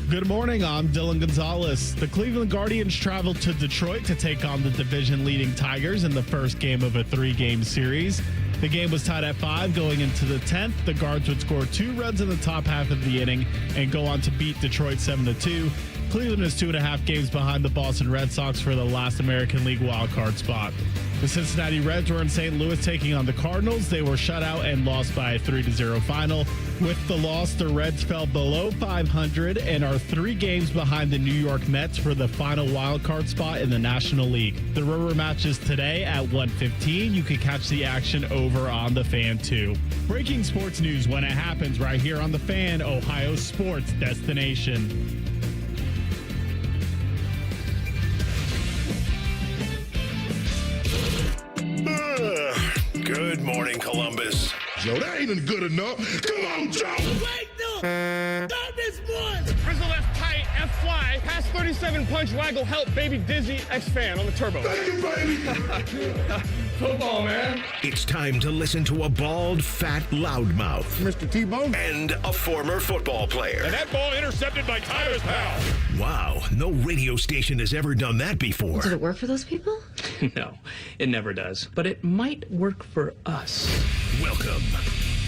Good morning, I'm Dylan Gonzalez. The Cleveland Guardians traveled to Detroit to take on the division-leading Tigers in the first game of a 3-game series. The game was tied at 5 going into the 10th. The Guards would score 2 runs in the top half of the inning and go on to beat Detroit 7-2. Cleveland is 2.5 games behind the Boston Red Sox for the last American League wildcard spot. The Cincinnati Reds were in St. Louis taking on the Cardinals. They were shut out and lost by a 3-0 final. With the loss, the Reds fell below 500 and are 3 games behind the New York Mets for the final wildcard spot in the National League. The rubber match is today at 1:15. You can catch the action over on The Fan, too. Breaking sports news when it happens right here on The Fan, Ohio's sports destination. Good morning, Columbus. Joe, that ain't good enough. Come on, Joe. Wait, no. Stop this one. Frizzle left tight, F fly, pass 37 punch, waggle, help, baby dizzy, X fan on the turbo. Thank you, baby. Football, man. It's time to listen to a bald, fat loudmouth Mr. T-Bone. and a former football player. And that ball intercepted by Tyvis, pal. Wow, no radio station has ever done that before. Did it work for those people? No, it never does. But it might work for us. Welcome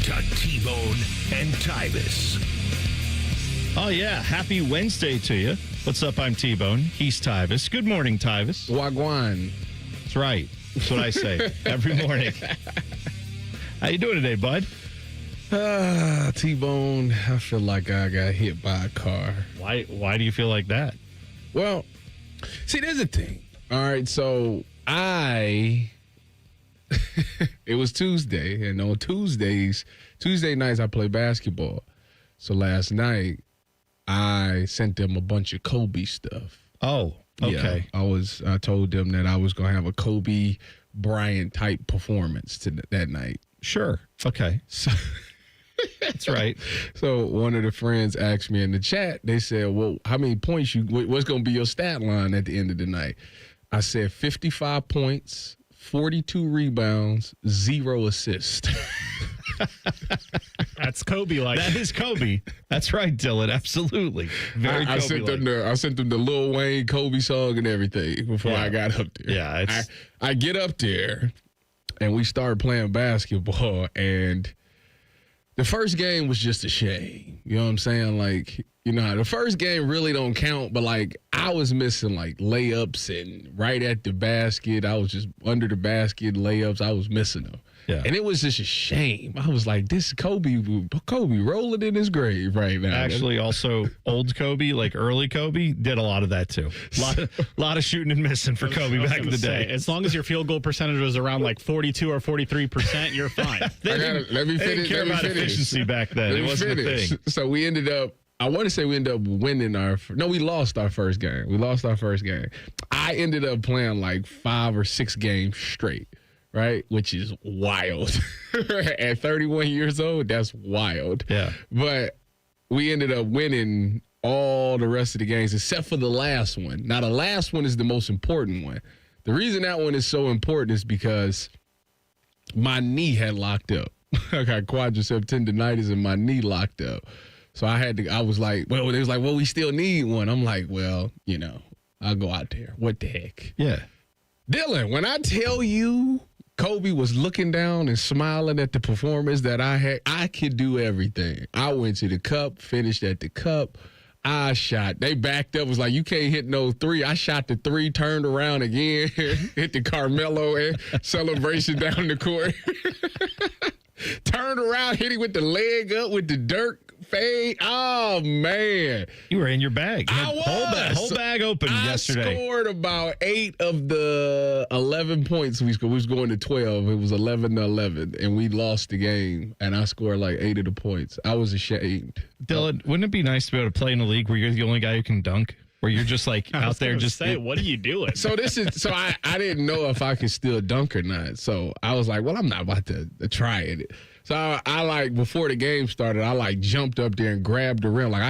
to T-Bone and Tyvis. Oh, yeah. Happy Wednesday to you. What's up? I'm T-Bone. He's Tyvis. Good morning, Tyvis. Wagwan. That's right. That's what I say every morning. How you doing today, bud? T-Bone, I feel like I got hit by a car. Why do you feel like that? Well, see, there's a thing. All right, so it was Tuesday, and on Tuesday nights I play basketball. So last night I sent them a bunch of Kobe stuff. Oh, okay. Yeah, I told them that I was gonna have a Kobe Bryant type performance that night. Sure. Okay. So That's right. So one of the friends asked me in the chat, they said, well, how many points what's going to be your stat line at the end of the night? I said 55 points, 42 rebounds, 0 assists. That's Kobe-like. That is Kobe. That's right, Dylan. Absolutely. Very I sent them the Lil Wayne Kobe song and everything before I got up there. Yeah. I get up there and we start playing basketball, and the first game was just a shame. You know what I'm saying? Like, you know, the first game really don't count, but like I was missing like layups and right at the basket. I was just under the basket layups. I was missing them. Yeah. And it was just a shame. I was like, this Kobe rolling in his grave right now. Actually, also old Kobe, like early Kobe, did a lot of that too. Lot of shooting and missing for Kobe back in the day. As long as your field goal percentage was around like 42 or 43%, you're fine. Let me finish. They didn't care about efficiency back then. It wasn't a thing. So we ended up, I want to say we ended up winning we lost our first game. I ended up playing like 5 or 6 games straight, right? Which is wild. At 31 years old, that's wild. Yeah. But we ended up winning all the rest of the games except for the last one. Now, the last one is the most important one. The reason that one is so important is because my knee had locked up. I got quadricep tendonitis and my knee locked up. So I was like, well, they was like, well, we still need one. I'm like, well, you know, I'll go out there. What the heck? Yeah. Dylan, when I tell you Kobe was looking down and smiling at the performance that I had, I could do everything. I went to the cup, finished at the cup. I shot. They backed up, was like, you can't hit no 3. I shot the 3, turned around again, hit the Carmelo celebration down the court. Turned around, hit him with the leg up with the dirt fade. Oh, man. You were in your bag. I was. Whole bag open yesterday. I scored about 8 of the 11 points we scored. We was going to 12. It was 11-11, and we lost the game, and I scored like 8 of the points. I was ashamed. Dylan, wouldn't it be nice to be able to play in a league where you're the only guy who can dunk? Where you're just like out there just say, what are you doing? So I didn't know if I could still dunk or not. So I was like, well, I'm not about to try it. So I like, before the game started, I like jumped up there and grabbed the rim. Like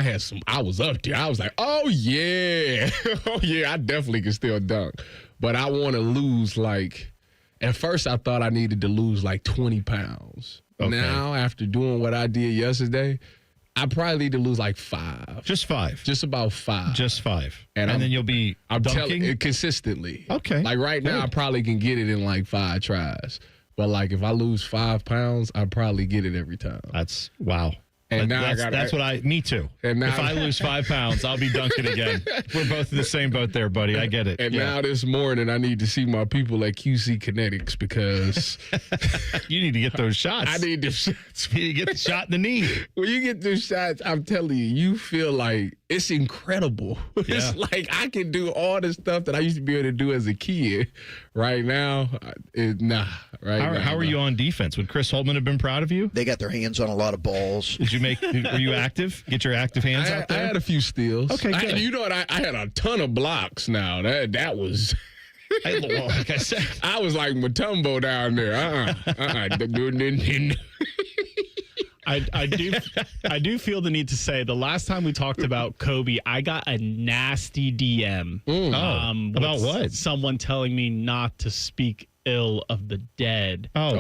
I was up there. I was like, oh yeah. Oh yeah, I definitely can still dunk. But I want to lose at first I thought I needed to lose like 20 pounds. Okay. Now, after doing what I did yesterday, I probably need to lose like 5. Just 5. Just about 5. Just 5. And then you'll be I'm dunking? telling it consistently. Okay. Like right now, I probably can get it in like 5 tries. But like if I lose 5 pounds, I probably get it every time. That's wow. And now me too. And now, if I lose 5 pounds, I'll be dunking again. We're both in the same boat there, buddy. I get it. And now this morning, I need to see my people at QC Kinetics because you need to get those shots. I need the shots. You get the shot in the knee. When you get those shots, I'm telling you, you feel like it's incredible. Yeah. It's like I can do all the stuff that I used to be able to do as a kid. Right now, How are you on defense? Would Chris Holtman have been proud of you? They got their hands on a lot of balls. Were you active? Get your active hands out there? I had a few steals. Okay, good. You know what? I had a ton of blocks now. That was... like I said. I was like Matumbo down there. I do feel the need to say the last time we talked about Kobe, I got a nasty DM. About what? Someone telling me not to speak ill of the dead. I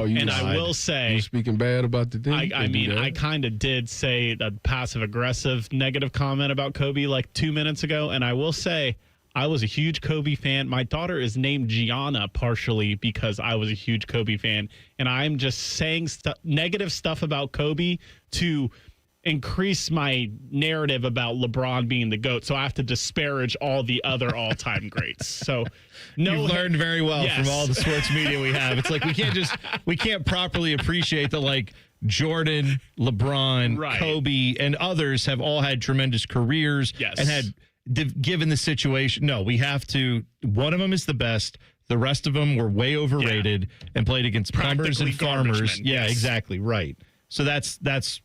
will say, you speaking bad about the dead. I mean, I kind of did say a passive aggressive negative comment about Kobe like 2 minutes ago, and I will say I was a huge Kobe fan. My daughter is named Gianna partially because I was a huge Kobe fan, and I'm just saying negative stuff about Kobe to increase my narrative about LeBron being the GOAT. So I have to disparage all the other all-time greats. So You've learned very well from all the sports media we have. It's like we can't properly appreciate that like Jordan, LeBron, Kobe, and others have all had tremendous careers and had given the situation. No, we have to. One of them is the best. The rest of them were way overrated and played against plumbers and farmers. Yeah, exactly. Right. So that's.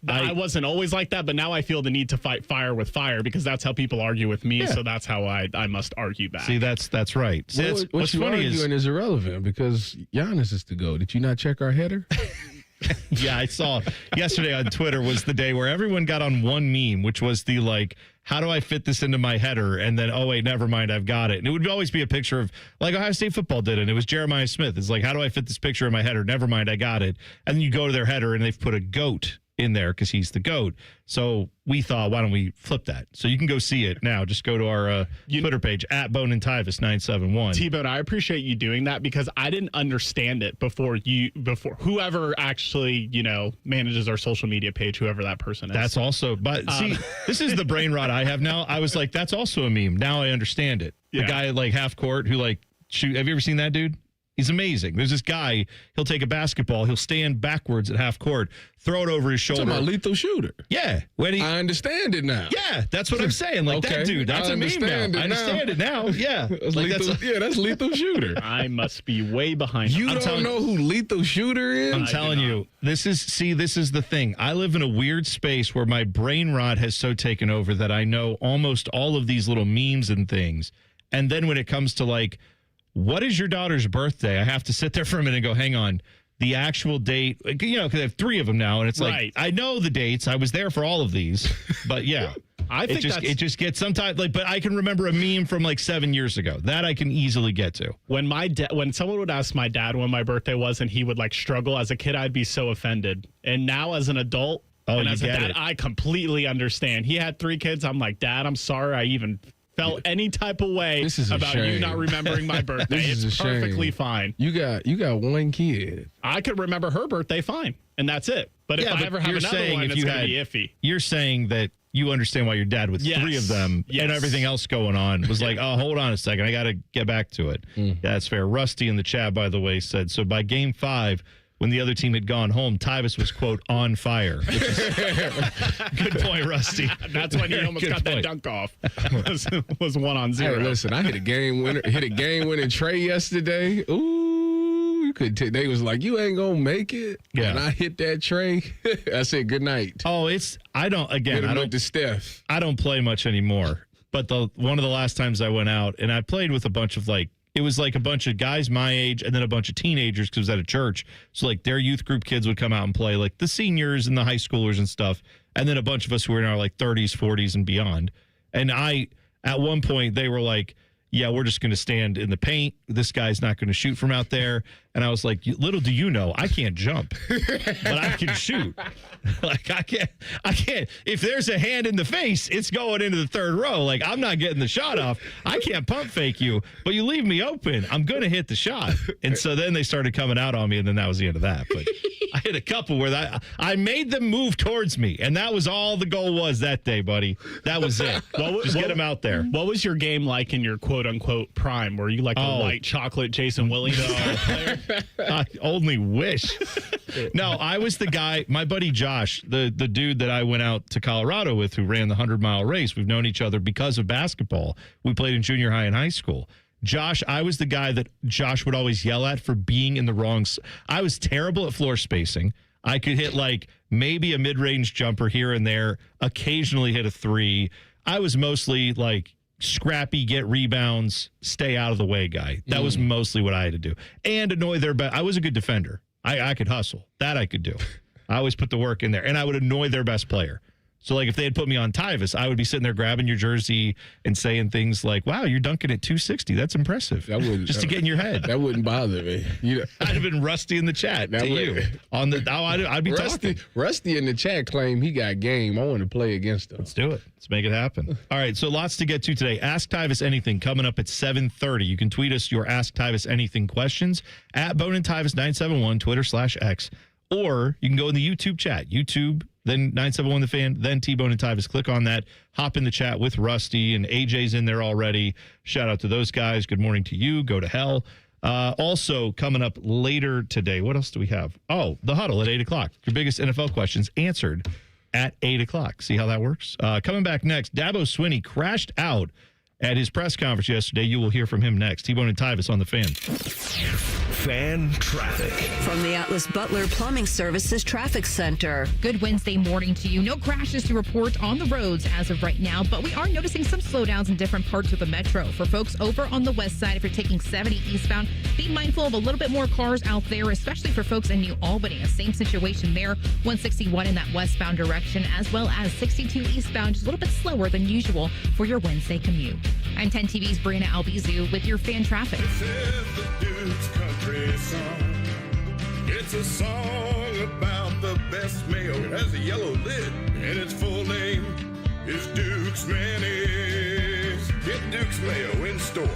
I wasn't always like that, but now I feel the need to fight fire with fire because that's how people argue with me. Yeah. So that's how I must argue back. See, that's right. See, what's funny is irrelevant because Giannis is the GOAT. Did you not check our header? Yeah, I saw yesterday on Twitter was the day where everyone got on one meme, which was the like, how do I fit this into my header? And then, oh, wait, never mind, I've got it. And it would always be a picture of like Ohio State football did it. And it was Jeremiah Smith. It's like, how do I fit this picture in my header? Never mind, I got it. And then you go to their header and they've put a GOAT in there because he's the GOAT. So we thought, why don't we flip that? So you can go see it now. Just go to our Twitter page, at Bone and Tyvis 971. T-Bone, I appreciate you doing that because I didn't understand it before whoever actually, manages our social media page, whoever that person is. That's also, but see, this is the brain rot I have now. I was like, that's also a meme. Now I understand it. The guy at like half court who like shoot. Have you ever seen that dude? He's amazing. There's this guy, he'll take a basketball, he'll stand backwards at half court, throw it over his shoulder. Talking about lethal shooter. Yeah. I understand it now. Yeah, that's what I'm saying. Like that dude, that's a meme now. I understand it now. Yeah. That's lethal shooter. I must be way behind. You don't know who lethal shooter is? I'm telling you, this is the thing. I live in a weird space where my brain rot has so taken over that I know almost all of these little memes and things. And then when it comes to like, what is your daughter's birthday? I have to sit there for a minute and go, hang on. The actual date, because I have 3 of them now. And it's like, I know the dates. I was there for all of these. But yeah, I think it just gets sometimes like, but I can remember a meme from like 7 years ago that I can easily get to. When when someone would ask my dad when my birthday was and he would like struggle as a kid, I'd be so offended. And now as an adult, and as a dad, I completely understand. He had 3 kids. I'm like, Dad, I'm sorry. I even felt any type of way about you not remembering my birthday. It's perfectly fine. You got 1 kid. I could remember her birthday fine, and that's it. But if I ever have another one, it's going to be iffy. You're saying that you understand why your dad with 3 of them and everything else going on was like, oh, hold on a second. I got to get back to it. Yeah, that's fair. Rusty in the chat, by the way, said, so by game 5, when the other team had gone home, Tyvis was, quote, on fire. Good point, Rusty. That's when he almost got that dunk off. was 1-on-0. Hey, listen, I hit a game-winning tray yesterday. Ooh, you could. They was like, you ain't gonna make it. Yeah. And I hit that tray. I said, good night. Oh, I don't to Steph. I don't play much anymore. But one of the last times I went out, and I played with a bunch of it was like a bunch of guys my age and then a bunch of teenagers because it was at a church. So like their youth group kids would come out and play, like the seniors and the high schoolers and stuff. And then a bunch of us who were in our like 30s, 40s and beyond. And at one point they were like, yeah, we're just going to stand in the paint. This guy's not going to shoot from out there. And I was like, little do you know, I can't jump, but I can shoot. Like, I can't. If there's a hand in the face, it's going into the third row. Like, I'm not getting the shot off. I can't pump fake you, but you leave me open, I'm going to hit the shot. And so then they started coming out on me, and then that was the end of that. But I hit a couple where I made them move towards me, and that was all the goal was that day, buddy. That was it. Just get them out there. What was your game like in your quote-unquote prime? Were you like a white chocolate Jason Williams player? I only wish. No, I was the guy, my buddy Josh, the dude that I went out to Colorado with who ran the 100-mile race. We've known each other because of basketball. We played in junior high and high school. Josh, I was the guy that Josh would always yell at for being in the wrong. I was terrible at floor spacing. I could hit like maybe a mid-range jumper here and there, occasionally hit a three. I was mostly like scrappy, get rebounds, stay out of the way guy. That was mostly what I had to do. And annoy their best. I was a good defender. I could hustle. That I could do. I always put the work in there. And I would annoy their best player. So, like, if they had put me on Tyvis, I would be sitting there grabbing your jersey and saying things like, wow, you're dunking at 260. That's impressive. That wouldn't, just to get in your head. That wouldn't bother me. I'd have been Rusty in the chat to you. I'd be talking. Rusty in the chat claimed he got game. I want to play against him. Let's do it. Let's make it happen. All right, so lots to get to today. Ask Tyvis Anything coming up at 7:30. You can tweet us your Ask Tyvis Anything questions at Bone and Tyvis 971, Twitter/X. Or you can go in the YouTube chat. YouTube, then 971 The Fan, then T-Bone and Tyvis. Click on that. Hop in the chat with Rusty, and AJ's in there already. Shout out to those guys. Good morning to you. Go to hell. Also, coming up later today, what else do we have? Oh, The Huddle at 8 o'clock. Your biggest NFL questions answered at 8 o'clock. See how that works? Coming back next, Dabo Swinney crashed out at his press conference yesterday. You will hear from him next. T-Bone and Tyvis on The Fan. Fan traffic. From the Atlas Butler Plumbing Services Traffic Center. Good Wednesday morning to you. No crashes to report on the roads as of right now, but we are noticing some slowdowns in different parts of the metro. For folks over on the west side, if you're taking 70 eastbound, be mindful of a little bit more cars out there, especially for folks in New Albany. A same situation there. 161 in that westbound direction, as well as 62 eastbound, just a little bit slower than usual for your Wednesday commute. I'm 10 TV's Brianna Albizu with your fan traffic. This is the Duke's country song. It's a song about the best mail. It has a yellow lid, and its full name is Duke's Mayonnaise. Get Duke's Mayo in store.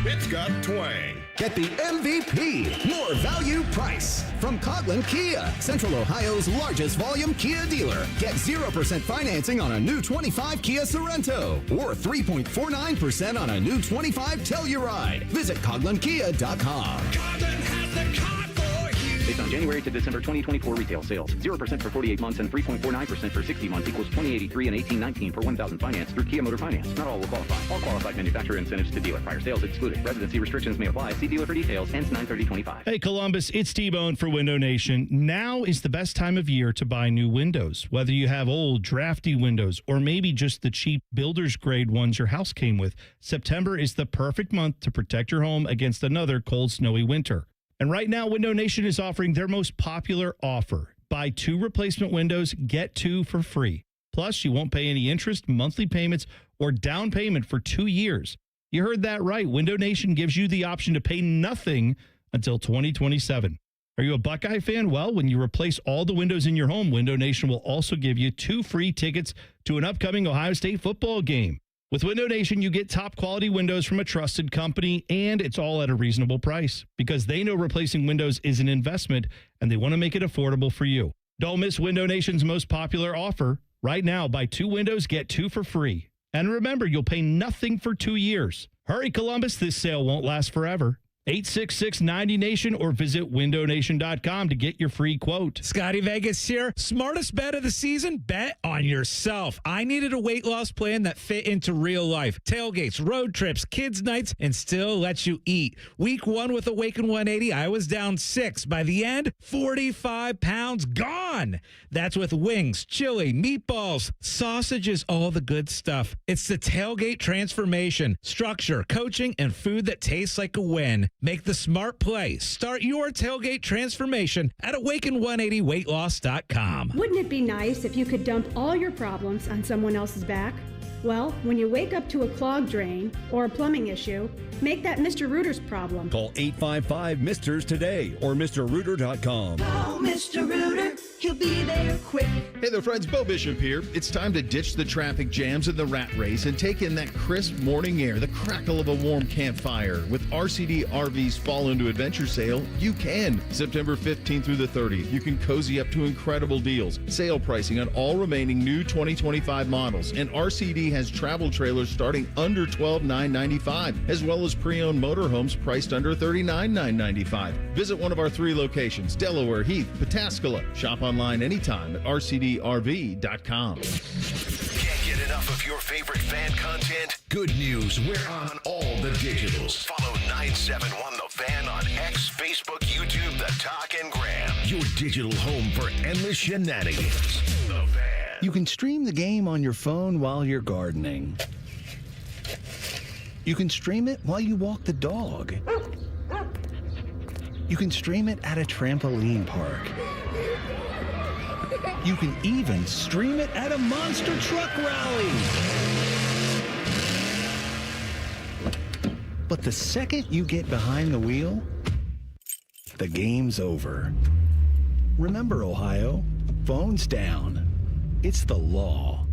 It's got twang. Get the MVP, more value price from Coghlan Kia, Central Ohio's largest volume Kia dealer. Get 0% financing on a new 25 Kia Sorento or 3.49% on a new 25 Telluride. Visit CoghlanKia.com. Coghlan has the car for you. Based on January to December 2024 retail sales, 0% for 48 months and 3.49% for 60 months equals $20.83 and $18.19 per 1,000 finance through Kia Motor Finance. Not all will qualify. All qualified manufacturer incentives to dealer. Prior sales excluded. Residency restrictions may apply. See dealer for details. Ends 9/30/25. Hey, Columbus, it's T-Bone for Window Nation. Now is the best time of year to buy new windows. Whether you have old, drafty windows or maybe just the cheap builder's grade ones your house came with, September is the perfect month to protect your home against another cold, snowy winter. And right now, Window Nation is offering their most popular offer. Buy 2 replacement windows, get 2 for free. Plus, you won't pay any interest, monthly payments, or down payment for 2 years. You heard that right. Window Nation gives you the option to pay nothing until 2027. Are you a Buckeye fan? Well, when you replace all the windows in your home, Window Nation will also give you 2 free tickets to an upcoming Ohio State football game. With Window Nation, you get top quality windows from a trusted company, and it's all at a reasonable price because they know replacing windows is an investment and they want to make it affordable for you. Don't miss Window Nation's most popular offer. Right now, buy 2 windows, get 2 for free. And remember, you'll pay nothing for 2 years. Hurry, Columbus, this sale won't last forever. 866-90-NATION or visit windownation.com to get your free quote. Scotty Vegas here. Smartest bet of the season? Bet on yourself. I needed a weight loss plan that fit into real life. Tailgates, road trips, kids' nights, and still lets you eat. Week 1 with Awaken 180, I was down 6. By the end, 45 pounds gone. That's with wings, chili, meatballs, sausages, all the good stuff. It's the Tailgate transformation. Structure, coaching, and food that tastes like a win. Make the smart play. Start your tailgate transformation at awaken180weightloss.com. Wouldn't it be nice if you could dump all your problems on someone else's back? Well, when you wake up to a clogged drain or a plumbing issue, make that Mr. Rooter's problem. Call 855-MISTERS today or MrRooter.com. Call Mr. Rooter. He'll be there quick. Hey there, friends. Bo Bishop here. It's time to ditch the traffic jams and the rat race and take in that crisp morning air, the crackle of a warm campfire. With RCD RV's Fall Into Adventure sale, you can. September 15th through the 30th, you can cozy up to incredible deals. Sale pricing on all remaining new 2025 models. And RCD has travel trailers starting under $12,995, as well as pre-owned motorhomes priced under $39,995. Visit one of our 3 locations, Delaware, Heath, Pataskala. Shop online anytime at rcdrv.com. Can't get enough of your favorite fan content? Good news, we're on all the digitals. Follow 971 The Fan on X, Facebook, YouTube, The Talk, and Gram. Your digital home for endless shenanigans. The Fan. You can stream the game on your phone while you're gardening. You can stream it while you walk the dog. You can stream it at a trampoline park. You can even stream it at a monster truck rally. But the second you get behind the wheel, the game's over. Remember, Ohio, phones down. It's the law.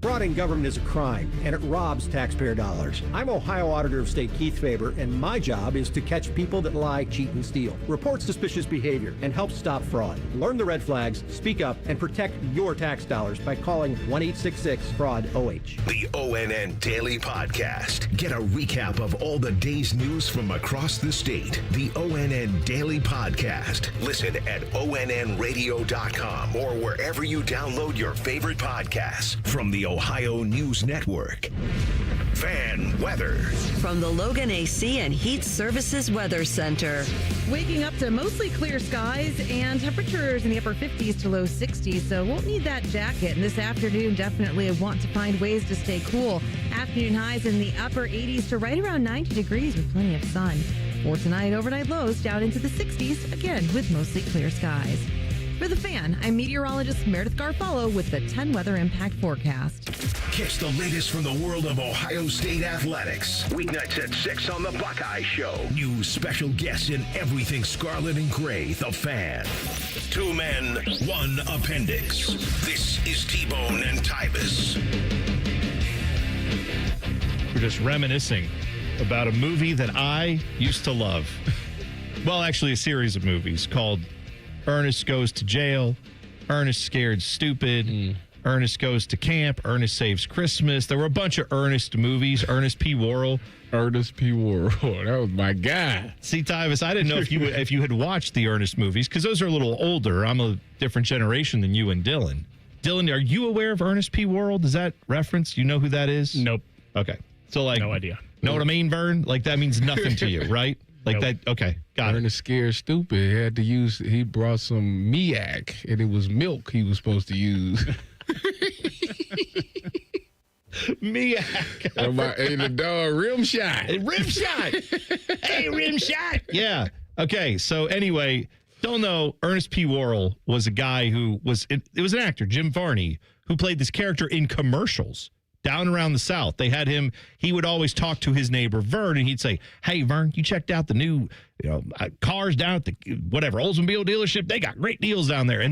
Fraud in government is a crime, and it robs taxpayer dollars. I'm Ohio Auditor of State Keith Faber, and my job is to catch people that lie, cheat, and steal. Report suspicious behavior and help stop fraud. Learn the red flags, speak up, and protect your tax dollars by calling 1-866-FRAUD-OH. The ONN Daily Podcast. Get a recap of all the day's news from across the state. The ONN Daily Podcast. Listen at onnradio.com or wherever you download your favorite podcasts from the Ohio News Network. Fan weather. From the Logan AC and Heat Services Weather Center. Waking up to mostly clear skies and temperatures in the upper 50s to low 60s, so won't need that jacket. And this afternoon, definitely want to find ways to stay cool. Afternoon highs in the upper 80s to right around 90 degrees with plenty of sun. For tonight, overnight lows down into the 60s, again with mostly clear skies. For The Fan, I'm meteorologist Meredith Garfalo with the 10 Weather Impact Forecast. Catch the latest from the world of Ohio State athletics. Weeknights at 6 on The Buckeye Show. New special guests in everything scarlet and gray. The Fan. 2 men, 1 appendix. This is T-Bone and Tyvis. We're just reminiscing about a movie that I used to love. Well, actually, a series of movies called Ernest Goes to Jail, Ernest Scared Stupid, Ernest Goes to Camp, Ernest Saves Christmas. There were a bunch of Ernest movies. Ernest P. Worrell. Ernest P. Worrell. That was my guy. See, Tyvis, I didn't know if you had watched the Ernest movies, because those are a little older. I'm a different generation than you and Dylan. Dylan, are you aware of Ernest P. Worrell? Does that reference? You know who that is? Nope. Okay. So, like, no idea. Know what I mean, Vern? Like, that means nothing to you, right? Like that. Okay, got it. Ernest Scared Stupid he brought some Miak, and it was milk he was supposed to use. Miak. Hey, the dog Rim Shot. Rim Shot. Hey, Rim Shot. Yeah. Okay. So anyway, don't know. Ernest P. Worrell was a guy who was. It was an actor, Jim Varney, who played this character in commercials. Down around the South, they had him. He would always talk to his neighbor Vern, and he'd say, "Hey, Vern, you checked out the new, cars down at the Oldsmobile dealership? They got great deals down there." And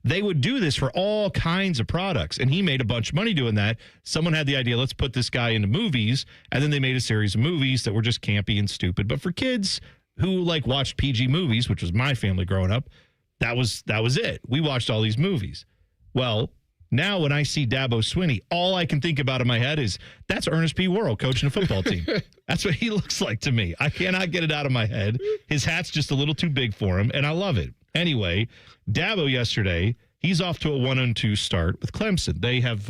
they would do this for all kinds of products, and he made a bunch of money doing that. Someone had the idea, let's put this guy into movies, and then they made a series of movies that were just campy and stupid. But for kids who watched PG movies, which was my family growing up, that was it. We watched all these movies. Well, now, when I see Dabo Swinney, all I can think about in my head is, that's Ernest P. Worrell coaching a football team. That's what he looks like to me. I cannot get it out of my head. His hat's just a little too big for him, and I love it. Anyway, Dabo yesterday, he's off to a 1-2 start with Clemson. They have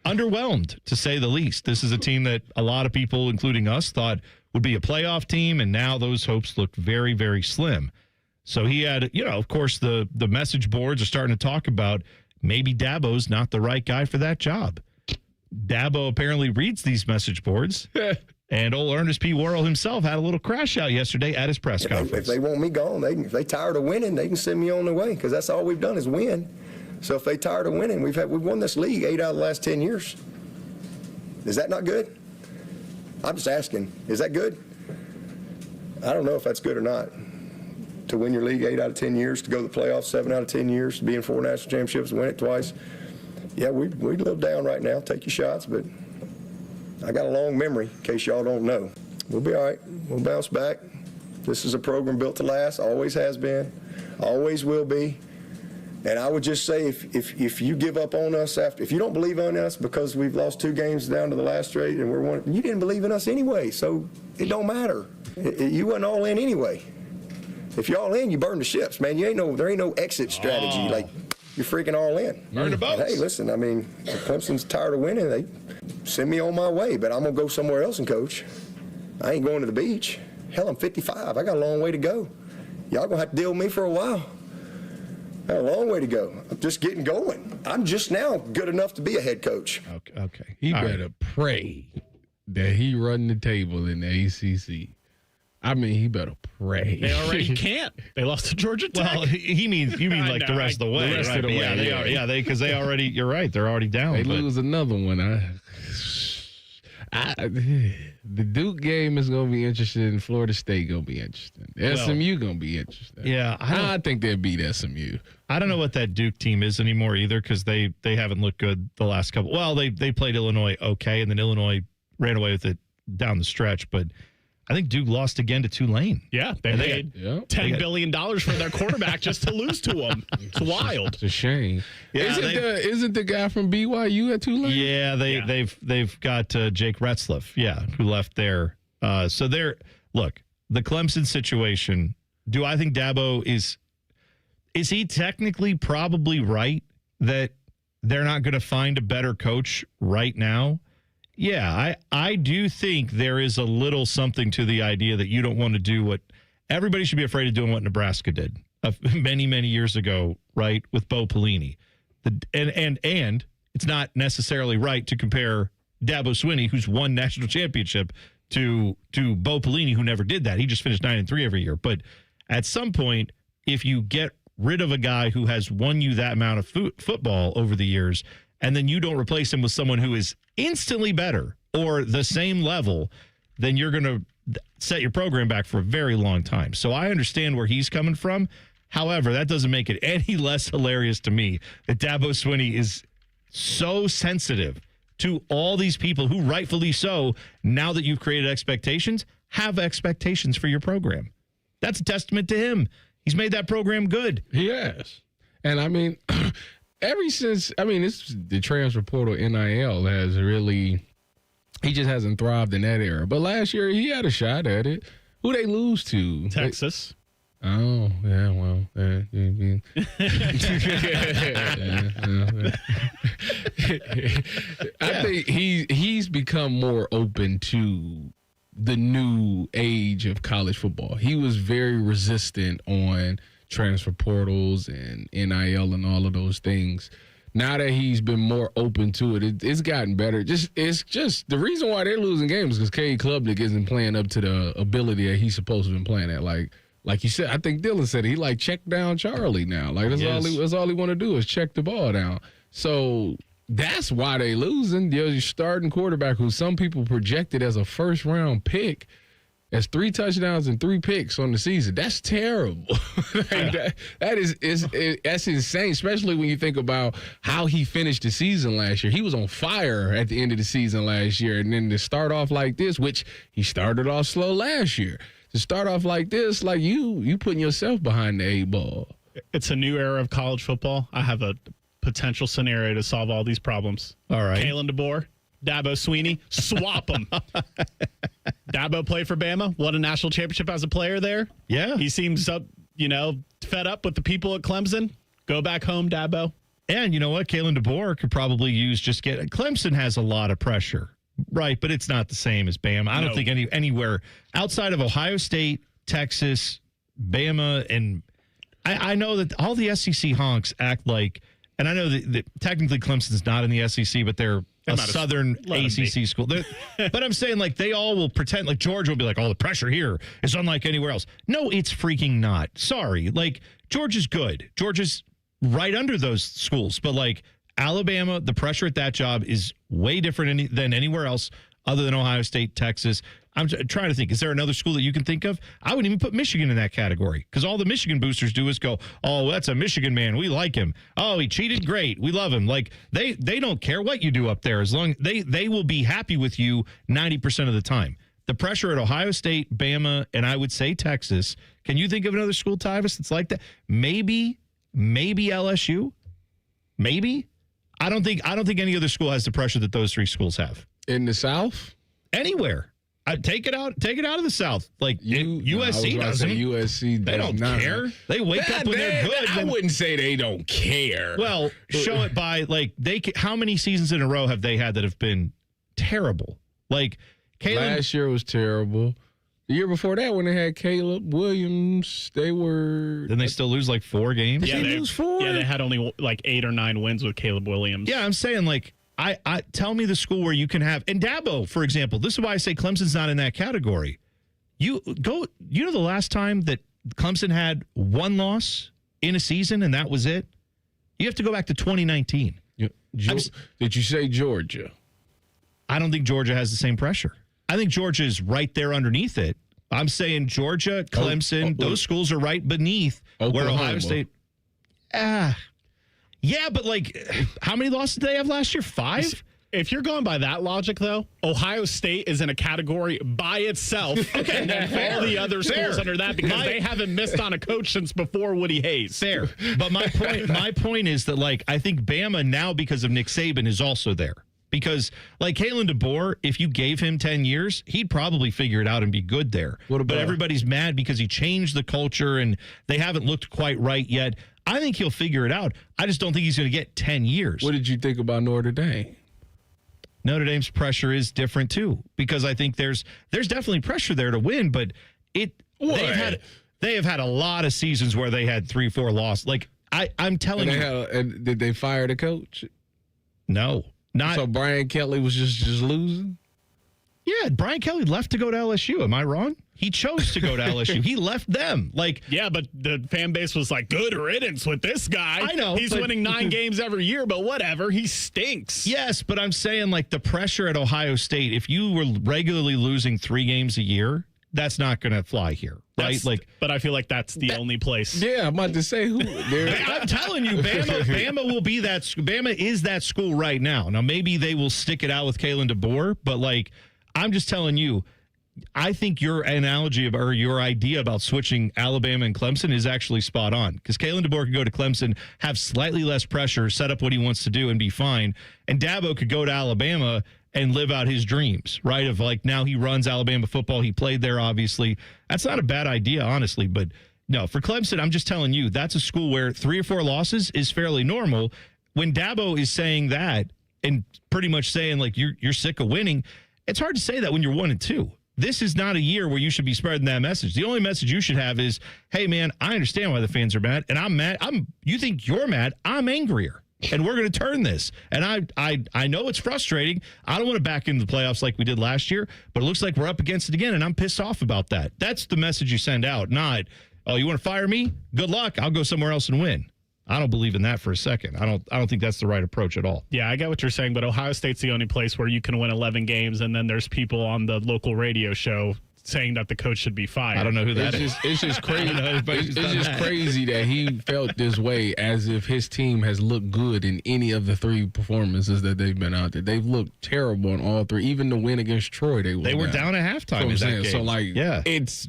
underwhelmed, to say the least. This is a team that a lot of people, including us, thought would be a playoff team, and now those hopes look very, very slim. So he had, of course, the message boards are starting to talk about maybe Dabo's not the right guy for that job. Dabo apparently reads these message boards, and old Ernest P. Worrell himself had a little crash out yesterday at his press conference. If they want me gone, if they tired of winning, they can send me on their way, because that's all we've done is win. So if they tired of winning, we've won this league 8 out of the last 10 years. Is that not good? I'm just asking, is that good? I don't know if that's good or not. To win your league 8 out of 10 years, to go to the playoffs 7 out of 10 years, to be in 4 national championships, win it twice. Yeah, we a little down right now. Take your shots, but I got a long memory, in case y'all don't know. We'll be all right. We'll bounce back. This is a program built to last, always has been, always will be. And I would just say, if you give up on us if you don't believe in us because we've lost 2 games down to the last straight and you didn't believe in us anyway, so it don't matter. You wasn't all in anyway. If you're all in, you burn the ships, man. There ain't no exit strategy. Like, you're freaking all in. Burn the boats. Hey, listen, I mean, if Clemson's tired of winning, they send me on my way, but I'm going to go somewhere else and coach. I ain't going to the beach. Hell, I'm 55. I got a long way to go. Y'all going to have to deal with me for a while. I got a long way to go. I'm just getting going. I'm just now good enough to be a head coach. Okay. He better pray that he run the table in the ACC. I mean, he better pray. They already can't. They lost to Georgia Tech. Well, you mean like the rest of the way, right? Yeah, they are. Yeah, because they already. You're right. They're already down. They lose another one. The Duke game is going to be interesting. Florida State going to be interesting. SMU going to be interesting. Yeah, I think they'll beat SMU. I don't know what that Duke team is anymore either because they haven't looked good the last couple. Well, they played Illinois okay, and then Illinois ran away with it down the stretch, but I think Duke lost again to Tulane. Yeah, they paid $10 billion for their quarterback just to lose to them. It's wild. It's a shame. Yeah, isn't the guy from BYU at Tulane? Yeah, they've got Jake Retzlaff, who left there. So the Clemson situation. Do I think Dabo is he technically probably right that they're not going to find a better coach right now? Yeah, I do think there is a little something to the idea that you don't want to do what everybody should be afraid of doing what Nebraska did many, many years ago, right, with Bo Pelini. And it's not necessarily right to compare Dabo Swinney, who's won national championship, to Bo Pelini, who never did that. He just finished 9-3 every year. But at some point, if you get rid of a guy who has won you that amount of football over the years, and then you don't replace him with someone who is instantly better or the same level, then you're going to set your program back for a very long time. So I understand where he's coming from. However, that doesn't make it any less hilarious to me that Dabo Swinney is so sensitive to all these people who, rightfully so, now that you've created expectations, have expectations for your program. That's a testament to him. He's made that program good. He has. And I mean, the transfer portal NIL has really, he just hasn't thrived in that era. But last year he had a shot at it. Who they lose to? Texas. Oh, yeah, well. I think he's become more open to the new age of college football. He was very resistant on transfer portals and NIL and all of those things. Now that he's been more open to it, it's gotten better. It's just the reason why they're losing games is because Cade Klubnik isn't playing up to the ability that he's supposed to have been playing at. Like you said, I think Dylan said he check down Charlie now. Like that's all he want to do is check the ball down. So that's why they losing. Your starting quarterback, who some people projected as a first round pick, has 3 touchdowns and 3 picks on the season. That's terrible. That's insane, especially when you think about how he finished the season last year. He was on fire at the end of the season last year, and then to start off like this, which he started off slow last year, to start off like this, like you putting yourself behind the 8 ball. It's a new era of college football. I have a potential scenario to solve all these problems. All right. Kalen DeBoer, Dabo Swinney, swap them. Dabo played for Bama, won a national championship as a player there. Yeah. He seems fed up with the people at Clemson. Go back home, Dabo. And you know what? Kalen DeBoer could probably use Clemson has a lot of pressure, right? But it's not the same as Bama. I don't think anywhere outside of Ohio State, Texas, Bama, and I know that all the SEC honks act like, and I know that technically Clemson's not in the SEC, but they're a Southern ACC school. But I'm saying, like, they all will pretend, like, Georgia will be like, oh, the pressure here is unlike anywhere else. No, it's freaking not. Sorry. Like, Georgia's good. Georgia's right under those schools. But, like, Alabama, the pressure at that job is way different than anywhere else other than Ohio State, Texas. I'm trying to think. Is there another school that you can think of? I wouldn't even put Michigan in that category because all the Michigan boosters do is go, oh, that's a Michigan man. We like him. Oh, he cheated. Great. We love him. Like they don't care what you do up there as long they will be happy with you 90% of the time. The pressure at Ohio State, Bama, and I would say Texas. Can you think of another school, Tyvis, that's like that? Maybe LSU. Maybe. I don't think any other school has the pressure that those three schools have. In the South? Anywhere. Take it out of the South. Like USC doesn't. USC they don't care. They wake up when they're good. I wouldn't say they don't care. Well, show it by how many seasons in a row have they had that have been terrible? Like last year was terrible. The year before that, when they had Caleb Williams, they were. Then they still lose like 4 games. Yeah, they lose 4. Yeah, they had only like 8 or 9 wins with Caleb Williams. Yeah, I'm saying like. I tell me the school where you can have, and Dabo, for example, this is why I say Clemson's not in that category. You know the last time that Clemson had 1 loss in a season and that was it? You have to go back to 2019. Did you say Georgia? I don't think Georgia has the same pressure. I think Georgia is right there underneath it. I'm saying Georgia, Clemson, those schools are right beneath where Ohio State. Yeah, but like, how many losses did they have last year? 5? If you're going by that logic, though, Ohio State is in a category by itself. Okay, and then all the other schools under that because they haven't missed on a coach since before Woody Hayes. Fair, but my point is that like I think Bama now because of Nick Saban is also there because like Kalen DeBoer, if you gave him 10 years, he'd probably figure it out and be good there. But everybody's mad because he changed the culture and they haven't looked quite right yet. I think he'll figure it out. I just don't think he's going to get 10 years. What did you think about Notre Dame? Notre Dame's pressure is different too because I think there's definitely pressure there to win, but they have had a lot of seasons where they had 3-4 losses. Like I'm telling you, and did they fire the coach? No, not so. Brian Kelly was just losing. Yeah, Brian Kelly left to go to LSU. Am I wrong? He chose to go to LSU. He left them. Like, yeah, but the fan base was like, good riddance with this guy. I know. He's winning 9 games every year, but whatever. He stinks. Yes, but I'm saying like the pressure at Ohio State, if you were regularly losing 3 games a year, that's not going to fly here, right? But I feel like that's the only place. Yeah, I'm about to say who. I'm telling you, Bama will be that. Bama is that school right now. Now maybe they will stick it out with Kalen DeBoer, but like I'm just telling you. I think your analogy or your idea about switching Alabama and Clemson is actually spot on because Kalen DeBoer could go to Clemson, have slightly less pressure, set up what he wants to do, and be fine. And Dabo could go to Alabama and live out his dreams, right? Of like now he runs Alabama football. He played there, obviously. That's not a bad idea, honestly. But no, for Clemson, I'm just telling you, that's a school where 3 or 4 losses is fairly normal. When Dabo is saying that and pretty much saying like you're sick of winning, it's hard to say that when you're 1-2. This is not a year where you should be spreading that message. The only message you should have is, hey, man, I understand why the fans are mad, and I'm mad. You think you're mad. I'm angrier, and we're going to turn this. And I know it's frustrating. I don't want to back into the playoffs like we did last year, but it looks like we're up against it again, and I'm pissed off about that. That's the message you send out, not, oh, you want to fire me? Good luck. I'll go somewhere else and win. I don't believe in that for a second. I don't think that's the right approach at all. Yeah, I get what you're saying, but Ohio State's the only place where you can win 11 games, and then there's people on the local radio show saying that the coach should be fired. I don't know who that is. It's just crazy. It's just crazy that he felt this way as if his team has looked good in any of the 3 performances that they've been out there. They've looked terrible in all 3. Even the win against Troy, they were down at halftime in that game. So like, yeah, it's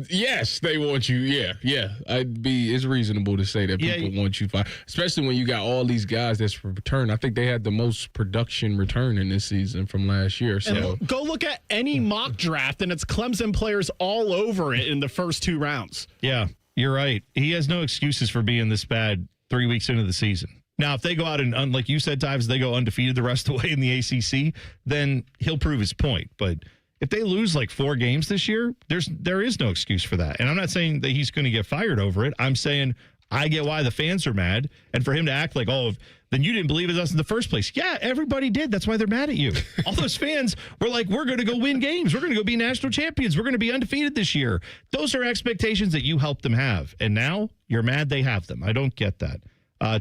yes, they want you. Yeah. It's reasonable to say that people want you fired, especially when you got all these guys that's returned. I think they had the most production return in this season from last year. So and go look at any mock draft, and it's Clemson players all over it in the first 2 rounds. Yeah, you're right. He has no excuses for being this bad 3 weeks into the season. Now, if they go out and, like you said, Tyvis, they go undefeated the rest of the way in the ACC, then he'll prove his point. But if they lose like 4 games this year, there is no excuse for that. And I'm not saying that he's going to get fired over it. I'm saying I get why the fans are mad. And for him to act like, oh, then you didn't believe in us in the first place. Yeah, everybody did. That's why they're mad at you. All those fans were like, we're going to go win games. We're going to go be national champions. We're going to be undefeated this year. Those are expectations that you helped them have. And now you're mad they have them. I don't get that.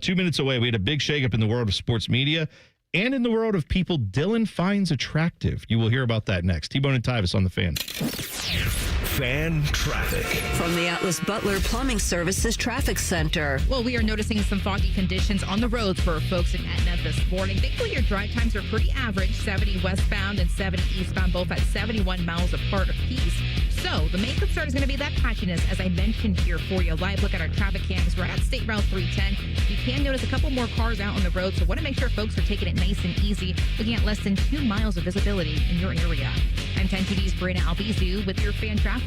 2 minutes away, we had a big shakeup in the world of sports media and in the world of people Dylan finds attractive. You will hear about that next. T-Bone and Tyvis on the Fan. Fan traffic. From the Atlas Butler Plumbing Services Traffic Center. Well, we are noticing some foggy conditions on the roads for folks in Etna this morning. Thankfully, your drive times are pretty average, 70 westbound and 70 eastbound, both at 71 miles apart apiece. So the main concern is going to be that patchiness, as I mentioned here for you. Live look at our traffic cams. We're at State Route 310. You can notice a couple more cars out on the road, so want to make sure folks are taking it nice and easy, looking at less than 2 miles of visibility in your area. I'm 10 TV's Brina Albizu with your fan traffic.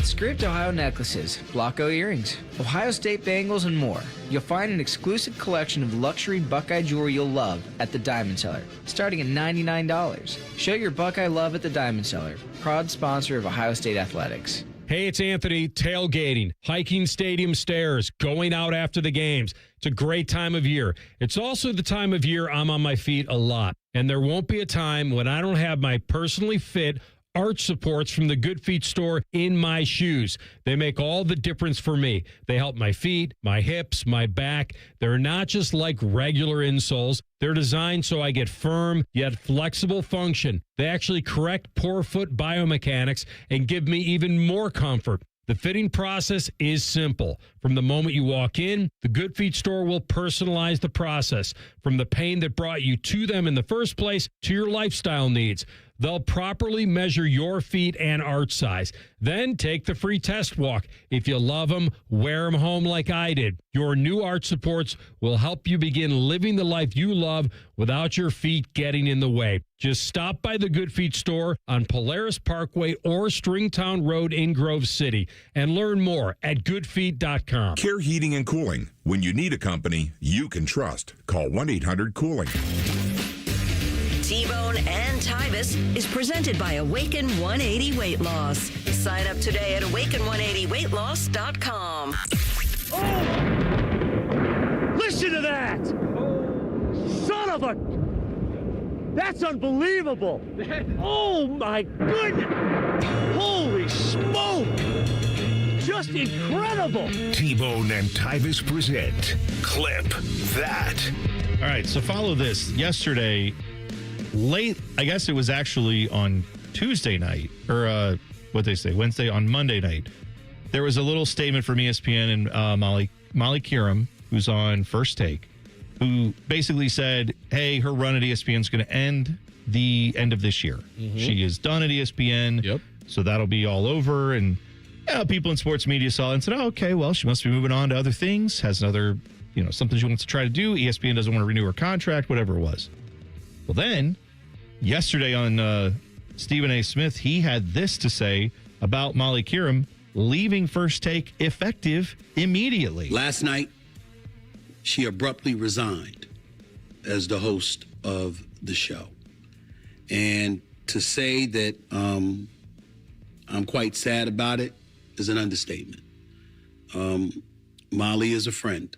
Script Ohio necklaces, Blocko earrings, Ohio State bangles, and more. You'll find an exclusive collection of luxury Buckeye jewelry you'll love at the Diamond Cellar, starting at $99. Show your Buckeye love at the Diamond Cellar, proud sponsor of Ohio State Athletics. Hey, it's Anthony. Tailgating, hiking stadium stairs, going out after the games. It's a great time of year. It's also the time of year I'm on my feet a lot. And there won't be a time when I don't have my personally fit arch supports from the Good Feet store in my shoes. They make all the difference for me. They help my feet, my hips, my back. They're not just like regular insoles. They're designed so I get firm yet flexible function. They actually correct poor foot biomechanics and give me even more comfort. The fitting process is simple. From the moment you walk in, the Good Feet store will personalize the process. From the pain that brought you to them in the first place to your lifestyle needs. They'll properly measure your feet and arch size. Then take the free test walk. If you love them, wear them home like I did. Your new arch supports will help you begin living the life you love without your feet getting in the way. Just stop by the Good Feet store on Polaris Parkway or Stringtown Road in Grove City and learn more at goodfeet.com. Care Heating and Cooling. When you need a company you can trust, call 1-800-COOLING. T-Bone and Tyvis is presented by Awaken 180 Weight Loss. Sign up today at awaken180weightloss.com. Oh! Listen to that! Son of a... That's unbelievable! Oh my goodness! Holy smoke! Just incredible! T-Bone and Tyvis present Clip That. All right, so follow this. Yesterday, late, I guess it was actually on Tuesday night, or what they say, Wednesday, on Monday night, there was a little statement from ESPN and Molly Kiram, who's on First Take, who basically said, hey, her run at ESPN is going to end the end of this year. Mm-hmm. She is done at ESPN. Yep. So that'll be all over. And people in sports media saw it and said, oh, okay, well, she must be moving on to other things, has another, something she wants to try to do. ESPN doesn't want to renew her contract, whatever it was. Well, then, yesterday on Stephen A. Smith, he had this to say about Molly Kiram leaving First Take effective immediately. Last night, she abruptly resigned as the host of the show. And to say that I'm quite sad about it is an understatement. Molly is a friend.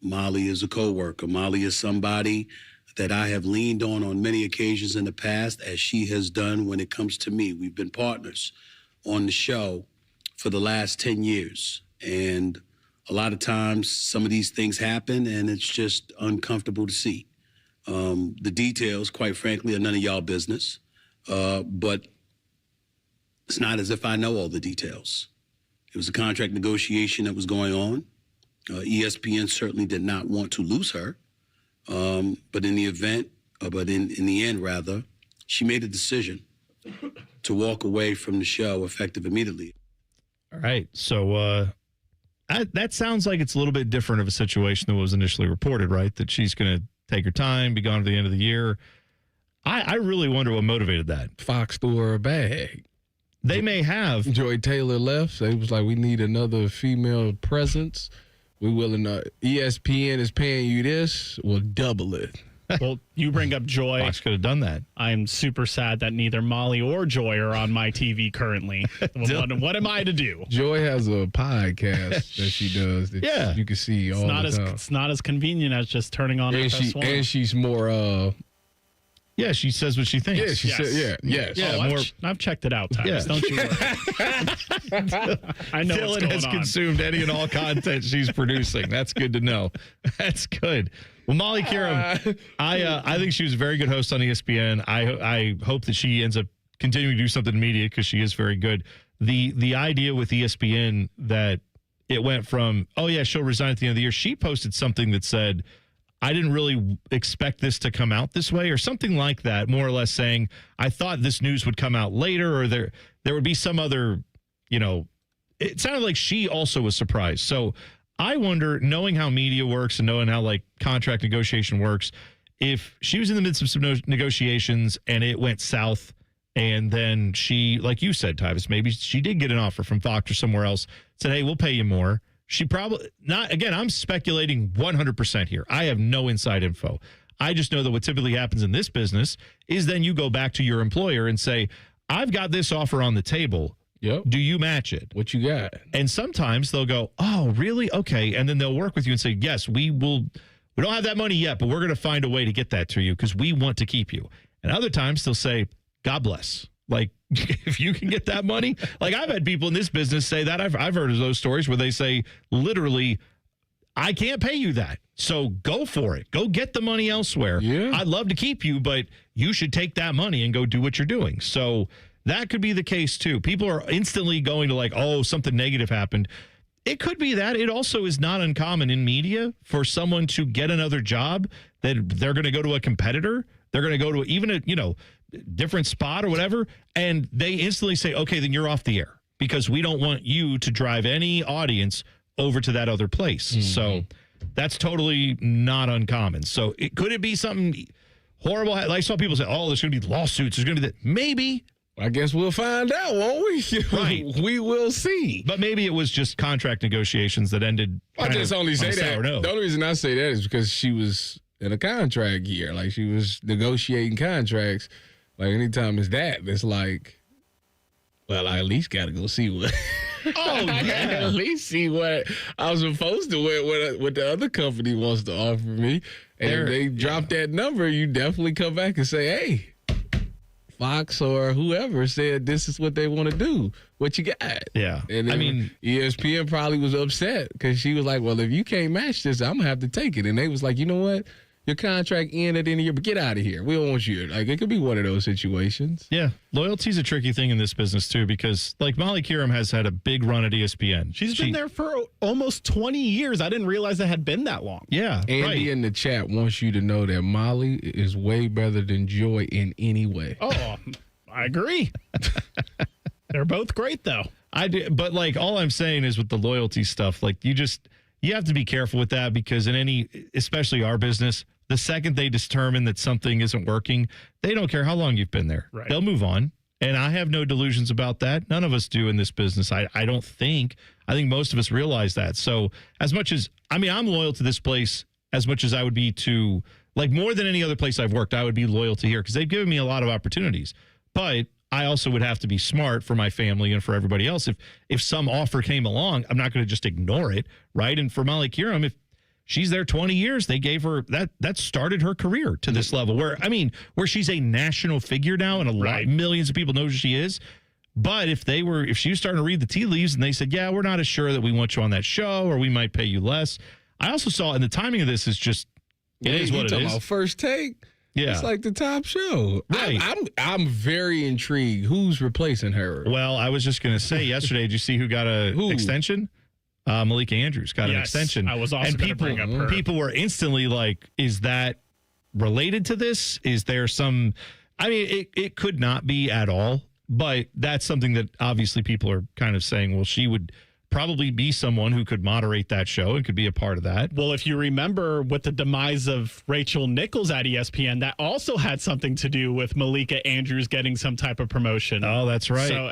Molly is a coworker. Molly is somebody that I have leaned on many occasions in the past, as she has done when it comes to me. We've been partners on the show for the last 10 years. And a lot of times some of these things happen and it's just uncomfortable to see. The details, quite frankly, are none of y'all business. But it's not as if I know all the details. It was a contract negotiation that was going on. ESPN certainly did not want to lose her. But in the end, she made a decision to walk away from the show effective immediately. All right. So that sounds like it's a little bit different of a situation than was initially reported, right? That she's going to take her time, be gone at the end of the year. I really wonder what motivated that. Fox threw her a bag. They may have. Joy Taylor left. So it was like, we need another female presence. We willing to, ESPN is paying you this, we'll double it. Well, you bring up Joy. Fox could have done that. I'm super sad that neither Molly or Joy are on my TV currently. What am I to do? Joy has a podcast that she does. That you can see all the time. It's not as convenient as just turning on FS1. And she's more Yeah, she says what she thinks. Yeah, she said, yes. I've checked it out, Tyvis. Don't you worry. I know what's Dylan going has on. consumed any and all content she's producing. That's good to know. That's good. Well, Molly Kiram, I think she was a very good host on ESPN. I hope that she ends up continuing to do something in media because she is very good. The idea with ESPN that it went from, oh, yeah, she'll resign at the end of the year. She posted something that said, I didn't really expect this to come out this way or something like that, more or less saying, I thought this news would come out later or there would be some other, it sounded like she also was surprised. So I wonder, knowing how media works and knowing how like contract negotiation works, if she was in the midst of some negotiations and it went south and then she, like you said, Tyvis, maybe she did get an offer from Fox or somewhere else, said, hey, we'll pay you more. She probably not. Again, I'm speculating 100% here. I have no inside info. I just know that what typically happens in this business is then you go back to your employer and say, I've got this offer on the table. Yep. Do you match it? What you got? And sometimes they'll go, oh, really? Okay. And then they'll work with you and say, yes, we will. We don't have that money yet, but we're going to find a way to get that to you because we want to keep you. And other times they'll say, God bless. Like, if you can get that money, like I've had people in this business say that. I've heard of those stories where they say, literally, I can't pay you that. So go for it. Go get the money elsewhere. Yeah. I'd love to keep you, but you should take that money and go do what you're doing. So that could be the case, too. People are instantly going to like, oh, something negative happened. It could be that. It also is not uncommon in media for someone to get another job that they're going to go to a competitor. They're going to go to even a, different spot or whatever, and they instantly say, okay, then you're off the air because we don't want you to drive any audience over to that other place. Mm-hmm. So that's totally not uncommon. So could it be something horrible? I saw people say, oh, there's going to be lawsuits. There's going to be that. Maybe. I guess we'll find out, won't we? Right. We will see. But maybe it was just contract negotiations that ended. I just only say that. The only reason I say that is because she was in a contract year. Like she was negotiating contracts. Like anytime it's that, it's like, well, I at least got to go see what. Oh, yeah. I got to at least see what I'm supposed to what the other company wants to offer me. And if they drop that number, you definitely come back and say, hey, Fox or whoever said this is what they want to do. What you got? Yeah. And I mean, ESPN probably was upset because she was like, well, if you can't match this, I'm going to have to take it. And they was like, you know what? Your contract ended at the end of the year, but get out of here. We don't want you. Like, it could be one of those situations. Yeah. Loyalty's a tricky thing in this business, too, because, like, Molly Kiram has had a big run at ESPN. She's been there for almost 20 years. I didn't realize it had been that long. Yeah. Andy in the chat wants you to know that Molly is way better than Joy in any way. Oh, I agree. They're both great, though. I do, but, like, all I'm saying is with the loyalty stuff, like, you have to be careful with that because in especially our business, the second they determine that something isn't working, they don't care how long you've been there. Right. They'll move on. And I have no delusions about that. None of us do in this business. I don't think. I think most of us realize that. So as much as, I'm loyal to this place as much as I would be to, like more than any other place I've worked, I would be loyal to here because they've given me a lot of opportunities. But I also would have to be smart for my family and for everybody else. If some offer came along, I'm not going to just ignore it, right? And for Molly Kiram, if she's there 20 years, they gave her that started her career to this level where she's a national figure now and a lot millions of people know who she is. But if she was starting to read the tea leaves and they said, yeah, we're not as sure that we want you on that show or we might pay you less. I also saw, and the timing of this is just, it is what it is. About First Take. Yeah. It's like the top show. Right. I'm very intrigued. Who's replacing her? Well, I was just going to say yesterday, did you see who got an extension? Malika Andrews got an extension. I was also going to bring up her. People were instantly like, is that related to this? Is there some, it could not be at all, but that's something that obviously people are kind of saying, well, she would probably be someone who could moderate that show and could be a part of that. Well, if you remember with the demise of Rachel Nichols at ESPN, that also had something to do with Malika Andrews getting some type of promotion. Oh, that's right. So,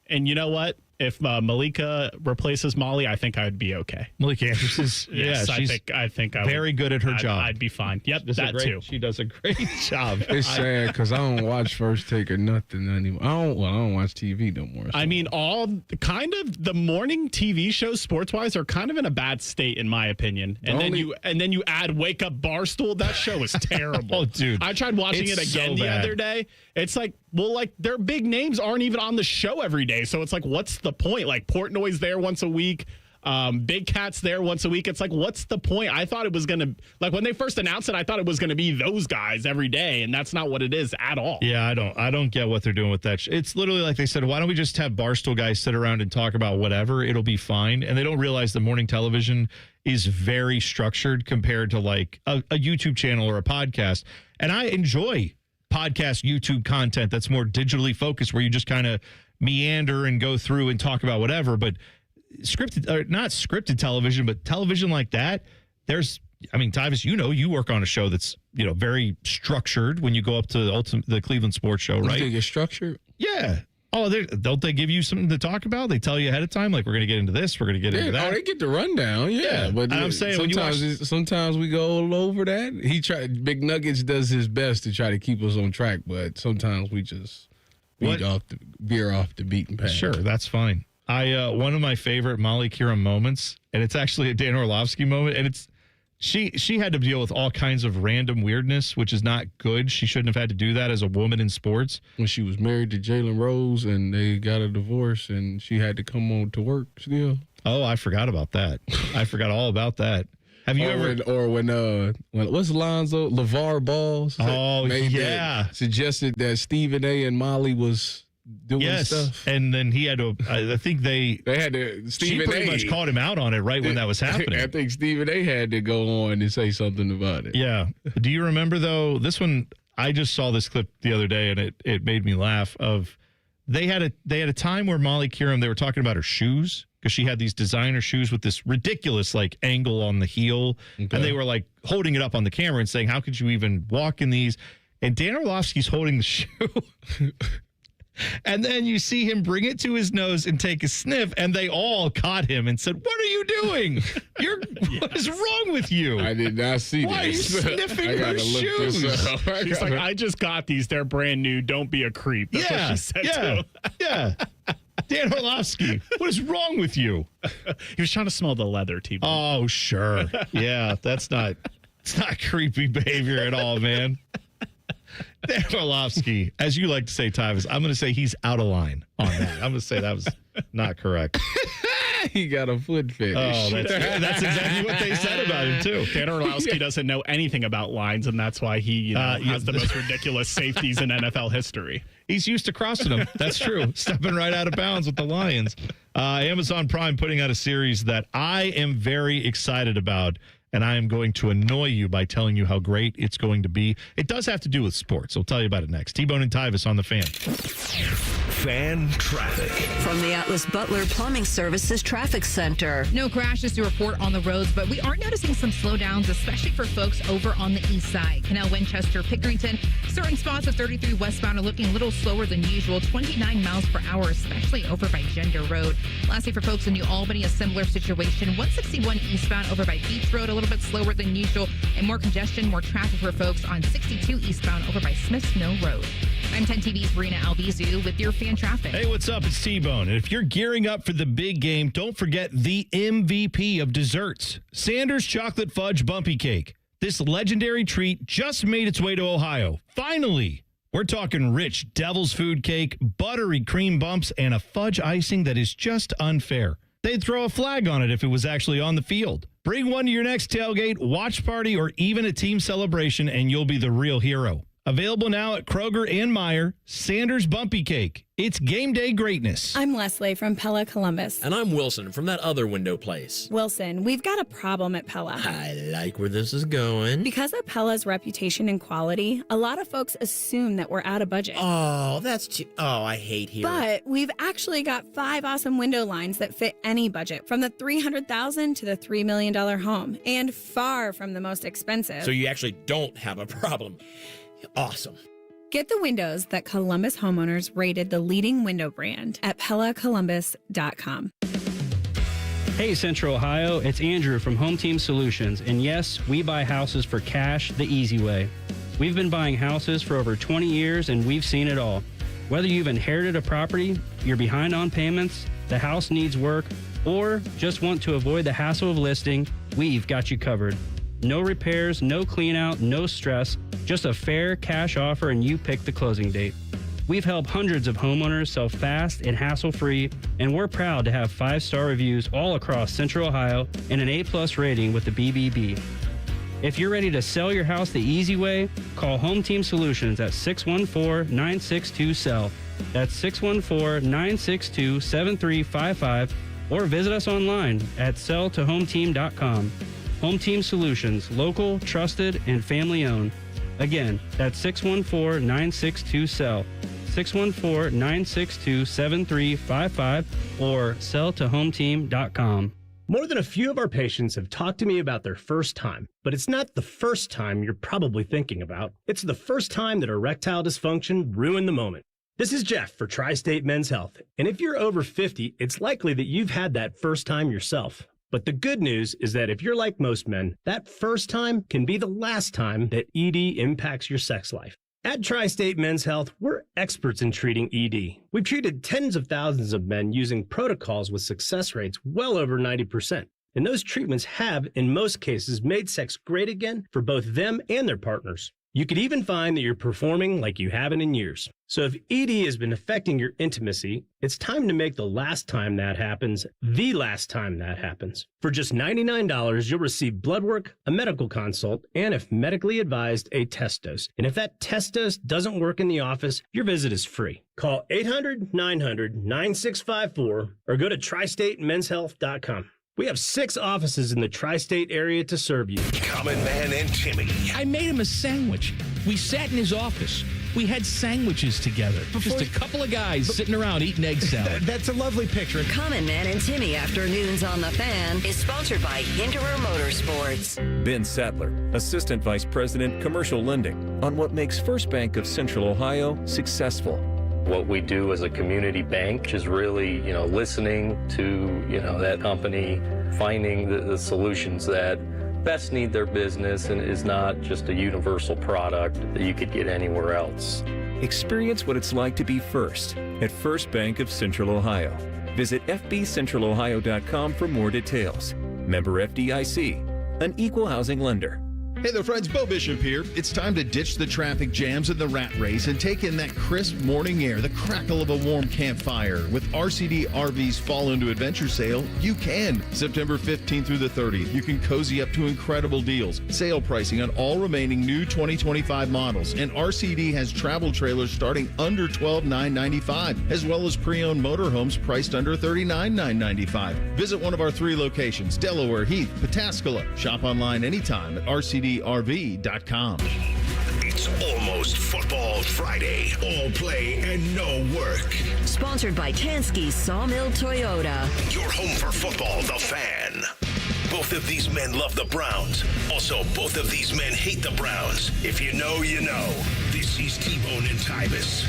and you know what? if Malika replaces Molly, I think I'd be okay. Malika Andrews is Yes, she's I think I very good at her job. I'd be fine. Yep, that too. She does a great job. It's sad because I don't watch First Take or nothing anymore. I don't watch TV no more. So. I mean, all kind of the morning TV shows, sports wise, are kind of in a bad state, in my opinion. And then you add Wake Up Barstool. That show is terrible. Oh, dude, I tried watching it again the other day. It's like, well, like their big names aren't even on the show every day, so it's like, what's the point? Like Portnoy's there once a week. Big Cat's there once a week. It's like, what's the point? I thought it was going to, like when they first announced it, I thought it was going to be those guys every day, and that's not what it is at all. Yeah, I don't get what they're doing with that. It's literally like they said, why don't we just have Barstool guys sit around and talk about whatever? It'll be fine. And they don't realize the morning television is very structured compared to like a YouTube channel or a podcast. And I enjoy podcast YouTube content that's more digitally focused, where you just kind of meander and go through and talk about whatever. But scripted, or not scripted television, but television like that, Tyvis, you work on a show that's, very structured when you go up to the Cleveland Sports Show, right? You think it's structured? Yeah. Oh, don't they give you something to talk about? They tell you ahead of time, like, we're going to get into this, we're going to get into that. Oh, they get the rundown, yeah. But I'm saying sometimes we go all over that. Big Nuggets does his best to try to keep us on track, but sometimes we just veer off the beaten path. Sure, that's fine. One of my favorite Molly Kieran moments, and it's actually a Dan Orlovsky moment, and it's she had to deal with all kinds of random weirdness, which is not good. She shouldn't have had to do that as a woman in sports. When she was married to Jalen Rose and they got a divorce and she had to come on to work still. Oh, I forgot about that. I forgot all about that. Have you when what's Lonzo LeVar Ball? Suggested that Stephen A. and Molly was doing stuff, and then he had to. I think they had to. She pretty much called him out on it right when that was happening. I think Stephen A. had to go on and say something about it. Yeah. Do you remember though? This one, I just saw this clip the other day, and it made me laugh. They had a time where Molly Kieran, they were talking about her shoes, because she had these designer shoes with this ridiculous like angle on the heel, and they were like holding it up on the camera and saying, "How could you even walk in these?" And Dan Orlovsky's holding the shoe. And then you see him bring it to his nose and take a sniff, and they all caught him and said, "What are you doing? What is wrong with you?" I did not see Why that. are you sniffing her shoes? She's like, "I just got these. They're brand new. Don't be a creep." That's what she said to him. Yeah. Dan Orlovsky, what is wrong with you? He was trying to smell the leather, T-Bone. Oh, sure. Yeah, it's not creepy behavior at all, man. Dan Orlovsky, as you like to say, Tyvis, I'm going to say he's out of line on that. I'm going to say that was not correct. He got a foot fetish. Oh, that's exactly what they said about him, too. Dan Orlovsky doesn't know anything about lines, and that's why he has the most ridiculous safeties in NFL history. He's used to crossing them. That's true. Stepping right out of bounds with the Lions. Amazon Prime putting out a series that I am very excited about, and I am going to annoy you by telling you how great it's going to be. It does have to do with sports. I'll tell you about it next. T-Bone and Tyvis on the Fan. Fan traffic. From the Atlas Butler Plumbing Services Traffic Center. No crashes to report on the roads, but we are noticing some slowdowns, especially for folks over on the east side. Canal, Winchester, Pickerington. Certain spots of 33 westbound are looking a little slower than usual, 29 miles per hour, especially over by Gender Road. Lastly, for folks in New Albany, a similar situation. 161 eastbound over by Beach Road, a little bit slower than usual, and more congestion, more traffic for folks on 62 eastbound over by Smiths Mill Road. I'm 10 TV's Marina Albizu with your fan traffic. Hey, what's up? It's T-Bone. And if you're gearing up for the big game, don't forget the MVP of desserts, Sanders Chocolate Fudge Bumpy Cake. This legendary treat just made its way to Ohio. Finally, we're talking rich devil's food cake, buttery cream bumps, and a fudge icing that is just unfair. They'd throw a flag on it if it was actually on the field. Bring one to your next tailgate, watch party, or even a team celebration, and you'll be the real hero. Available now at Kroger and Meijer, Sanders Bumpy Cake. It's game day greatness. I'm Leslie from Pella Columbus. And I'm Wilson from that other window place. Wilson, we've got a problem at Pella. I like where this is going. Because of Pella's reputation and quality, a lot of folks assume that we're out of budget. Oh, I hate hearing. But we've actually got 5 awesome window lines that fit any budget, from the $300,000 to the $3 million home, and far from the most expensive. So you actually don't have a problem. Awesome. Get the windows that Columbus homeowners rated the leading window brand at PellaColumbus.com. Hey Central Ohio, it's Andrew from Home Team Solutions, and yes, we buy houses for cash the easy way. We've been buying houses for over 20 years and we've seen it all. Whether you've inherited a property, you're behind on payments, the house needs work, or just want to avoid the hassle of listing, we've got you covered. No repairs, no clean out, no stress, just a fair cash offer and you pick the closing date. We've helped hundreds of homeowners sell fast and hassle-free, and we're proud to have 5-star reviews all across Central Ohio and an A+ rating with the BBB. If you're ready to sell your house the easy way, call Home Team Solutions at 614-962-SELL. That's 614-962-7355, or visit us online at selltohometeam.com. Home Team Solutions, local, trusted, and family-owned. Again, that's 614-962-SELL. 614-962-7355 or selltohometeam.com. More than a few of our patients have talked to me about their first time, but it's not the first time you're probably thinking about. It's the first time that erectile dysfunction ruined the moment. This is Jeff for Tri-State Men's Health, and if you're over 50, it's likely that you've had that first time yourself. But the good news is that if you're like most men, that first time can be the last time that ED impacts your sex life. At Tri-State Men's Health, we're experts in treating ED. We've treated tens of thousands of men using protocols with success rates well over 90%. And those treatments have, in most cases, made sex great again for both them and their partners. You could even find that you're performing like you haven't in years. So if ED has been affecting your intimacy, it's time to make the last time that happens the last time that happens. For just $99, you'll receive blood work, a medical consult, and if medically advised, a test dose. And if that test dose doesn't work in the office, your visit is free. Call 800-900-9654 or go to tristatemenshealth.com. We have 6 offices in the tri-state area to serve you. Common Man and Timmy. I made him a sandwich. We sat in his office. We had sandwiches together. Just a couple of guys sitting around eating egg salad. That's a lovely picture. Common Man and Timmy Afternoons on the Fan is sponsored by Hinderer Motorsports. Ben Sattler, Assistant Vice President, Commercial Lending, on what makes First Bank of Central Ohio successful. What we do as a community bank is really, listening to, that company, finding the solutions that best need their business and is not just a universal product that you could get anywhere else. Experience what it's like to be first at First Bank of Central Ohio. Visit fbcentralohio.com for more details. Member FDIC, an equal housing lender. Hey there, friends. Bo Bishop here. It's time to ditch the traffic jams and the rat race and take in that crisp morning air, the crackle of a warm campfire. With RCD RV's Fall Into Adventure sale, you can. September 15th through the 30th, you can cozy up to incredible deals. Sale pricing on all remaining new 2025 models. And RCD has travel trailers starting under $12,995, as well as pre-owned motorhomes priced under $39,995. Visit one of our 3 locations, Delaware, Heath, Pataskala. Shop online anytime at RCD. RV.com. It's almost Football Friday. All play and no work. Sponsored by Tansky Sawmill Toyota. Your home for football, The Fan. Both of these men love the Browns. Also, both of these men hate the Browns. If you know, you know. This is T-Bone and Tyvis.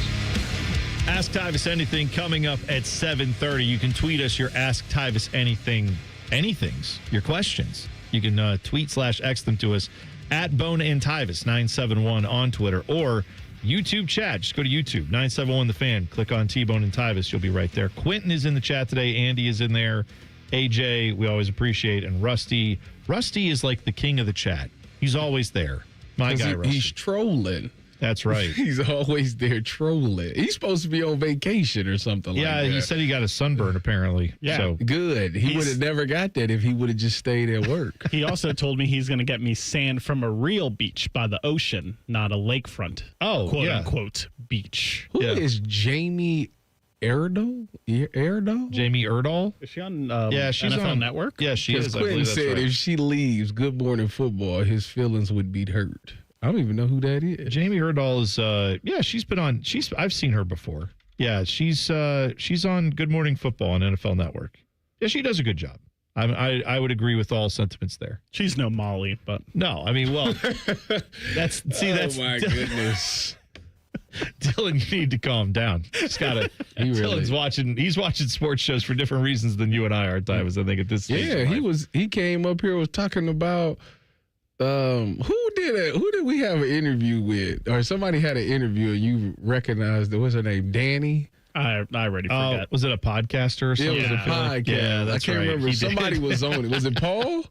Ask Tyvis Anything coming up at 7:30. You can tweet us your Ask Tyvis anythings, your questions. You can tweet/X them to us at Bone and Tyvis 971 on Twitter or YouTube chat. Just go to YouTube, 971 The Fan. Click on T-Bone and Tyvis. You'll be right there. Quentin is in the chat today. Andy is in there. AJ, we always appreciate. And Rusty. Rusty is like the king of the chat. He's always there. My guy, Rusty. He's trolling. That's right. He's always there trolling. He's supposed to be on vacation or something like that. Yeah, he said he got a sunburn, apparently. Yeah, so. Good. He would have never got that if he would have just stayed at work. He also told me he's going to get me sand from a real beach by the ocean, not a lakefront. Quote-unquote beach. Who is Jamie Erdahl? Jamie Erdahl? Is she on she's NFL on Network? Yeah, she is. Quentin said if she leaves Good Morning Football, his feelings would be hurt. I don't even know who that is. Jamie Erdahl is, she's been on, I've seen her before. Yeah, she's on Good Morning Football on NFL Network. Yeah, she does a good job. I would agree with all sentiments there. She's no Molly, but. No, I mean, well, that's. Oh, my goodness. Dylan, you need to calm down. He's got to. Dylan's watching. He's watching sports shows for different reasons than you and I are, Tyvis. I think at this stage. Yeah, he came up here was talking about who did we have an interview with, or somebody had an interview and you recognized it. What's her name? Danny. I already forgot. Was it a podcaster or something? It was a podcast. Yeah, that's I can't remember. Somebody was on it. Was it Paul?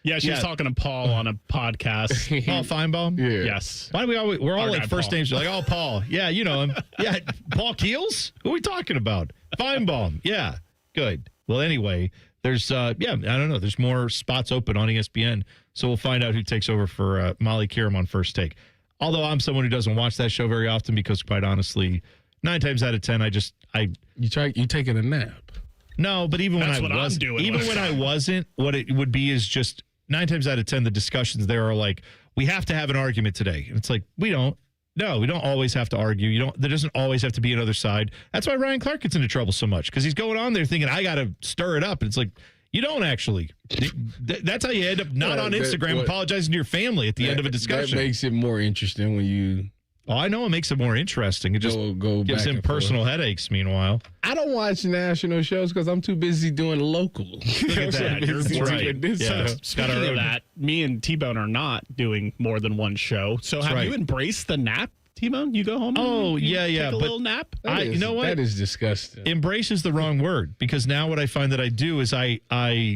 Yeah, she was talking to Paul on a podcast. Paul Feinbaum? Yeah. Yes. Why do we're all like first Paul. names. You're like, oh, Paul. Yeah, you know him. Yeah, Paul Keels? Who are we talking about? Feinbaum. Yeah, good. Well, anyway, there's, I don't know. There's more spots open on ESPN, so we'll find out who takes over for Molly Kieram on First Take. Although I'm someone who doesn't watch that show very often because, quite honestly, 9 times out of 10, You taking a nap. No, but even when I wasn't, what it would be is just 9 times out of 10, the discussions there are like, we have to have an argument today. And it's like, we don't always have to argue. There doesn't always have to be another side. That's why Ryan Clark gets into trouble so much, because he's going on there thinking, I got to stir it up. And it's like, you don't actually. That's how you end up not on Instagram apologizing to your family at the end of a discussion. That makes it more interesting when you. Oh, I know it makes it more interesting. It just gives him personal headaches, meanwhile. I don't watch national shows because I'm too busy doing local. Look at that. You're right. Yeah. Speaking of that, me and T-Bone are not doing more than one show. So have you embraced the nap, T-Bone? You go home and take a little nap? You know what? That is disgusting. Embrace is the wrong word, because now what I find that I do is I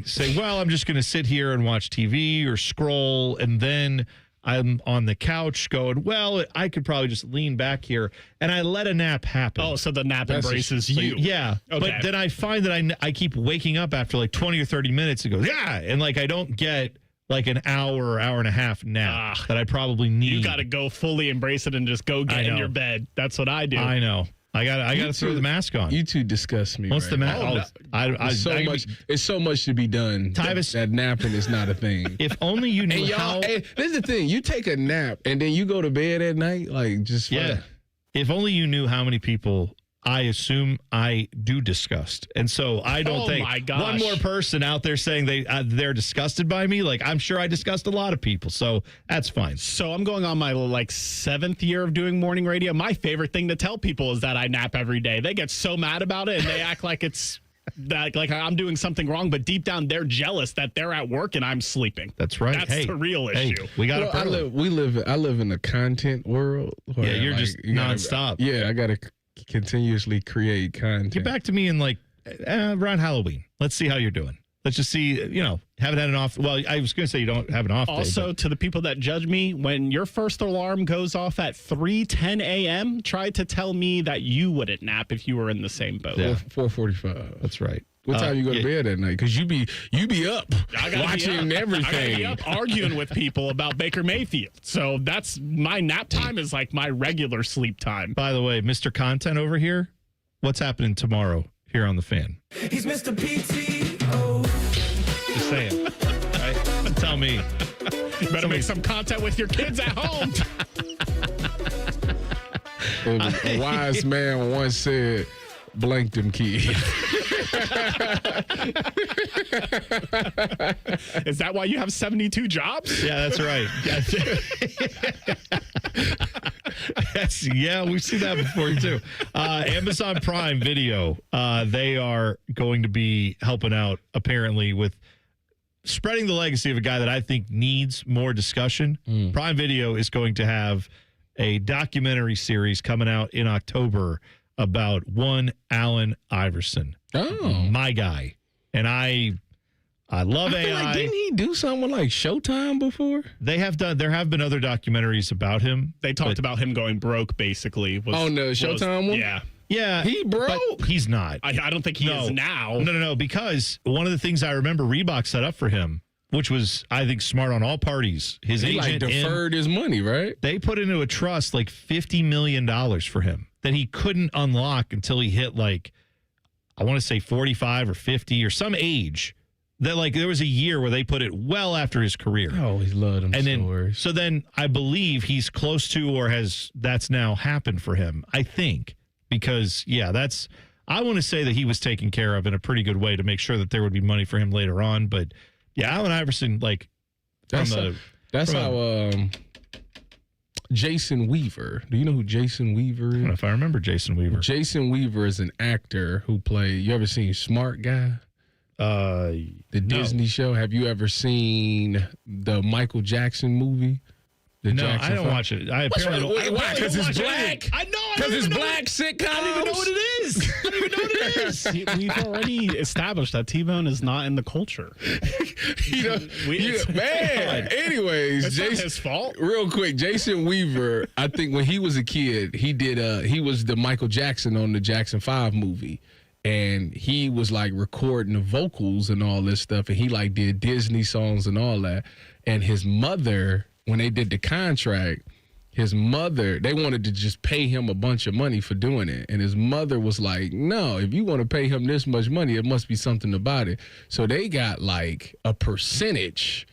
say, well, I'm just going to sit here and watch TV or scroll, and then I'm on the couch going, well, I could probably just lean back here, and I let a nap happen. Oh, so the nap embraces you. Yeah. Okay. But then I find that I keep waking up after like 20 or 30 minutes and go, yeah. And like I don't get like an hour or hour and a half nap that I probably need. You got to go fully embrace it and just go get in your bed. That's what I do. I know. I got to throw the mask on. You two disgust me. What's the mask? It's so much to be done. Tyvis, that napping is not a thing. If only you knew how. This is the thing. You take a nap and then you go to bed at night, like just If only you knew how many people I assume I do disgust, and so I don't think one more person out there saying they're disgusted by me. Like, I'm sure I disgust a lot of people, so that's fine. So I'm going on my 7th year of doing morning radio. My favorite thing to tell people is that I nap every day. They get so mad about it, and they act like it's like I'm doing something wrong, but deep down they're jealous that they're at work and I'm sleeping. That's right. That's the real issue. We got I live in the content world. Yeah, you're just nonstop. I got to continuously create content. Get back to me in around Halloween. Let's see how you're doing. Let's just see, haven't had an off. Well, I was going to say you don't have an off day. Also, to the people that judge me, when your first alarm goes off at 3:10 a.m., try to tell me that you wouldn't nap if you were in the same boat. Yeah. 4:45. That's right. What time you go to bed at night? Because you be up watching everything. I gotta be up arguing with people about Baker Mayfield. So that's my nap time is like my regular sleep time. By the way, Mr. Content over here, what's happening tomorrow here on The Fan? He's Mr. PTO. Just saying. Right? Tell me. You better make some content with your kids at home. A wise man once said, blank them kids. Is that why you have 72 jobs? Yeah, that's right. We've seen that before too. Amazon Prime Video, they are going to be helping out apparently with spreading the legacy of a guy that I think needs more discussion. Prime Video is going to have a documentary series coming out in October about one Allen Iverson. Oh, my guy. And I love AI. Like, didn't he do something like Showtime before? There have been other documentaries about him. They talked about him going broke, basically. On the Showtime one? Yeah. Yeah. He broke? But he's not. I don't think he is now. No, because one of the things I remember Reebok set up for him, which was, I think, smart on all parties. His agent deferred his money, right? They put into a trust $50 million for him that he couldn't unlock until he hit I want to say 45 or 50 or some age. That there was a year where they put it well after his career. I always loved him. And so then I believe he's close to or that's now happened for him. I think because I want to say that he was taken care of in a pretty good way to make sure that there would be money for him later on. But yeah, Allen Iverson, that's how Jason Weaver. Do you know who Jason Weaver is? I don't know if I remember Jason Weaver. Jason Weaver is an actor who played. You ever seen Smart Guy? The Disney show. Have you ever seen the Michael Jackson movie? No, I don't watch it. I apparently don't. Why? Because it's black. I know. Because it's black sitcoms. I don't even know what it is. I don't even know what it is. We've already established that T-Bone is not in the culture. Man. Anyways, it's Jason, not his fault. Real quick, Jason Weaver. I think when he was a kid, he did. He was the Michael Jackson on the Jackson 5 movie. And he was like recording the vocals and all this stuff. And he like did Disney songs and all that. And his mother, when they did the contract, his mother, they wanted to just pay him a bunch of money for doing it. And his mother was like, no, if you want to pay him this much money, it must be something about it. So they got like a percentage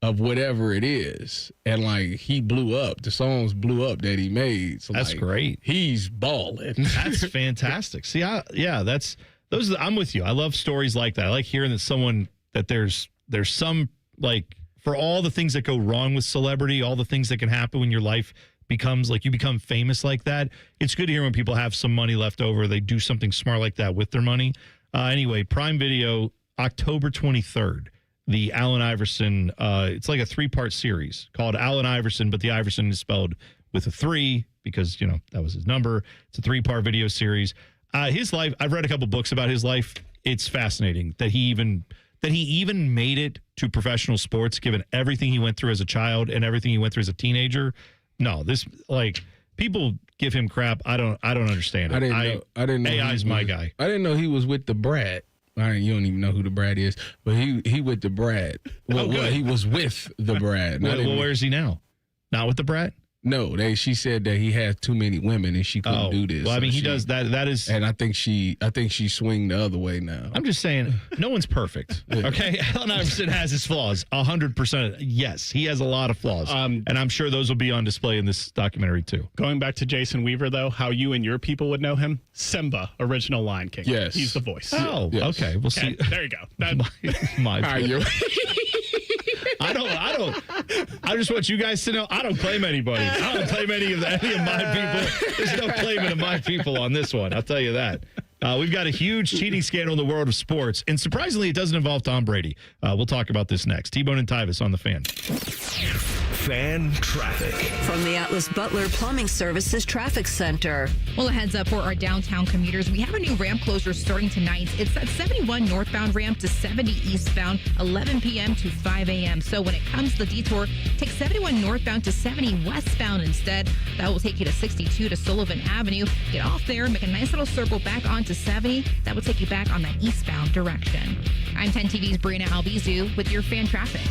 of whatever it is. And like he blew up. The songs blew up that he made. So that's like, great. He's balling. That's fantastic. See, I'm with you. I love stories like that. I like hearing that there's some, like, for all the things that go wrong with celebrity, all the things that can happen when your life becomes like you become famous like that. It's good to hear when people have some money left over. They do something smart like that with their money. Anyway, Prime Video, October 23rd. The Allen Iverson, it's like a 3-part series called Allen Iverson, but the Iverson is spelled with a 3 because, that was his number. It's a 3-part video series. His life, I've read a couple books about his life. It's fascinating that he even made it to professional sports, given everything he went through as a child and everything he went through as a teenager. No, people give him crap. I don't understand it. I didn't know AI's my guy. I didn't know he was with the Brat. You don't even know who the Brat is, but he with the Brat. Well, he was with the Brat. Well, where's he now? Not with the Brat? No, she said that he had too many women and she couldn't do this. Well, I mean, he does that. That is, and I think she swing the other way now. I'm just saying, no one's perfect. Okay, Allen Iverson has his flaws, 100%. Yes, he has a lot of flaws, and I'm sure those will be on display in this documentary too. Going back to Jason Weaver, though, how you and your people would know him: Simba, original Lion King. Yes, he's the voice. Oh, yes. Okay, we'll see. There you go. I just want you guys to know I don't claim anybody. I don't claim any of my people. There's no claiming of my people on this one. I'll tell you that. We've got a huge cheating scandal in the world of sports, and surprisingly, it doesn't involve Tom Brady. We'll talk about this next. T-Bone and Tyvis on the Fan. Fan traffic. From the Atlas Butler Plumbing Services Traffic Center. Well, a heads up for our downtown commuters. We have a new ramp closure starting tonight. It's at 71 northbound ramp to 70 eastbound, 11 p.m. to 5 a.m. So when it comes to the detour, take 71 northbound to 70 westbound instead. That will take you to 62 to Sullivan Avenue. Get off there, make a nice little circle back onto 70. That will take you back on that eastbound direction. I'm 10 TV's Brianna Albizu with your fan traffic.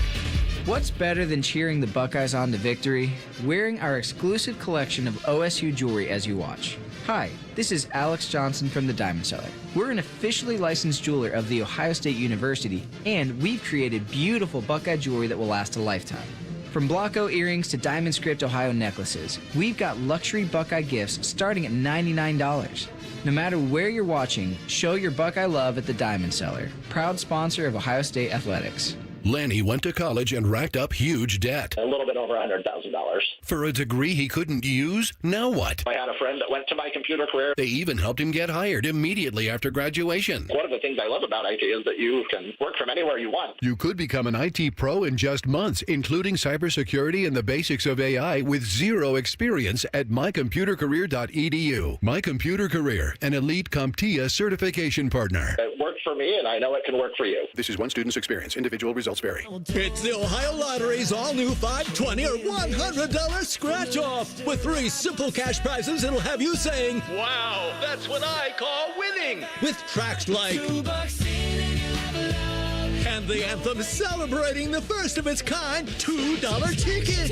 What's better than cheering the Buckeyes on to victory? Wearing our exclusive collection of OSU jewelry as you watch. Hi, this is Alex Johnson from the Diamond Cellar. We're an officially licensed jeweler of The Ohio State University, and we've created beautiful Buckeye jewelry that will last a lifetime. From Blocko earrings to Diamond Script Ohio necklaces, we've got luxury Buckeye gifts starting at $99. No matter where you're watching, show your Buckeye love at the Diamond Cellar, proud sponsor of Ohio State Athletics. Lanny went to college and racked up huge debt. A little bit over $100,000. For a degree he couldn't use, now what? I had a friend that went to My Computer Career. They even helped him get hired immediately after graduation. One of the things I love about IT is that you can work from anywhere you want. You could become an IT pro in just months, including cybersecurity and the basics of AI with zero experience at mycomputercareer.edu. My Computer Career, an elite CompTIA certification partner. It worked for me, and I know it can work for you. This is one student's experience. Individual results vary. It's the Ohio Lottery's all-new $520 or $100 scratch-off. With 3 simple cash prizes, it'll have you saying, "Wow, that's what I call winning." With tracks like $2 and the anthem celebrating the first of its kind $2 ticket.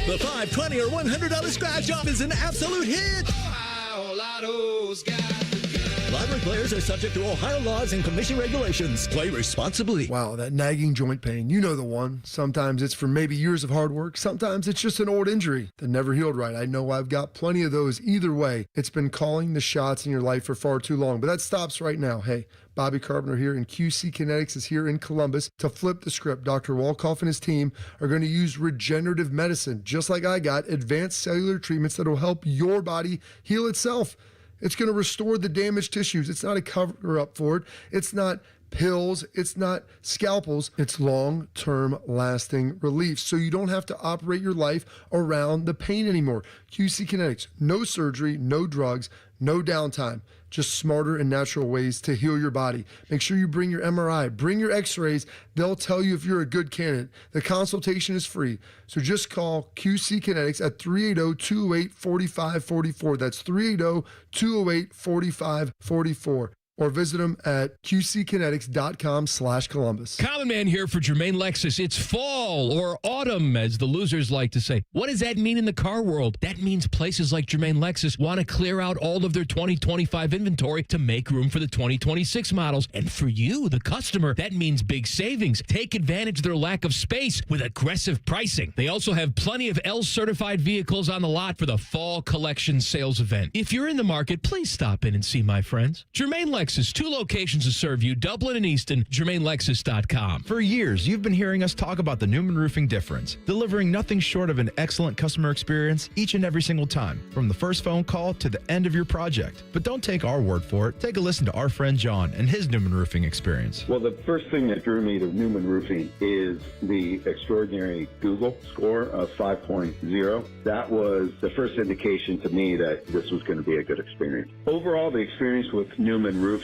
The $520 or $100 scratch-off is an absolute hit. Ohio Lotto's got the good. Lottery players are subject to Ohio laws and commission regulations. Play responsibly. Wow, that nagging joint pain. You know the one. Sometimes it's from maybe years of hard work. Sometimes it's just an old injury that never healed right. I know I've got plenty of those. Either way, it's been calling the shots in your life for far too long. But that stops right now. Hey, Bobby Carpenter here, and QC Kinetics is here in Columbus to flip the script. Dr. Wolkoff and his team are going to use regenerative medicine, just like I got, advanced cellular treatments that will help your body heal itself. It's going to restore the damaged tissues. It's not a cover-up for it. It's not pills. It's not scalpels. It's long-term lasting relief. So you don't have to operate your life around the pain anymore. QC Kinetics, no surgery, no drugs, no downtime. Just smarter and natural ways to heal your body. Make sure you bring your MRI, bring your x-rays. They'll tell you if you're a good candidate. The consultation is free. So just call QC Kinetics at 380-208-4544. That's 380-208-4544. Or visit them at qckinetics.com/Columbus. Common Man here for Jermaine Lexus. It's fall or autumn, as the losers like to say. What does that mean in the car world? That means places like Jermaine Lexus want to clear out all of their 2025 inventory to make room for the 2026 models. And for you, the customer, that means big savings. Take advantage of their lack of space with aggressive pricing. They also have plenty of L-certified vehicles on the lot for the fall collection sales event. If you're in the market, please stop in and see my friends. Jermaine Lexus, 2 locations to serve you, Dublin and Easton, JermaineLexus.com. For years, you've been hearing us talk about the Newman Roofing difference, delivering nothing short of an excellent customer experience each and every single time, from the first phone call to the end of your project. But don't take our word for it. Take a listen to our friend John and his Newman Roofing experience. Well, the first thing that drew me to Newman Roofing is the extraordinary Google score of 5.0. That was the first indication to me that this was going to be a good experience. Overall, the experience with Newman Roofing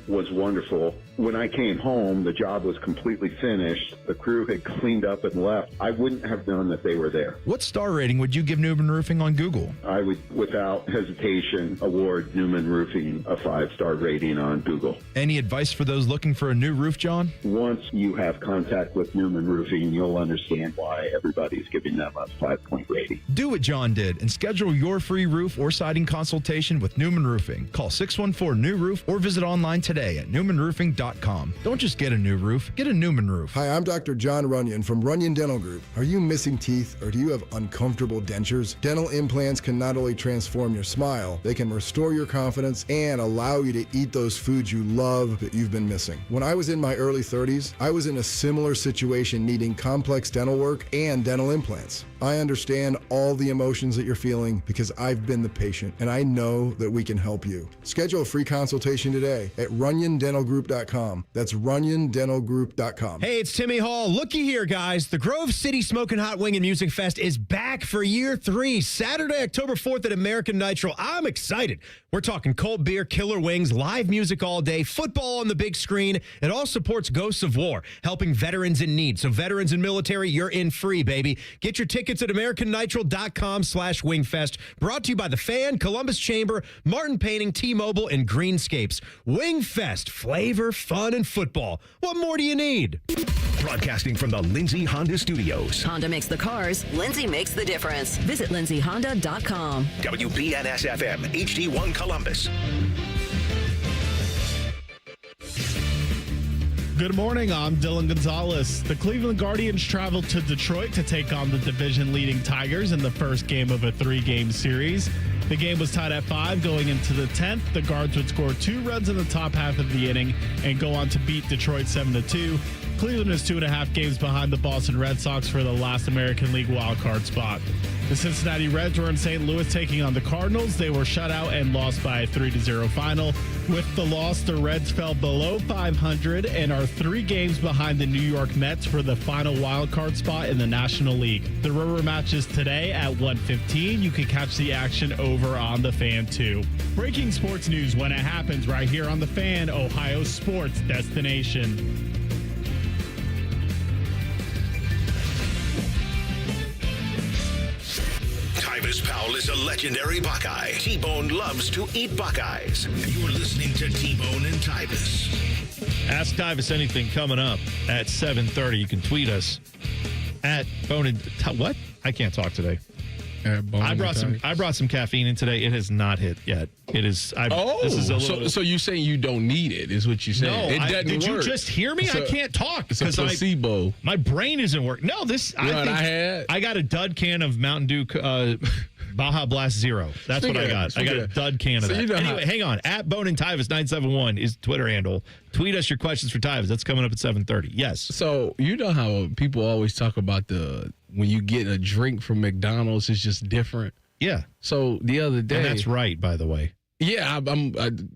was wonderful. When I came home, the job was completely finished. The crew had cleaned up and left. I wouldn't have known that they were there. What star rating would you give Newman Roofing on Google? I would, without hesitation, award Newman Roofing a 5-star rating on Google. Any advice for those looking for a new roof, John? Once you have contact with Newman Roofing, you'll understand why everybody's giving them a 5-point rating. Do what John did and schedule your free roof or siding consultation with Newman Roofing. Call 614-NEW-ROOF or visit online today at newmanroofing.com. Don't just get a new roof, get a Newman roof. Hi, I'm Dr. John Runyon from Runyon Dental Group. Are you missing teeth or do you have uncomfortable dentures? Dental implants can not only transform your smile, they can restore your confidence and allow you to eat those foods you love that you've been missing. When I was in my early 30s, I was in a similar situation needing complex dental work and dental implants. I understand all the emotions that you're feeling because I've been the patient and I know that we can help you. Schedule a free consultation today at RunyonDentalGroup.com. That's RunyonDentalGroup.com. Hey, it's Timmy Hall. Looky here, guys. The Grove City Smoking Hot Wing and Music Fest is back for year 3, Saturday, October 4th at American Nitro. I'm excited. We're talking cold beer, killer wings, live music all day, football on the big screen. It all supports Ghosts of War, helping veterans in need. So veterans and military, you're in free, baby. Get your tickets at AmericanNitro.com/Wingfest. Brought to you by The Fan, Columbus Chamber, Martin Painting, T-Mobile, and Greenscapes. Wingfest, flavor, fun, and football. What more do you need? Broadcasting from the Lindsay Honda Studios. Honda makes the cars. Lindsay makes the difference. Visit lindsayhonda.com. WBNS-FM, HD1 Columbus. Good morning, I'm Dylan Gonzalez. The Cleveland Guardians traveled to Detroit to take on the division-leading Tigers in the first game of a 3-game series. The game was tied at 5 going into the 10th. The Guards would score 2 runs in the top half of the inning and go on to beat Detroit 7-2. Cleveland is 2.5 games behind the Boston Red Sox for the last American League wildcard spot. The Cincinnati Reds were in St. Louis taking on the Cardinals. They were shut out and lost by a 3-0 final. With the loss, the Reds fell below 500 and are 3 games behind the New York Mets for the final wildcard spot in the National League. The rubber match is today at 1:15. You can catch the action over on The Fan, too. Breaking sports news when it happens right here on The Fan, Ohio's sports destination. Tyvis Powell is a legendary Buckeye. T-Bone loves to eat Buckeyes. You're listening to T-Bone and Tyvis. Ask Tyvis anything coming up at 7:30. You can tweet us at Bone and... What? I can't talk today. I brought some caffeine in today. It has not hit yet. It is. This is a little. So you saying you don't need it? Is what you saying? No, it doesn't did work. you just hear me? I can't talk because placebo. My brain isn't working. No, this. I got a dud can of Mountain Dew. Baja Blast Zero. That's what I got. I got a dud can of that. Anyway, hang on. At Bone and Tyvis 971 is Twitter handle. Tweet us your questions for Tyvis. That's coming up at 7:30. Yes. So you know how people always talk about when you get a drink from McDonald's, it's just different. Yeah. So the other day, and that's right, by the way. Yeah,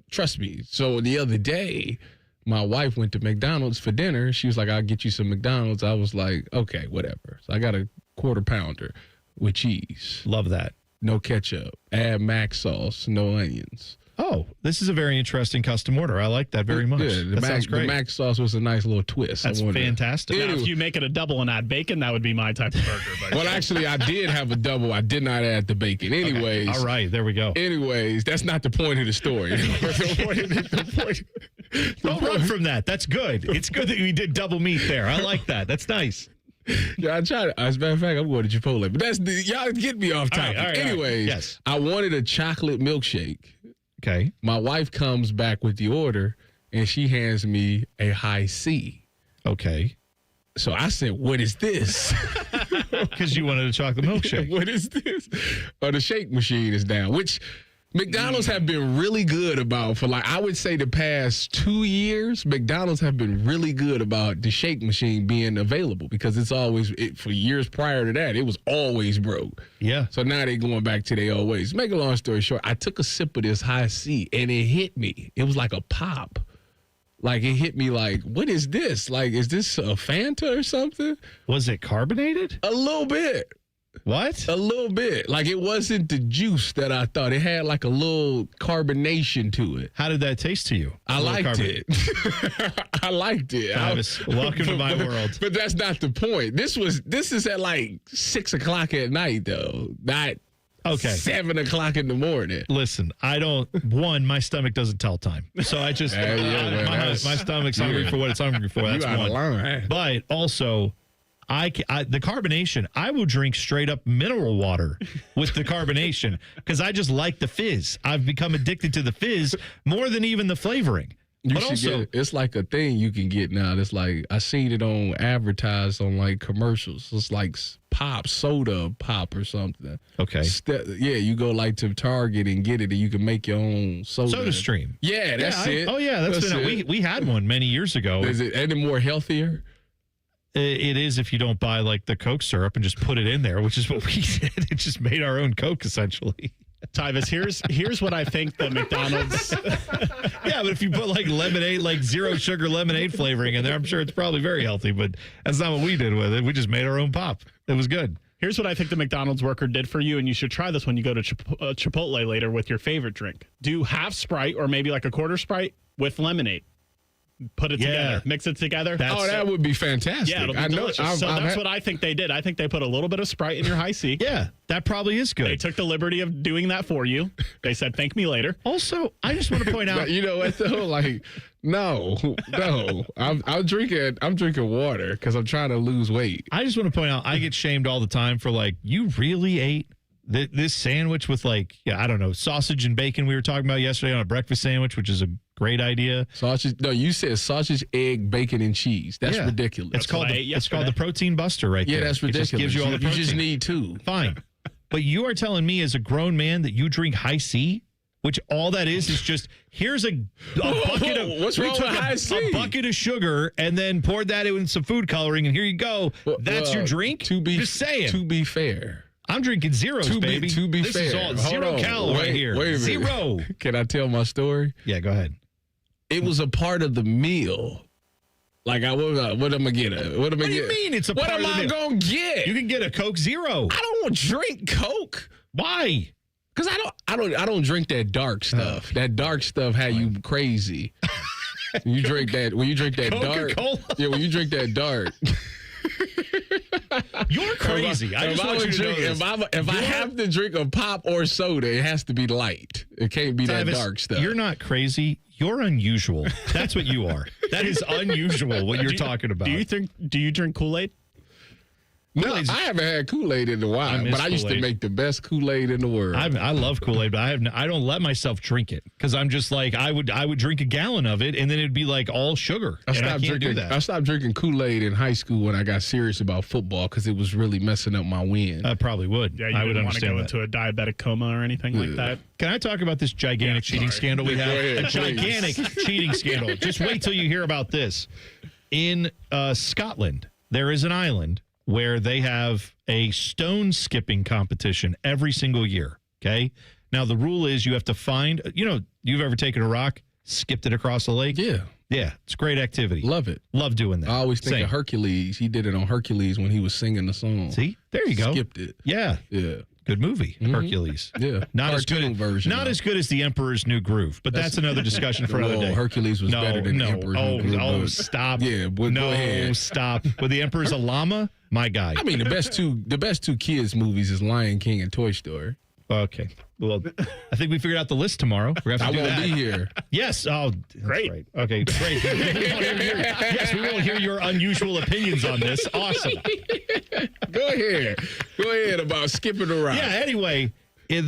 trust me. So the other day, my wife went to McDonald's for dinner. She was like, "I'll get you some McDonald's." I was like, "Okay, whatever." So I got a quarter pounder with cheese. Love that. No ketchup. Add mac sauce. No onions. Oh, this is a very interesting custom order. I like that very much. Yeah, that sounds great. The mac sauce was a nice little twist. That's fantastic. Now, if you make it a double and add bacon, that would be my type of burger. But well, actually, I did have a double. I did not add the bacon. Anyways. Okay. All right, there we go. Anyways, that's not the point of the story. Don't run from that. That's good. It's good that we did double meat there. I like that. That's nice. Yeah, I tried. As a matter of fact, I'm going to Chipotle, but y'all get me off topic. All right, anyways, yes. I wanted a chocolate milkshake. Okay. My wife comes back with the order, and she hands me a high C. Okay. So I said, "What is this?" Because you wanted a chocolate milkshake. What is this? Oh, the shake machine is down, which McDonald's have been really good about for I would say the past 2 years, McDonald's have been really good about the shake machine being available because it's always, for years prior to that, it was always broke. Yeah. So now they're going back to their old ways. Make a long story short, I took a sip of this high C and it hit me. It was like a pop. Like it hit me like, what is this? Like, is this a Fanta or something? Was it carbonated? A little bit. What? A little bit. Like it wasn't the juice that I thought. It had like a little carbonation to it. How did that taste to you? I liked it. I liked it. Travis, welcome to my world. But that's not the point. This is at like 6 o'clock at night though. Not 7 o'clock in the morning. Listen, my stomach doesn't tell time. So I just, my stomach's hungry for what it's hungry for. That's one. But also, the carbonation, I will drink straight up mineral water with the carbonation because I just like the fizz. I've become addicted to the fizz more than even the flavoring. It's like a thing you can get now. It's like I seen it on advertised on like commercials. It's like soda pop or something. Okay. You go like to Target and get it, and you can make your own soda stream. Yeah, that's it. We had one many years ago. Is it any more healthier? It is if you don't buy like the Coke syrup and just put it in there, which is what we did. It just made our own Coke essentially. Tyvis, here's what I think the McDonald's. Yeah, but if you put like lemonade, like zero sugar lemonade flavoring in there, I'm sure it's probably very healthy. But that's not what we did with it. We just made our own pop. It was good. Here's what I think the McDonald's worker did for you, and you should try this when you go to Chipotle later with your favorite drink. Do half Sprite or maybe like a quarter Sprite with lemonade. Put it together. Mix it together. That would be fantastic. Yeah, it'll be delicious. That's what I think they did. I think they put a little bit of Sprite in your high C. Yeah, that probably is good. They took the liberty of doing that for you. They said, thank me later. Also, I just want to point out. You know what, though? Like, no. I'm drinking water because I'm trying to lose weight. I just want to point out, I get shamed all the time for like, you really ate this sandwich with like, I don't know, sausage and bacon we were talking about yesterday on a breakfast sandwich, which is a great idea. Sausage? No, you said sausage, egg, bacon, and cheese. That's ridiculous. It's called the protein buster right there. Yeah, that's ridiculous. It just gives you all the protein. You just need two. Fine. But you are telling me as a grown man that you drink high C, which all that is just here's a bucket of what's wrong with high C? A bucket of sugar and then poured that in some food coloring and here you go. That's your drink? Just saying. To be fair. I'm drinking zeros, baby. To be this fair. Is all zero cal right here. Wait a minute. Zero. Can I tell my story? Yeah, go ahead. It was a part of the meal. Like, what am I gonna get? What do you mean it's a part of the meal? What am I gonna get? You can get a Coke Zero. I don't drink Coke. Why? Because I don't drink that dark stuff. That dark stuff had you crazy. When you drink that Coca-Cola? dark. Yeah, when you drink that dark. You're crazy. I just want you to know this. If I have to drink a pop or soda, it has to be light. It can't be that dark stuff. You're not crazy. You're unusual. That's what you are. That is unusual what you're talking about. Do you drink Kool-Aid? No, I haven't had Kool-Aid in a while, but I used to make the best Kool-Aid in the world. I love Kool-Aid, but I don't let myself drink it because I'm just like I would drink a gallon of it and then it'd be like all sugar. I stopped drinking Kool-Aid in high school when I got serious about football because it was really messing up my win. I probably would. Yeah, you wouldn't want to go into a diabetic coma or anything like that. Can I talk about this gigantic cheating scandal we have? Ahead, a gigantic cheating scandal. Just wait till you hear about this. In Scotland, there is an island where they have a stone skipping competition every single year, okay? Now, the rule is you have to find, you've ever taken a rock, skipped it across a lake? Yeah. Yeah, it's a great activity. Love it. Love doing that. I always think of Hercules. He did it on Hercules when he was singing the song. See? There you go. Skipped it. Yeah. Yeah. Good movie, Hercules. Yeah. Not as good version. Not as good as The Emperor's New Groove, but that's another discussion for another day. Hercules was better than The Emperor's New Groove. Oh, stop. Yeah, go ahead. Stop. With The Emperor's a llama, my guy. I mean, the best two kids movies is Lion King and Toy Story. Okay. Well, I think we figured out the list tomorrow. We're going to have to do that. I won't be here. Yes. Oh, great. Okay, great. We won't hear your unusual opinions on this. Awesome. Go ahead about skipping the rock. Yeah, anyway,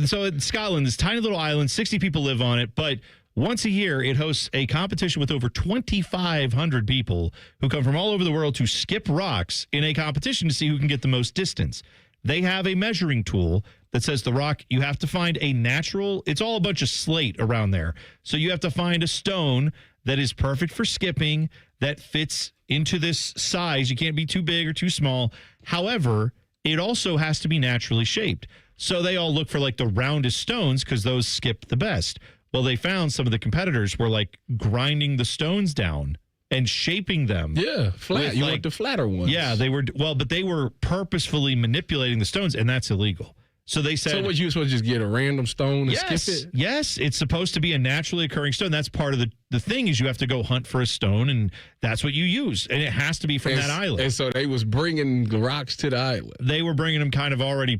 so in Scotland, this tiny little island, 60 people live on it, but once a year, it hosts a competition with over 2,500 people who come from all over the world to skip rocks in a competition to see who can get the most distance. They have a measuring tool that says the rock, you have to find a natural, it's all a bunch of slate around there. So you have to find a stone that is perfect for skipping, that fits into this size. You can't be too big or too small. However, it also has to be naturally shaped. So they all look for like the roundest stones because those skip the best. Well, they found some of the competitors were like grinding the stones down and shaping them. Yeah, flat. You want the flatter ones. Yeah, but they were purposefully manipulating the stones, and that's illegal. So they said. So what, you supposed to just get a random stone and skip it? Yes, it's supposed to be a naturally occurring stone. That's part of the thing is you have to go hunt for a stone, and that's what you use, and it has to be from that island. And so they was bringing the rocks to the island. They were bringing them kind of already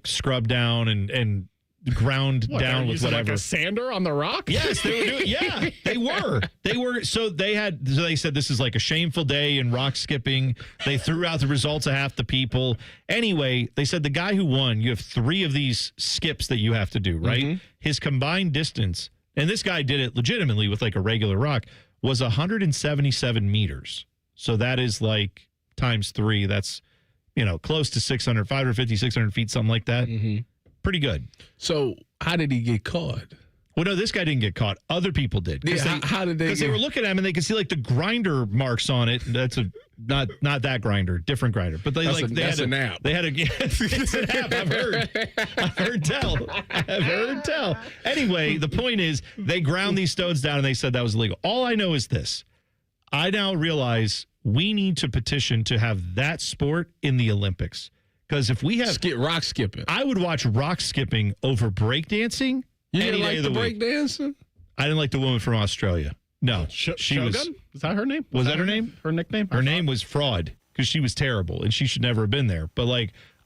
scrubbed down and ground down with whatever. Like a sander on the rock? Yes, they were doing. Yeah, they were. So they said this is like a shameful day in rock skipping. They threw out the results of half the people. Anyway, they said the guy who won, you have 3 of these skips that you have to do, right? Mm-hmm. His combined distance, and this guy did it legitimately with like a regular rock, was 177 meters. So that is like times 3. That's, close to 550, 600 feet, something like that. Mm-hmm. Pretty good. So how did he get caught? Well, no, this guy didn't get caught. Other people did. Yeah, how did they? Because they were looking at him and they could see like the grinder marks on it. That's not that grinder, different grinder. But that's an app. They had it's an app. I've heard tell. Anyway, the point is they ground these stones down and they said that was illegal. All I know is this: I now realize we need to petition to have that sport in the Olympics. Because if we have rock skipping, I would watch rock skipping over breakdancing. You didn't like the breakdancing? I didn't like the woman from Australia. No, she was. Is that her name? Was that her name? Her nickname? Her name was Fraud because she was terrible and she should never have been there. But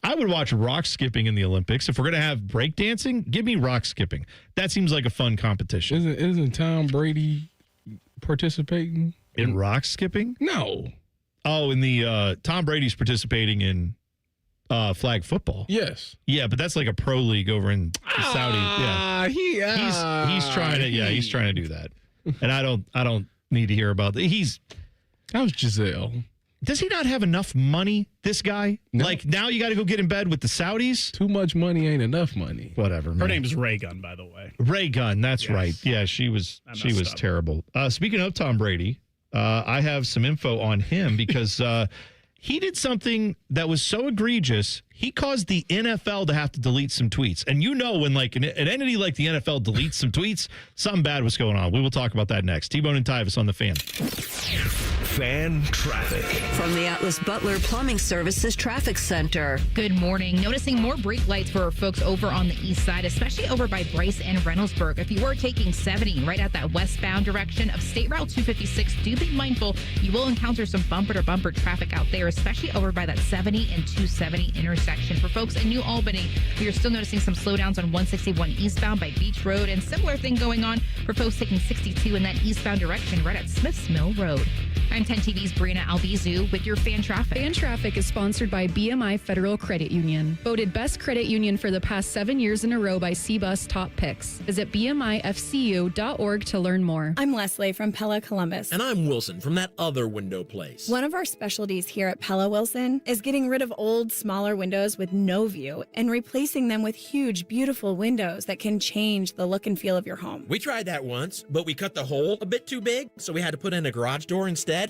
I would watch rock skipping in the Olympics. If we're gonna have breakdancing, give me rock skipping. That seems like a fun competition. Isn't Tom Brady participating in rock skipping? No. Oh, in the Tom Brady's participating in. Flag football. Yes. Yeah, but that's like a pro league over in Saudi. Yeah. He's trying to. Yeah, he's trying to do that. And I don't need to hear about that. How's Giselle? Does he not have enough money? This guy. No. Like now you got to go get in bed with the Saudis. Too much money ain't enough money. Whatever. Her name's Ray Gun, by the way. Ray Gun. That's right. Yeah, she was terrible. Speaking of Tom Brady, I have some info on him because. He did something that was so egregious, he caused the NFL to have to delete some tweets. And when like an entity like the NFL deletes some tweets, something bad was going on. We will talk about that next. T-Bone and Tyvis on the Fan. Fan traffic. From the Atlas Butler Plumbing Services Traffic Center. Good morning. Noticing more brake lights for folks over on the east side, especially over by Bryce and Reynoldsburg. If you were taking 70 right at that westbound direction of State Route 256, do be mindful. You will encounter some bumper-to-bumper traffic out there, especially over by that 70 and 270 intersection. For folks in New Albany, we are still noticing some slowdowns on 161 eastbound by Beach Road, and similar thing going on for folks taking 62 in that eastbound direction right at Smiths Mill Road. I'm 10 TV's Brianna Albizu with your Fan Traffic. Fan Traffic is sponsored by BMI Federal Credit Union. Voted best credit union for the past 7 years in a row by CBUS Top Picks. Visit BMIFCU.org to learn more. I'm Leslie from Pella Columbus. And I'm Wilson from that other window place. One of our specialties here at Pella Wilson is getting rid of old, smaller windows with no view and replacing them with huge, beautiful windows that can change the look and feel of your home. We tried that once, but we cut the hole a bit too big, so we had to put in a garage door instead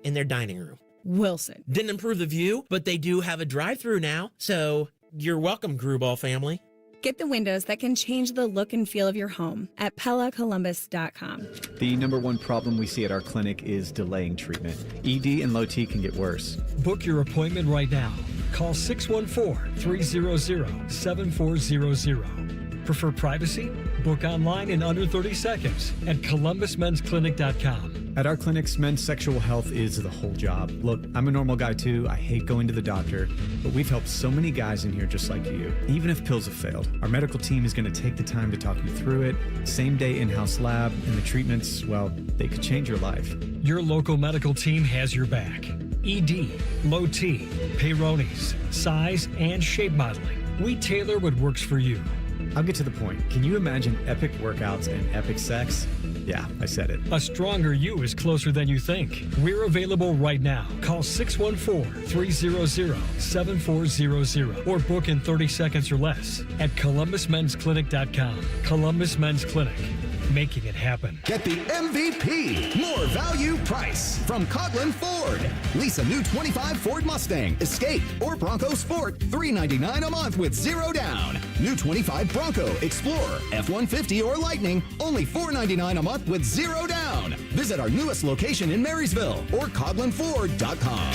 in their dining room. Wilson. Didn't improve the view, but they do have a drive-through now, so you're welcome, Gruball family. Get the windows that can change the look and feel of your home at PellaColumbus.com. The number one problem we see at our clinic is delaying treatment. ED and low T can get worse. Book your appointment right now. Call 614-300-7400. Prefer privacy? Book online in under 30 seconds at ColumbusMen'sClinic.com. At our clinics, men's sexual health is the whole job. Look, I'm a normal guy too. I hate going to the doctor, but we've helped so many guys in here just like you. Even if pills have failed, our medical team is going to take the time to talk you through it. Same day in-house lab, and the treatments, well, they could change your life. Your local medical team has your back. ED, low T, Peyronie's, size, and shape modeling. We tailor what works for you. I'll get to the point. Can you imagine epic workouts and epic sex? Yeah, I said it. A stronger you is closer than you think. We're available right now. Call 614-300-7400 or book in 30 seconds or less at ColumbusMen'sClinic.com. Columbus Men's Clinic. Making it happen. Get the MVP, more value price from Coughlin Ford. Lease a new 25 Ford Mustang, Escape, or Bronco Sport, $399 a month with zero down. New 25 Bronco, Explorer, F-150, or Lightning, only $499 a month with zero down. Visit our newest location in Marysville or CoughlinFord.com.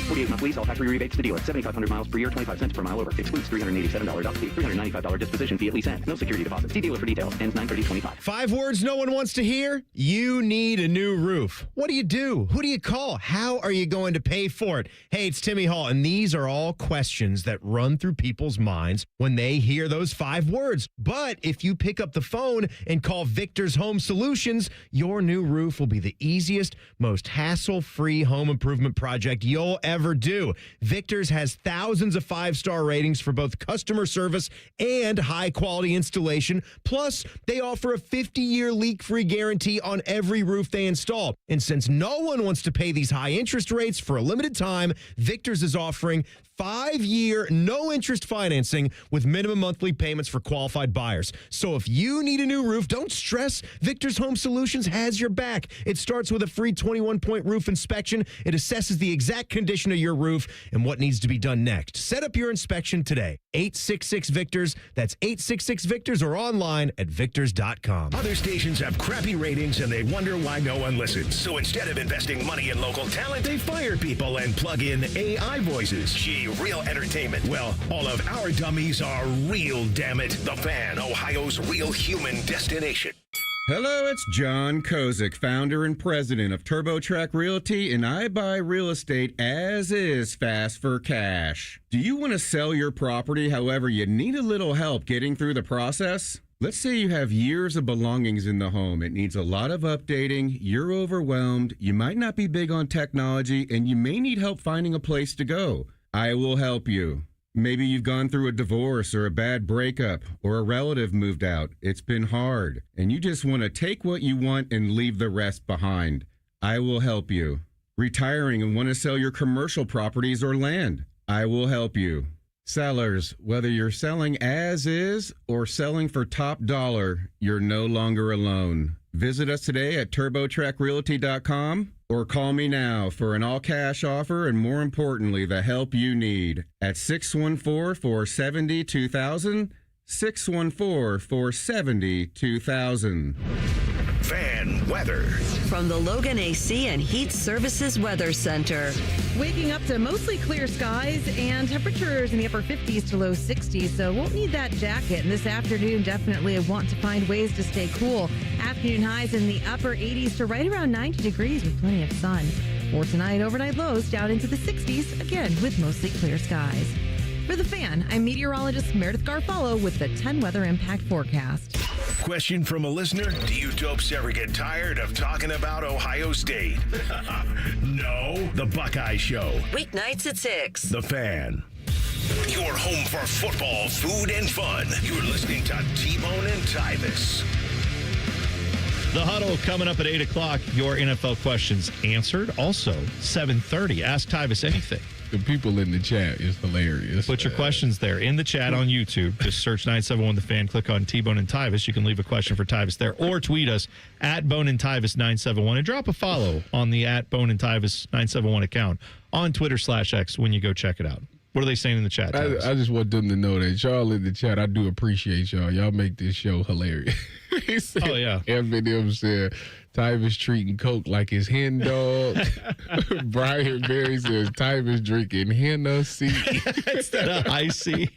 48-month lease, all factory rebates to dealer. 7,500 miles per year, 25 cents per mile over. Excludes $387 doc fee. $395 disposition fee at lease end. No security deposit. See dealer for details. Ends 9/30/25. 5 words no one wants to hear? You need a new roof. What do you do? Who do you call? How are you going to pay for it? Hey, it's Timmy Hall, and these are all questions that run through people's minds when they hear those 5 words. But if you pick up the phone and call Victor's Home Solutions, your new roof will be the easiest, most hassle-free home improvement project you'll ever do. Victor's has thousands of 5-star ratings for both customer service and high-quality installation. Plus, they offer a 50-year leak-free guarantee on every roof they install. And since no one wants to pay these high interest rates for a limited time, Victor's is offering 5-year, no-interest financing with minimum monthly payments for qualified buyers. So if you need a new roof, don't stress. Victor's Home Solutions has your back. It starts with a free 21-point roof inspection. It assesses the exact condition of your roof and what needs to be done next. Set up your inspection today. 866-VICTORS. That's 866-VICTORS or online at victors.com. Other stations have crappy ratings and they wonder why no one listens. So instead of investing money in local talent, they fire people and plug in AI voices. Gee, real entertainment. Well, all of our dummies are real, damn it. The Fan, Ohio's real human destination. Hello, it's John Kozik, founder and president of TurboTrack Realty, and I buy real estate as is, fast for cash. Do you want to sell your property, however, you need a little help getting through the process? Let's say you have years of belongings in the home. It needs a lot of updating, you're overwhelmed, you might not be big on technology, and you may need help finding a place to go. I will help you. Maybe you've gone through a divorce or a bad breakup or a relative moved out. It's been hard, and you just want to take what you want and leave the rest behind. I will help you. Retiring and want to sell your commercial properties or land. I will help you. Sellers, whether you're selling as is or selling for top dollar, you're no longer alone. Visit us today at TurboTrackRealty.com or call me now for an all-cash offer and, more importantly, the help you need at 614-470-2000, 614-470-2000. Fan weather. From the Logan AC and Heat Services Weather Center. Waking up to mostly clear skies and temperatures in the upper 50s to low 60s, so won't need that jacket. And this afternoon, definitely want to find ways to stay cool. Afternoon highs in the upper 80s to right around 90 degrees with plenty of sun. For tonight, overnight lows down into the 60s, again with mostly clear skies. For The Fan, I'm meteorologist Meredith Garfalo with the 10 Weather Impact Forecast. Question from a listener: do you dopes ever get tired of talking about Ohio State? No. The Buckeye Show. Weeknights at 6. The Fan. Your home for football, food, and fun. You're listening to T-Bone and Tyvis. The Huddle coming up at 8 o'clock. Your NFL questions answered. Also, 7:30. Ask Tyvis anything. The people in the chat is hilarious. Put your questions there in the chat on YouTube. Just search 971 The Fan. Click on T-Bone and Tyvis. You can leave a question for Tyvis there, or tweet us at Bone and Tyvis 971 and drop a follow on the at Bone and Tyvis 971 account on Twitter/X when you go check it out. What are they saying in the chat? I just want them to know that y'all in the chat, I do appreciate y'all. Y'all make this show hilarious. Oh, yeah. Eminem said, Tyvis treating Coke like his hen dog. Brian Berry says, Tyvis drinking Hennessy instead of icy.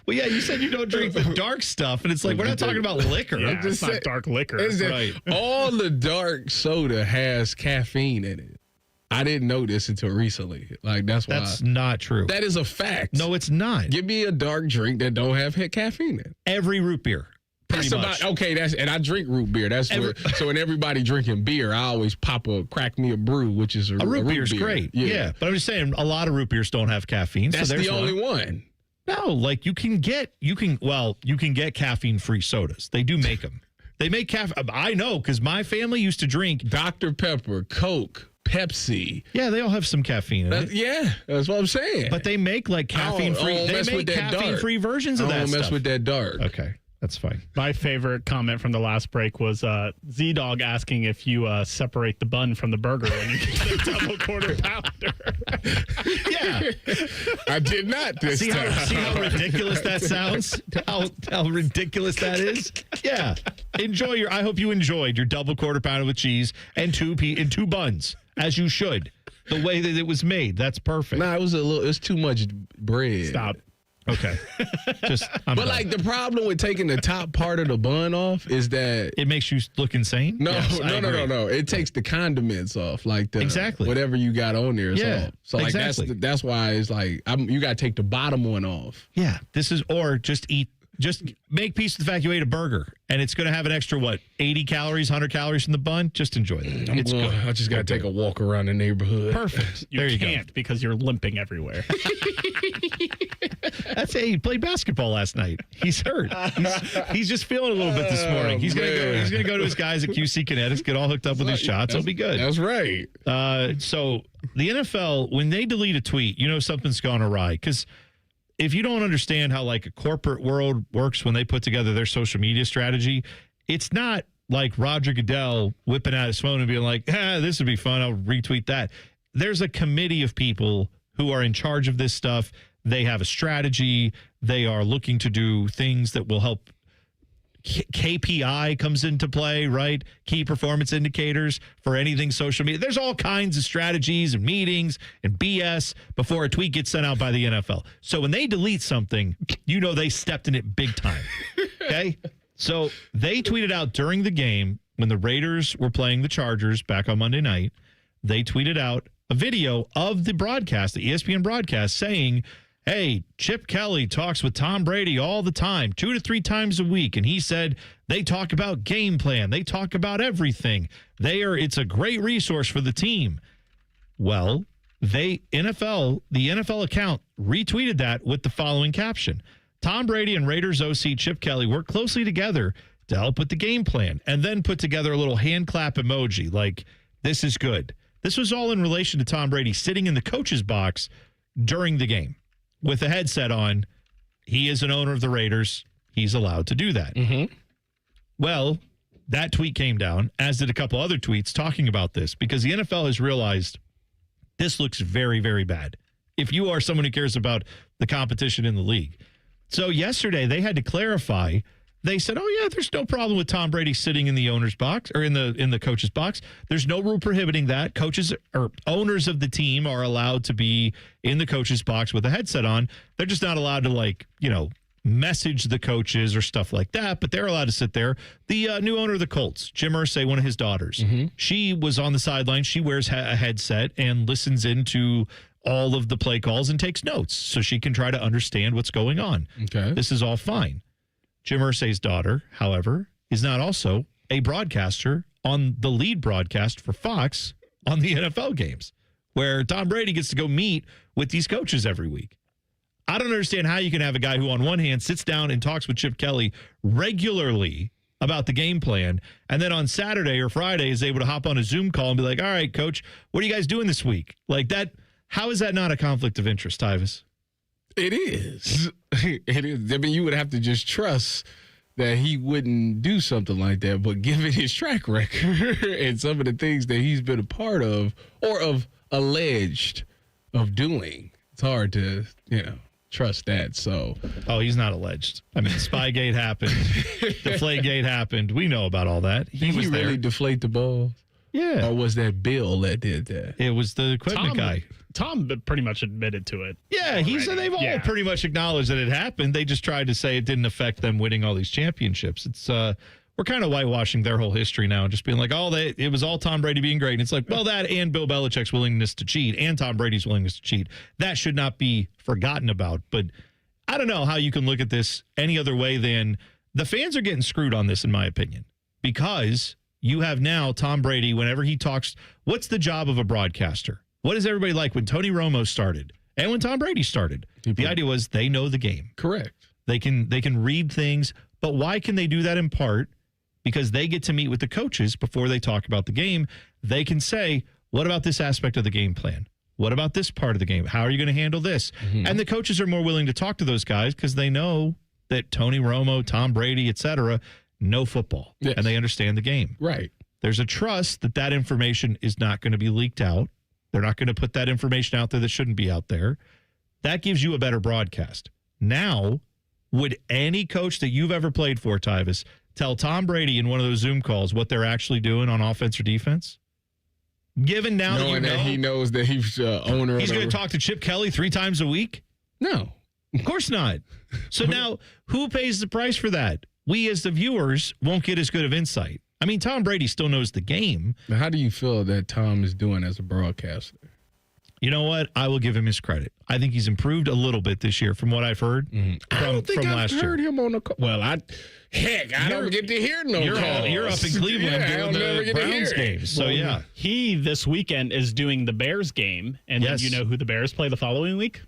Well, yeah, you said you don't drink the dark stuff, and it's like, we're not talking about liquor. Yeah, it's not dark liquor. Right. All the dark soda has caffeine in it. I didn't know this until recently. Like, that's why. That's not true. That is a fact. No, it's not. Give me a dark drink that don't have caffeine in it. Every root beer. That's about, okay, and I drink root beer. That's so when everybody drinking beer, I always crack me a brew, which is a root beer's beer. Great. Yeah. But I'm just saying, a lot of root beers don't have caffeine. That's so the only one. No, like you can get caffeine-free sodas. They do make them. They make caffeine. I know, because my family used to drink Dr. Pepper, Coke, Pepsi. Yeah, they all have some caffeine in it. Yeah, that's what I'm saying. But they make like caffeine-free. They make caffeine-free versions of that stuff. I don't mess with that dark. Okay, that's fine. My favorite comment from the last break was Z-Dog asking if you separate the bun from the burger when you get the double quarter pounder. Yeah. I did not this time. See how ridiculous that sounds? How ridiculous that is? Yeah. I hope you enjoyed your double quarter pounder with cheese and two buns, as you should. The way that it was made. That's perfect. Nah, it's too much bread. Stop. Okay. But like the problem with taking the top part of the bun off is that it makes you look insane. No, yes, no. It takes the condiments off, like exactly whatever you got on there. Yeah. So like exactly. that's why it's like you got to take the bottom one off. Yeah. Or just make peace with the fact you ate a burger and it's going to have an extra 80 calories, 100 calories in the bun. Just enjoy it. It's good. I just got to take a walk around the neighborhood. Perfect. You can't because you're limping everywhere. He played basketball last night. He's hurt. He's just feeling a little bit this morning. He's gonna go to his guys at QC Kinetics, get all hooked up with his shots. He'll be good. That's right. So the NFL, when they delete a tweet, something's gone awry. Because if you don't understand how like a corporate world works when they put together their social media strategy, it's not like Roger Goodell whipping out his phone and being like, this would be fun. I'll retweet that. There's a committee of people who are in charge of this stuff. They have a strategy. They are looking to do things that will help. KPI comes into play, right? Key performance indicators for anything social media. There's all kinds of strategies and meetings and BS before a tweet gets sent out by the NFL. So when they delete something, they stepped in it big time. Okay? So they tweeted out during the game when the Raiders were playing the Chargers back on Monday night. They tweeted out a video of the broadcast, the ESPN broadcast, saying, hey, Chip Kelly talks with Tom Brady all the time, 2 to 3 times a week. And he said they talk about game plan. They talk about everything. It's a great resource for the team. Well, the NFL account retweeted that with the following caption. Tom Brady and Raiders OC Chip Kelly work closely together to help with the game plan, and then put together a little hand clap emoji like, this is good. This was all in relation to Tom Brady sitting in the coach's box during the game with a headset on. He is an owner of the Raiders. He's allowed to do that. Mm-hmm. Well, that tweet came down, as did a couple other tweets talking about this, because the NFL has realized this looks very, very bad if you are someone who cares about the competition in the league. So yesterday they had to clarify. They said, oh, yeah, there's no problem with Tom Brady sitting in the owner's box or in the coach's box. There's no rule prohibiting that. Coaches or owners of the team are allowed to be in the coach's box with a headset on. They're just not allowed to, message the coaches or stuff like that, but they're allowed to sit there. The new owner of the Colts, Jim Irsay, one of his daughters, she was on the sideline. She wears a headset and listens into all of the play calls and takes notes so she can try to understand what's going on. Okay. This is all fine. Jim Irsay's daughter, however, is not also a broadcaster on the lead broadcast for Fox on the NFL games, where Tom Brady gets to go meet with these coaches every week. I don't understand how you can have a guy who, on one hand, sits down and talks with Chip Kelly regularly about the game plan, and then on Saturday or Friday is able to hop on a Zoom call and be like, all right, coach, what are you guys doing this week? Like that, how is that not a conflict of interest, Tyvis? It is. It is. I mean, you would have to just trust that he wouldn't do something like that, but given his track record and some of the things that he's been a part of or of alleged of doing, it's hard to, trust that. So, he's not alleged. I mean, Spygate happened, Deflategate happened. We know about all that. Did he really deflate the ball? Yeah. Or was that Bill that did that? It was the equipment guy. Tom pretty much admitted to it. Yeah, they've all pretty much acknowledged that it happened. They just tried to say it didn't affect them winning all these championships. It's we're kind of whitewashing their whole history now and just being like, it was all Tom Brady being great. And it's like, well, that and Bill Belichick's willingness to cheat and Tom Brady's willingness to cheat, that should not be forgotten about. But I don't know how you can look at this any other way than the fans are getting screwed on this, in my opinion, because you have now Tom Brady, whenever he talks, what's the job of a broadcaster? What is everybody like when Tony Romo started and when Tom Brady started? The idea was they know the game. Correct. They can read things, but why can they do that in part? Because they get to meet with the coaches before they talk about the game. They can say, what about this aspect of the game plan? What about this part of the game? How are you going to handle this? Mm-hmm. And the coaches are more willing to talk to those guys because they know that Tony Romo, Tom Brady, et cetera, know football. Yes. And they understand the game. Right. There's a trust that information is not going to be leaked out. They're not going to put that information out there that shouldn't be out there. That gives you a better broadcast. Now, would any coach that you've ever played for, Tyvis, tell Tom Brady in one of those Zoom calls what they're actually doing on offense or defense? Given now knowing that he knows that he's owner. He's going to talk to Chip Kelly 3 times a week? No. Of course not. So now, who pays the price for that? We as the viewers won't get as good of insight. I mean, Tom Brady still knows the game. Now, how do you feel that Tom is doing as a broadcaster? You know what? I will give him his credit. I think he's improved a little bit this year from what I've heard I don't think I've last heard year. him on the call. Well, I don't get to hear no calls. You're up in Cleveland doing the Browns games. So, yeah. He, this weekend, is doing the Bears game. And then you know who the Bears play the following week?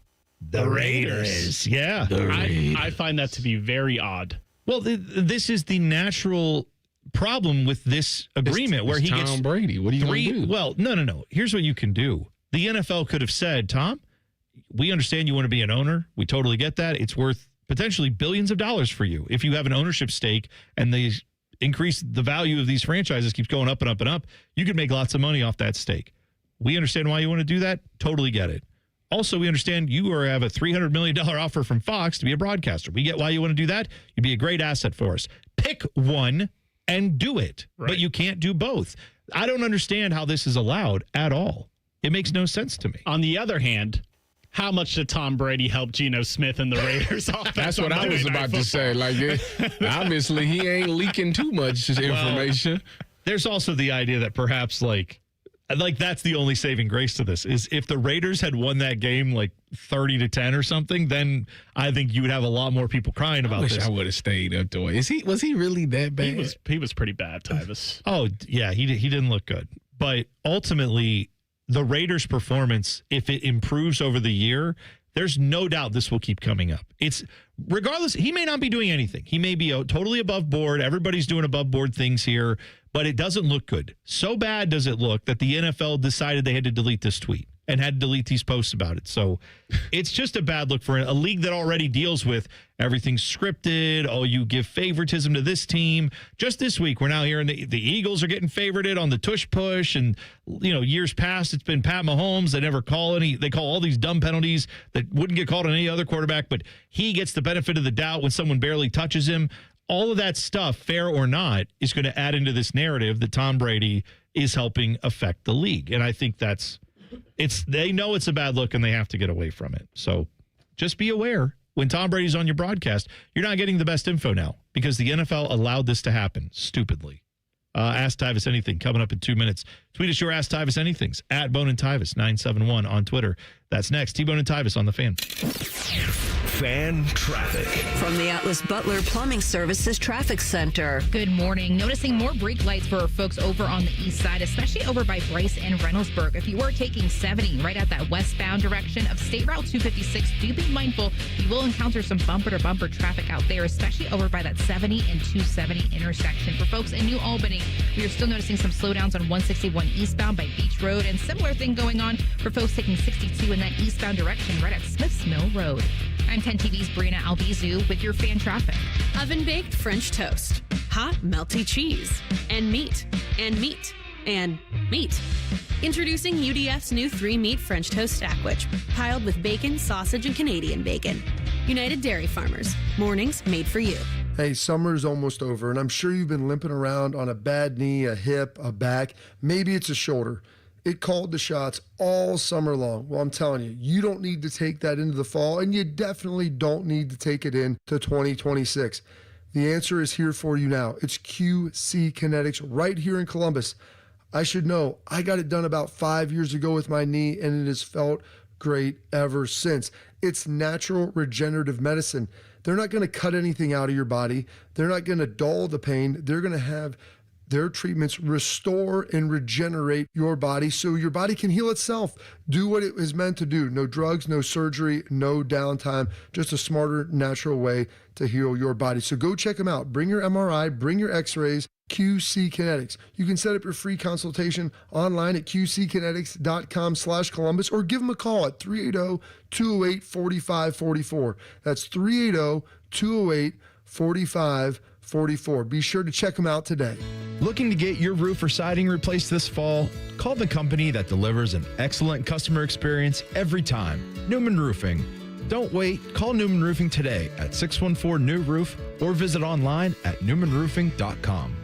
The Raiders. Yeah. I find that to be very odd. Well, this is the natural problem with this agreement where he Tom gets Brady. What are you going to do? Well, no. Here's what you can do. The NFL could have said, Tom, we understand you want to be an owner. We totally get that. It's worth potentially billions of dollars for you. If you have an ownership stake and they increase the value of these franchises keeps going up and up and up, you could make lots of money off that stake. We understand why you want to do that. Totally get it. Also, we understand you have a $300 million offer from Fox to be a broadcaster. We get why you want to do that. You'd be a great asset for us. Pick one and do it. Right. But you can't do both. I don't understand how this is allowed at all. It makes no sense to me. On the other hand, how much did Tom Brady help Geno Smith and the Raiders offense? That's what I was about to say. Like, obviously, he ain't leaking too much information. There's also the idea that perhaps, like that's the only saving grace to this is if the Raiders had won that game like 30-10 or something, then I think you would have a lot more people crying about this. I would have stayed up to it. Was he really that bad? He was pretty bad, Tyvis. Oh, yeah, he didn't look good. But ultimately, the Raiders' performance, if it improves over the year, there's no doubt this will keep coming up. It's regardless, he may not be doing anything. He may be totally above board. Everybody's doing above board things here, but it doesn't look good. So bad does it look that the NFL decided they had to delete this tweet and had to delete these posts about it. So it's just a bad look for a league that already deals with everything scripted. Oh, you give favoritism to this team. Just this week, we're now hearing the Eagles are getting favorited on the tush push. And, years past, it's been Pat Mahomes. They never call any. They call all these dumb penalties that wouldn't get called on any other quarterback. But he gets the benefit of the doubt when someone barely touches him. All of that stuff, fair or not, is going to add into this narrative that Tom Brady is helping affect the league. And I think they know it's a bad look and they have to get away from it. So just be aware when Tom Brady's on your broadcast, you're not getting the best info now because the NFL allowed this to happen stupidly. Ask Tyvis Anything coming up in 2 minutes. Tweet us your Ask Tyvis Anythings at Bone and Tyvis 971 on Twitter. That's next. T-Bone and Tyvis on the Fan. Fan traffic. From the Atlas Butler Plumbing Services Traffic Center. Good morning. Noticing more brake lights for folks over on the east side, especially over by Bryce and Reynoldsburg. If you were taking 70 right at that westbound direction of State Route 256, do be mindful. You will encounter some bumper-to-bumper traffic out there, especially over by that 70 and 270 intersection. For folks in New Albany, we are still noticing some slowdowns on 161 eastbound by Beach Road, and similar thing going on for folks taking 62 in that eastbound direction right at Smiths Mill Road. I'm 10 TV's Brianna Albizu with your fan traffic. Oven-baked French toast, hot melty cheese, and meat, and meat, and meat. Introducing UDF's new 3-meat French toast sandwich, piled with bacon, sausage, and Canadian bacon. United Dairy Farmers, mornings made for you. Hey, summer's almost over, and I'm sure you've been limping around on a bad knee, a hip, a back. Maybe it's a shoulder. It called the shots all summer long. Well, I'm telling you, you don't need to take that into the fall, and you definitely don't need to take it into 2026. The answer is here for you now. It's QC Kinetics right here in Columbus. I should know. I got it done about 5 years ago with my knee, and it has felt great ever since. It's natural regenerative medicine. They're not going to cut anything out of your body. They're not going to dull the pain. They're going to have their treatments restore and regenerate your body so your body can heal itself. Do what it is meant to do. No drugs, no surgery, no downtime, just a smarter, natural way to heal your body. So go check them out. Bring your MRI, bring your x-rays, QC Kinetics. You can set up your free consultation online at qckinetics.com/Columbus or give them a call at 380-208-4544. That's 380-208-4544. Be sure to check them out today. Looking to get your roof or siding replaced this fall? Call the company that delivers an excellent customer experience every time. Newman Roofing. Don't wait. Call Newman Roofing today at 614-NEW-ROOF or visit online at newmanroofing.com.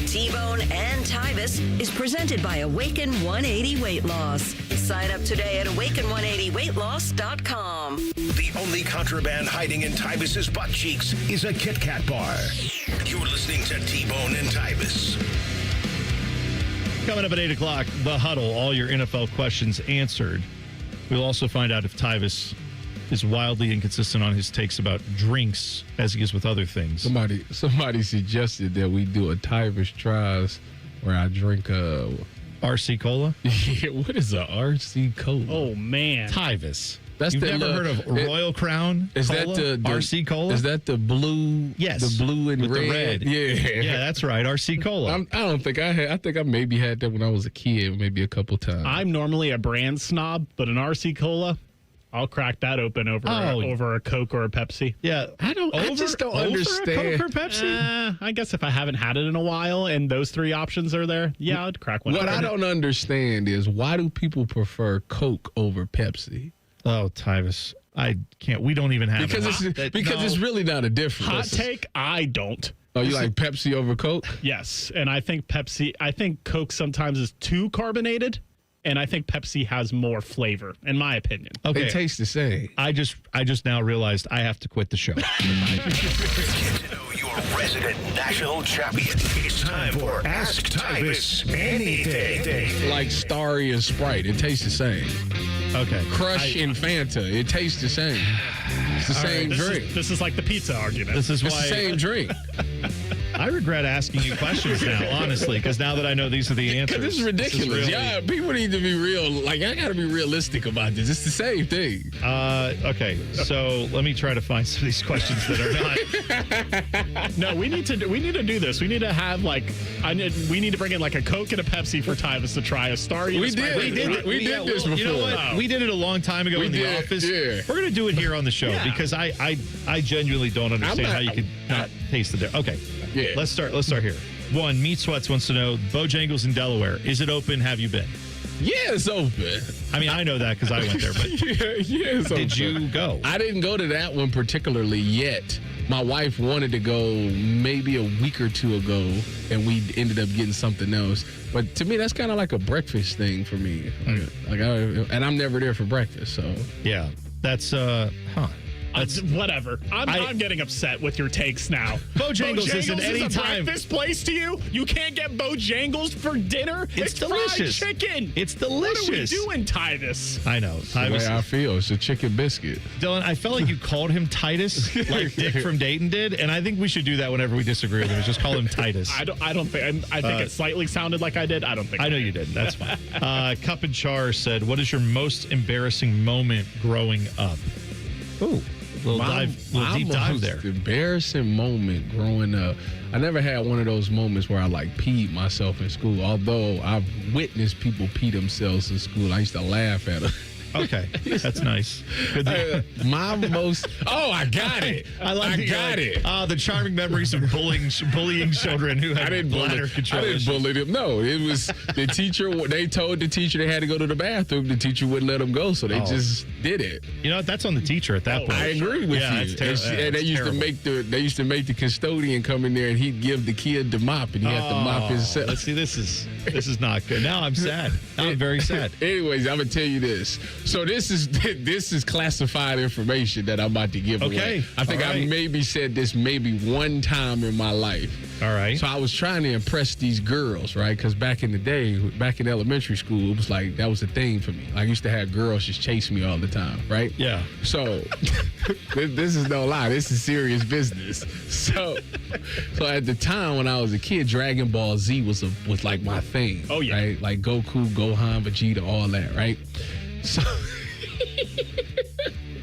T-Bone and Tyvis is presented by Awaken 180 Weight Loss. Sign up today at awaken180weightloss.com. The only contraband hiding in Tyvis's butt cheeks is a Kit Kat bar. You're listening to T-Bone and Tyvis. Coming up at 8 o'clock, The Huddle, all your NFL questions answered. We'll also find out if Tyvis is wildly inconsistent on his takes about drinks as he is with other things. Somebody suggested that we do a Tyvis tries where I drink RC Cola? Yeah, what is a RC Cola? Oh, man. Tyvis. You've never heard of Royal Crown Is Cola? that the RC Cola? Is that the blue? Yes. The blue and with red? the red. Yeah. Yeah, that's right. RC Cola. I don't think I had. I think I maybe had that when I was a kid, maybe a couple times. I'm normally a brand snob, but an RC Cola, I'll crack that open over a Coke or a Pepsi. Yeah, I just don't understand. A Coke or Pepsi? I guess if I haven't had it in a while and those three options are there, yeah, I'd crack one. What I don't understand is why do people prefer Coke over Pepsi? Oh, Tyvis, I can't. We don't even have because it's really not a difference. Hot take, I don't. Oh, you like Pepsi over Coke? Yes, and I think Coke sometimes is too carbonated. And I think Pepsi has more flavor, in my opinion. Okay. They taste the same. I just now realized I have to quit the show. Get to know your resident national champion. It's time for Ask Tyvis Anything. Like Starry and Sprite, it tastes the same. Okay. Crush and Fanta, it tastes the same. It's the same drink. This is like the pizza argument. This is it's why the same drink. I regret asking you questions now, honestly, because now that I know these are the answers. This is ridiculous. Yeah, people need to be real. Like, I got to be realistic about this. It's the same thing. Okay, so let me try to find some of these questions that are not. No, we need to do this. We need to have we need to bring in like a Coke and a Pepsi for Tyvis to try a Starry. We did this before. You know what? We did it a long time ago in the office. Yeah. We're gonna do it here on the show because I genuinely don't understand how you could not taste the difference. Okay. Yeah. Let's start here. One, Meat Sweats wants to know, Bojangles in Delaware, is it open? Have you been? Yeah, it's open. I mean, I know that because I went there, but it's open. Did you go? I didn't go to that one particularly yet. My wife wanted to go maybe a week or two ago, and we ended up getting something else. But to me, that's kind of like a breakfast thing for me. And I'm never there for breakfast, so. Yeah, that's, Whatever. I'm getting upset with your takes now. Bojangles isn't is a anytime. breakfast place to you? You can't get Bojangles for dinner? It's delicious. Fried chicken. It's delicious. What are we doing, Tyvis? I know. The way I feel. It's a chicken biscuit. Dylan, I felt like you called him Titus, like Dick from Dayton did, and I think we should do that whenever we disagree with him. Just call him Titus. I don't think. I think it slightly sounded like I did. I don't think. I know you did. That's fine. Cup and Char said, "What is your most embarrassing moment growing up?" Ooh. Little deep dive there. Embarrassing moment growing up. I never had one of those moments where I peed myself in school. Although I've witnessed people pee themselves in school, I used to laugh at them. Okay, that's nice. Good my most. Oh, I got it. I got it. The charming memories of bullying children who had bladder control. I didn't bully them. No, it was the teacher. They told the teacher they had to go to the bathroom. The teacher wouldn't let them go, so they just did it. You know what? That's on the teacher at that point. I agree with you. That's terrible. And they used to make the custodian come in there, and he'd give the kid the mop, and he had to mop himself. Let's see. This is not good. Now I'm sad. Now I'm very sad. Anyways, I'm gonna tell you this. So this is classified information that I'm about to give away. I think I maybe said this maybe one time in my life. All right. So I was trying to impress these girls, right? Because back in the day, back in elementary school, it was like that was a thing for me. I used to have girls just chase me all the time, right? Yeah. So this is no lie. This is serious business. So at the time when I was a kid, Dragon Ball Z was like my thing. Oh yeah. Right? Like Goku, Gohan, Vegeta, all that, right? So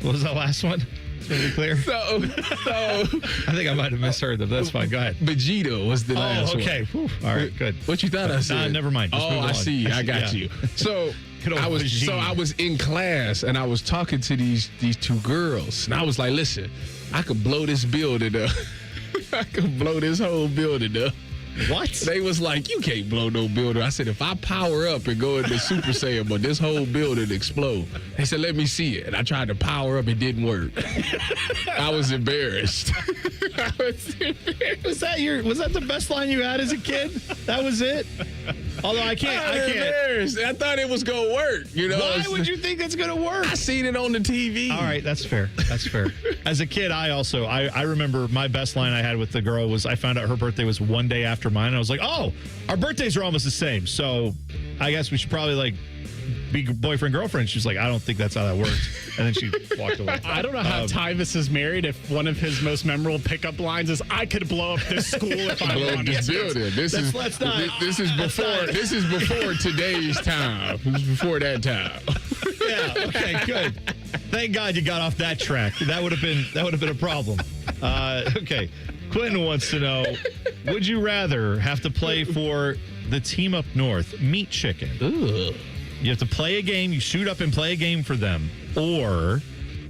what was that last one? To be clear. So I think I might have misheard them. That's fine. Go ahead. Vegeta was the last one. Okay. Whew. All right. Good. What you thought I said? Never mind. Just move on. I see. I got you. So I was in class and I was talking to these two girls and I was like, listen, I could blow this building up. I could blow this whole building up. What? They was like, you can't blow no building. I said, if I power up and go into Super Saiyan, but this whole building explode. They said, let me see it. And I tried to power up. It didn't work. I was embarrassed. Was that the best line you had as a kid? That was it? Although I can't. Embarrassed. I thought it was going to work. Why would you think that's going to work? I seen it on the TV. All right. That's fair. That's fair. As a kid, I remember my best line I had with the girl was I found out her birthday was one day after mine. And I was like, oh, our birthdays are almost the same. So I guess we should probably be boyfriend, girlfriend. She's like, I don't think that's how that works. And then she walked away. I don't know how Tyvis is married if one of his most memorable pickup lines is, I could blow up this school if I wanted to. This is before today's time. This is before that time. Yeah, okay, good. Thank God you got off that track. That would have been a problem. Okay. Quentin wants to know, would you rather have to play for the team up north, Meat Chicken? Ugh. You have to play a game, you suit up and play a game for them. Or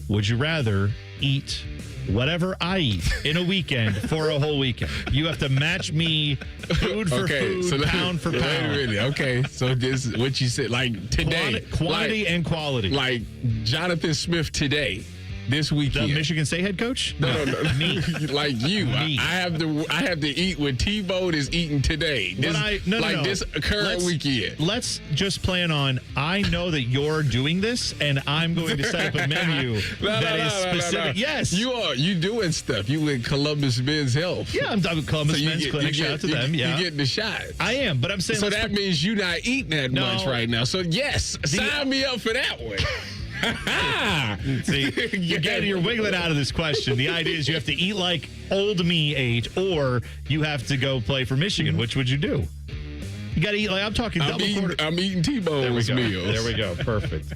would you rather eat whatever I eat in a weekend for a whole weekend? You have to match me food for food, pound for pound. Wait. Okay, so this is what you said, like today. Quantity and quality. Like Jonathan Smith today. This weekend, the Michigan State head coach? No. Me, like you. I have to eat what T-Bone is eating today. This current weekend. Let's just plan on. I know that you're doing this, and I'm going to set up a menu that is specific. No. Yes, you are. You doing stuff. You with Columbus Men's Health. Yeah, I'm done with Columbus Men's Clinic. Shout out to them. Yeah, you getting the shot. I am, but I'm saying. So that means you're not eating that much right now. So yes, sign me up for that one. See, you're wiggling out of this question. The idea is you have to eat like old me age, or you have to go play for Michigan. Which would you do? You got to eat like I'm talking double quarter. I'm eating T-Bone's meals. There we go. Perfect.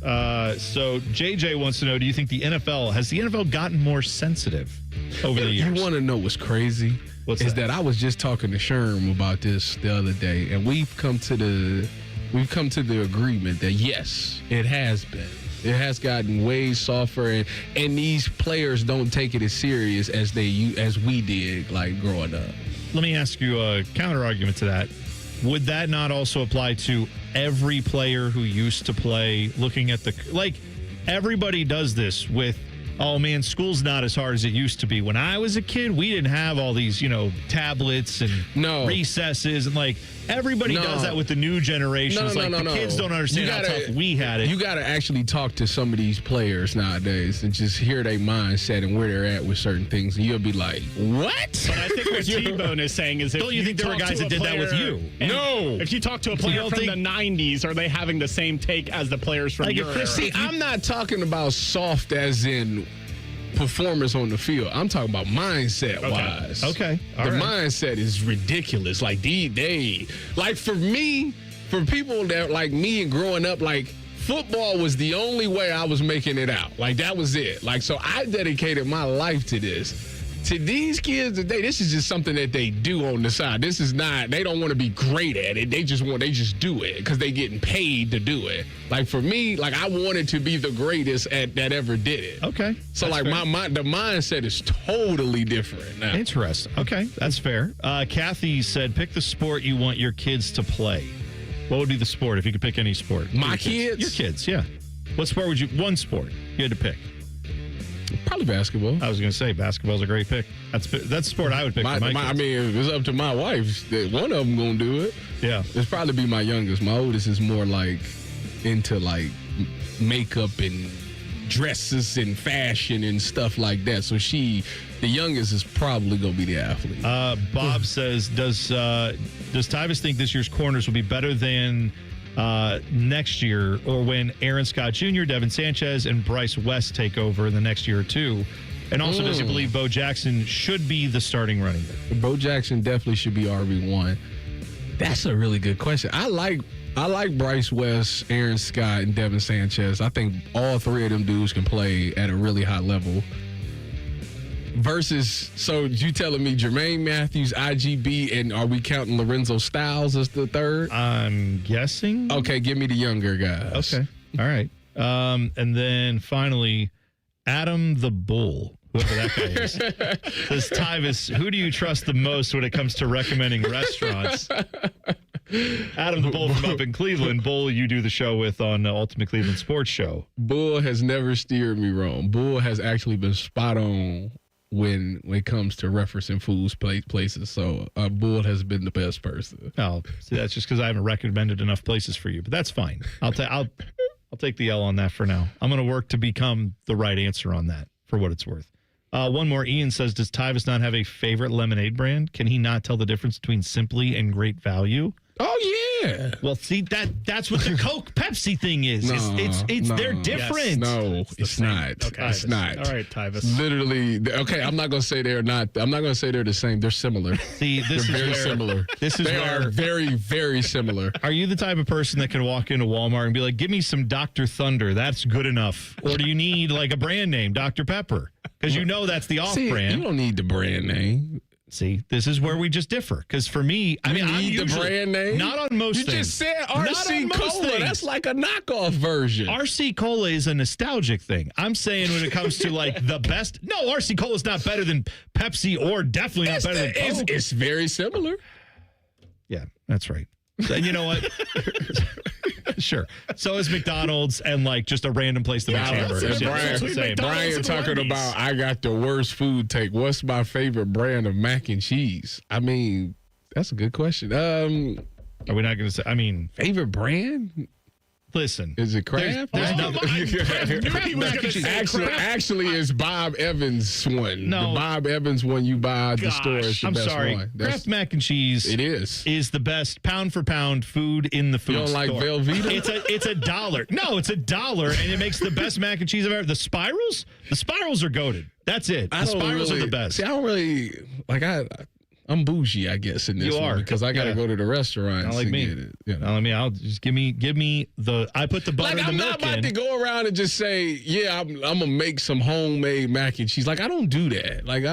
So JJ wants to know: do you think the NFL gotten more sensitive over the years? You want to know what's crazy? That I was just talking to Sherm about this the other day, and we've come to the agreement that yes, it has been. It has gotten way softer, and these players don't take it as serious as we did, like growing up. Let me ask you a counter argument to that. Would that not also apply to every player who used to play? Looking at everybody does this with oh man, school's not as hard as it used to be. When I was a kid, we didn't have all these, tablets and recesses and like everybody does that with the new generation. The kids don't understand how tough we had it. You got to actually talk to some of these players nowadays and just hear their mindset and where they're at with certain things, and you'll be like, what? But I think what T-Bone is saying is, don't you think there were guys that did that with you? No. If you talk to a player from the 90s, are they having the same take as the players from your era? See, I'm not talking about soft as in performance on the field. I'm talking about mindset-wise. Okay. The mindset is ridiculous. Like, like for me, for people that like me and growing up, like, football was the only way I was making it out. Like, that was it. Like, so I dedicated my life to this. To these kids today, this is just something that they do on the side. This is not, they don't want to be great at it. They just do it because they getting paid to do it. Like for me, like I wanted to be the greatest that ever did it. Okay. So that's like the mindset is totally different now. Interesting. Okay, that's fair. Kathy said, pick the sport you want your kids to play. What would be the sport if you could pick any sport? My kids? Your kids, yeah. What sport would one sport you had to pick? Probably basketball. I was going to say basketball's a great pick. That's the sport I would pick for my kids. I mean, if it's up to my wife, one of them going to do it. Yeah. It's probably be my youngest. My oldest is more like into like makeup and dresses and fashion and stuff like that. So the youngest is probably going to be the athlete. Bob says, does Tyvis think this year's corners will be better than next year, or when Aaron Scott Jr., Devin Sanchez, and Bryce West take over in the next year or two? And also, does he believe Bo Jackson should be the starting running back? Bo Jackson definitely should be RB1. That's a really good question. I like Bryce West, Aaron Scott, and Devin Sanchez. I think all three of them dudes can play at a really high level. Versus, so you telling me Jermaine Matthews, IGB, and are we counting Lorenzo Styles as the third? I'm guessing. Okay, give me the younger guys. Okay, all right. And then finally, Adam the Bull, whoever that guy is, says, Tyvis, who do you trust the most when it comes to recommending restaurants? Adam the Bull from up in Cleveland. Bull, you do the show with on Ultimate Cleveland Sports Show. Bull has never steered me wrong. Bull has actually been spot on when it comes to referencing foods, places. So Bull has been the best person. Oh, see, that's just because I haven't recommended enough places for you, but that's fine. I'll take the L on that for now. I'm going to work to become the right answer on that for what it's worth. One more. Ian says, does Tyvis not have a favorite lemonade brand? Can he not tell the difference between Simply and Great Value? Oh, yeah. Well, see, that's what the Coke Pepsi thing is. They're different. Yes, no, it's not. Okay, it's not. All right, Tyvis. Literally, okay, I'm not going to say they're not. I'm not going to say they're the same. They're similar. See, they're very similar. They are very, very similar. Are you the type of person that can walk into Walmart and be like, give me some Dr. Thunder. That's good enough. Or do you need like a brand name, Dr. Pepper? Because you know that's the off-brand. You don't need the brand name. See, this is where we just differ. Because for me, I mean, need the brand name. Not on most things. You just said RC Cola. That's like a knockoff version. RC Cola is a nostalgic thing. I'm saying when it comes to like the best. No, RC Cola is not better than Pepsi, or definitely not better than Coke. It's very similar. Yeah, that's right. And you know what? Sure. So is McDonald's and like just a random place to make hamburgers. Brian talking about, I got the worst food take. What's my favorite brand of mac and cheese? I mean, that's a good question. Are we not going to say? I mean, favorite brand? Listen, is it Kraft? Actually, it's Bob Evans one. No, the Bob Evans one you buy at the store is the best one. Kraft mac and cheese. It is the best pound for pound food in the food store. You don't like Velveeta? It's $1. No, it's $1, and it makes the best mac and cheese I've ever. The spirals are goated. That's it. The spirals are the best. See, I don't really like. I'm bougie, I guess, in this one because I got to go to the restaurant. Not like me. Get it, Not like me. I'll just give me the. I put the butter and the milk in. I'm not about to go around and just say, yeah, I'm gonna make some homemade mac and cheese. Like I don't do that. Like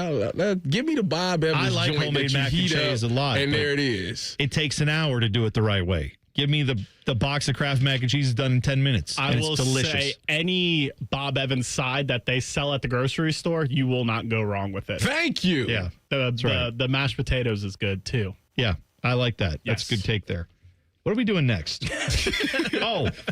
give me the Bob Evans. I like joint homemade mac and cheese a lot, and there it is. It takes an hour to do it the right way. Give me the box of Kraft mac and cheese is done in 10 minutes. I will say any Bob Evans side that they sell at the grocery store, you will not go wrong with it. Thank you. Yeah. The mashed potatoes is good too. Yeah. I like that. Yes. That's a good take there. What are we doing next?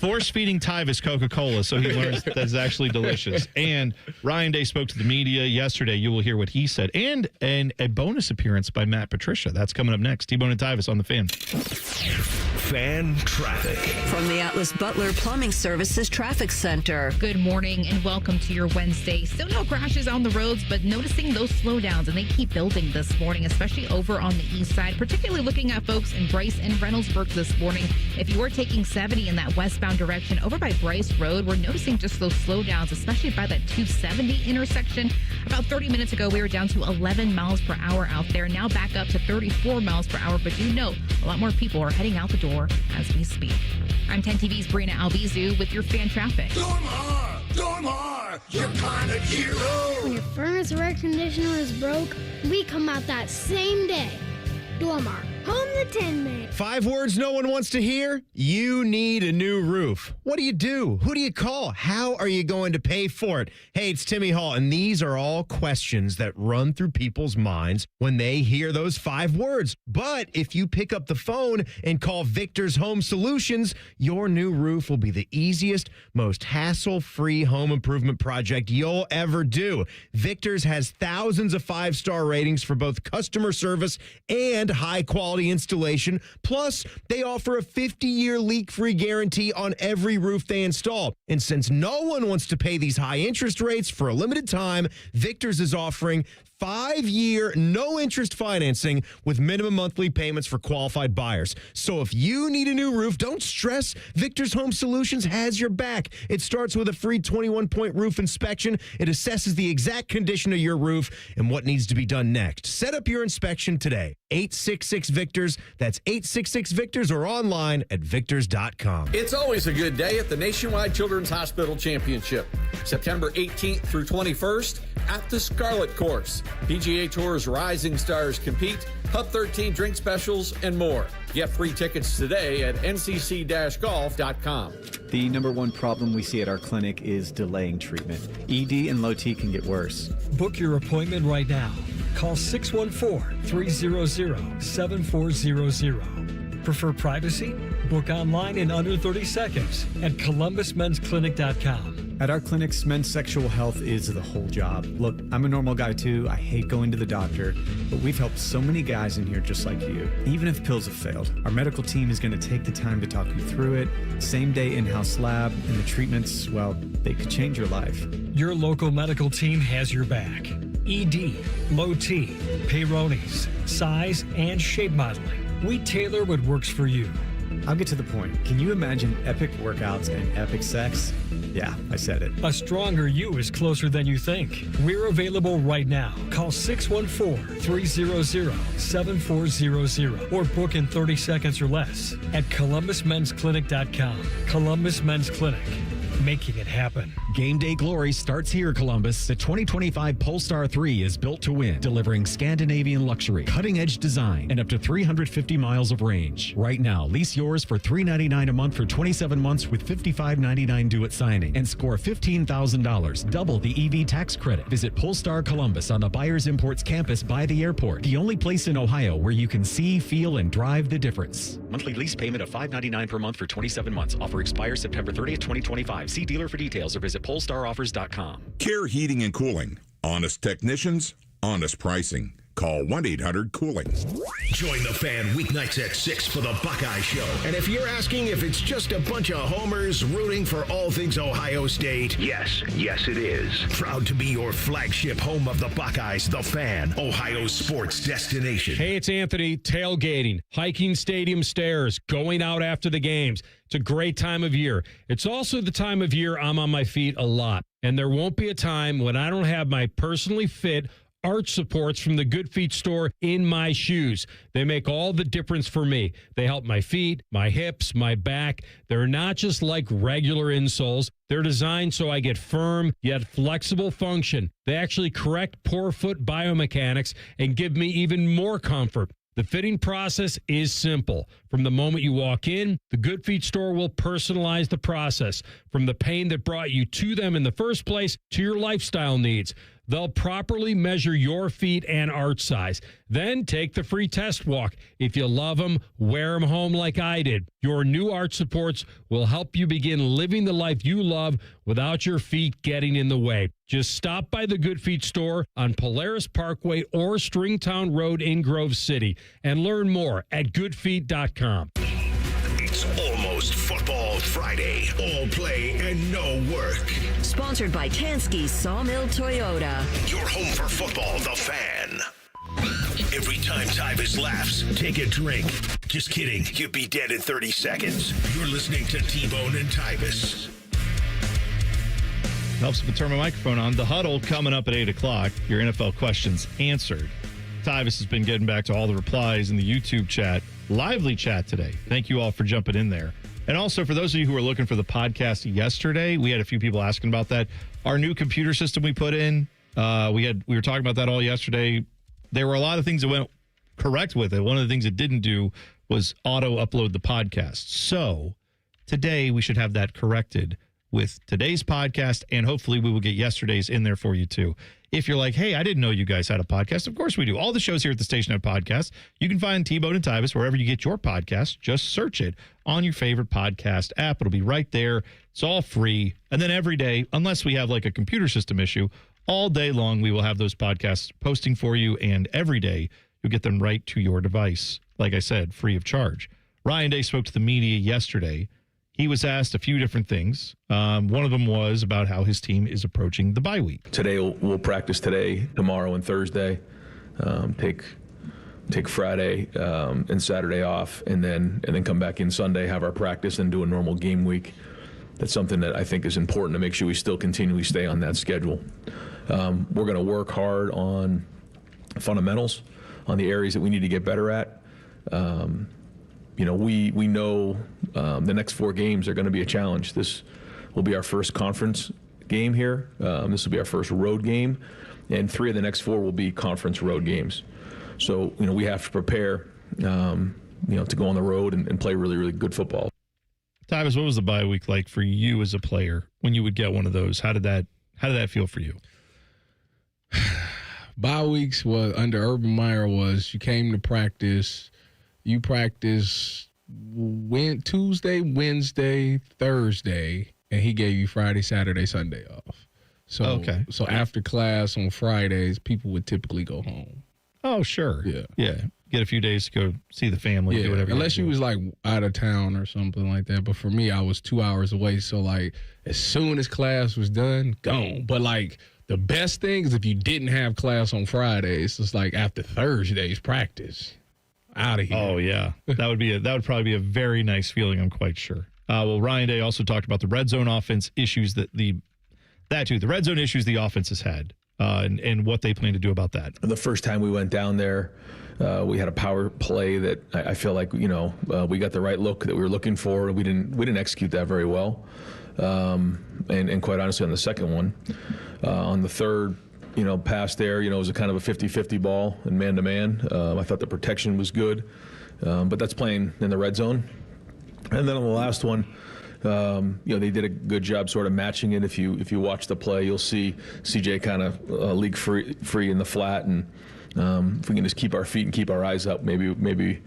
Force feeding Tyvis Coca-Cola so he learns that's actually delicious. And Ryan Day spoke to the media yesterday. You will hear what he said. And a bonus appearance by Matt Patricia. That's coming up next. T-Bone and Tyvis on the Fan. Fan traffic. From the Atlas Butler Plumbing Services Traffic Center. Good morning and welcome to your Wednesday. Still no crashes on the roads, but noticing those slowdowns, and they keep building this morning, especially over on the east side, particularly looking at folks in Bryce and Reynoldsburg this morning. If you are taking 70 in that westbound direction over by Bryce Road, we're noticing just those slowdowns, especially by that 270 intersection. About 30 minutes ago, we were down to 11 miles per hour out there, now back up to 34 miles per hour. But do note, a lot more people are heading out the door as we speak. I'm 10 TV's Brina Albizu with your fan traffic. Dormar, you're kind of hero. When your furnace or air conditioner is broke, we come out that same day. Dormar, home the Tin Man. 5 words no one wants to hear. You need a new roof. What do you do? Who do you call? How are you going to pay for it? Hey, it's Timmy Hall, and these are all questions that run through people's minds when they hear those 5 words. But if you pick up the phone and call Victor's Home Solutions, your new roof will be the easiest, most hassle-free home improvement project you'll ever do. Victor's has thousands of 5-star ratings for both customer service and high-quality installation. Plus, they offer a 50-year leak-free guarantee on every roof they install. And since no one wants to pay these high interest rates for a limited time, Victor's is offering 5-year, no-interest financing with minimum monthly payments for qualified buyers. So if you need a new roof, don't stress. Victor's Home Solutions has your back. It starts with a free 21-point roof inspection. It assesses the exact condition of your roof and what needs to be done next. Set up your inspection today. 866-VICTORS. That's 866-VICTORS or online at victors.com. It's always a good day at the Nationwide Children's Hospital Championship. September 18th through 21st at the Scarlet Course. PGA Tour's rising stars compete, Hub 13 drink specials, and more. Get free tickets today at ncc-golf.com. The number one problem we see at our clinic is delaying treatment. ED and low T can get worse. Book your appointment right now. Call 614-300-7400. Prefer privacy? Book online in under 30 seconds at columbusmensclinic.com. At our clinics, men's sexual health is the whole job. Look, I'm a normal guy too. I hate going to the doctor, but we've helped so many guys in here just like you. Even if pills have failed, our medical team is going to take the time to talk you through it. Same day in-house lab, and the treatments, well, they could change your life. Your local medical team has your back. ED, low T, Peyronie's, size, and shape modeling. We tailor what works for you. I'll get to the point. Can you imagine epic workouts and epic sex? Yeah, I said it. A stronger you is closer than you think. We're available right now. Call 614-300-7400 or book in 30 seconds or less at columbusmensclinic.com. Columbus Men's Clinic. Making it happen. Game day glory starts here, Columbus. The 2025 Polestar 3 is built to win, delivering Scandinavian luxury, cutting-edge design, and up to 350 miles of range. Right now, lease yours for $399 a month for 27 months with $55.99 due at signing, and score $15,000, double the EV tax credit. Visit Polestar Columbus on the Buyers Imports campus by the airport, the only place in Ohio where you can see, feel, and drive the difference. Monthly lease payment of $599 per month for 27 months. Offer expires September 30th, 2025. See dealer for details or visit polestaroffers.com. Care Heating and Cooling. Honest technicians, honest pricing. Call 1-800-COOLING. Join the Fan weeknights at 6 for the Buckeye Show. And if you're asking if it's just a bunch of homers rooting for all things Ohio State, yes, it is. Proud to be your flagship home of the Buckeyes, the Fan, Ohio's sports destination. Hey, it's Anthony. Tailgating, hiking stadium stairs, going out after the games. It's a great time of year. It's also the time of year I'm on my feet a lot. And there won't be a time when I don't have my personally fit arch supports from the Good Feet store in my shoes. They make all the difference for me. They help my feet, my hips, my back. They're not just like regular insoles. They're designed so I get firm yet flexible function. They actually correct poor foot biomechanics and give me even more comfort. The fitting process is simple. From the moment you walk in, the Good Feet store will personalize the process. From the pain that brought you to them in the first place to your lifestyle needs. They'll properly measure your feet and arch size. Then take the free test walk. If you love them, wear them home like I did. Your new arch supports will help you begin living the life you love without your feet getting in the way. Just stop by the Good Feet store on Polaris Parkway or Stringtown Road in Grove City and learn more at goodfeet.com. It's almost Football Friday. All play and no work. Sponsored by Tansky Sawmill Toyota. Your home for football, The Fan. Every time Tyvis laughs, take a drink. Just kidding. You'd be dead in 30 seconds. You're listening to T-Bone and Tyvis. Helps if I turn my microphone on. The Huddle coming up at 8 o'clock. Your NFL questions answered. Tyvis has been getting back to all the replies in the YouTube chat. Lively chat today. Thank you all for jumping in there. And also, for those of you who were looking for the podcast yesterday, we had a few people asking about that. Our new computer system we put in, we were talking about that all yesterday. There were a lot of things that went correct with it. One of the things it didn't do was auto-upload the podcast. So today we should have that corrected with today's podcast, and hopefully we will get yesterday's in there for you too. If you're like, hey, I didn't know you guys had a podcast, of course we do. All the shows here at the station have podcasts. You can find T-Bone and Tyvis wherever you get your podcast. Just search it on your favorite podcast app. It'll be right there. It's all free. And then every day, unless we have like a computer system issue, all day long we will have those podcasts posting for you, and every day you'll get them right to your device. Like I said, free of charge. Ryan Day spoke to the media yesterday. He was asked a few different things. One of them was about how his team is approaching the bye week. Today we'll practice today, tomorrow, and Thursday. Take Friday and Saturday off, and then come back in Sunday, have our practice, and do a normal game week. That's something that I think is important to make sure we still continually stay on that schedule. We're going to work hard on fundamentals, on the areas that we need to get better at. We know the next 4 games are going to be a challenge. This will be our first conference game here. This will be our first road game, and 3 of the next 4 will be conference road games. So, we have to prepare, to go on the road and play really, really good football. Tyvis, what was the bye week like for you as a player when you would get one of those? How did that feel for you? Bye weeks was under Urban Meyer was you came to practice. You practice Tuesday, Wednesday, Thursday, and he gave you Friday, Saturday, Sunday off. So, okay. So after class on Fridays, people would typically go home. Oh, sure. Yeah. Get a few days to go see the family, do whatever. Unless you was like out of town or something like that. But for me, I was 2 hours away. So like as soon as class was done, gone. But like the best thing is if you didn't have class on Fridays, it's like after Thursday's practice. Out of here. Oh yeah, that would probably be a very nice feeling. I'm quite sure. Well, Ryan Day also talked about the red zone offense issues the red zone issues the offense has had, and what they plan to do about that. The first time we went down there, we had a power play that I feel like we got the right look that we were looking for, and we didn't execute that very well. And quite honestly, on the second one, on the third. Pass there, it was a kind of a 50-50 ball and man-to-man. I thought the protection was good, but that's playing in the red zone. And then on the last one, they did a good job sort of matching it. If you watch the play, you'll see CJ kind of leak free in the flat, and if we can just keep our feet and keep our eyes up, maybe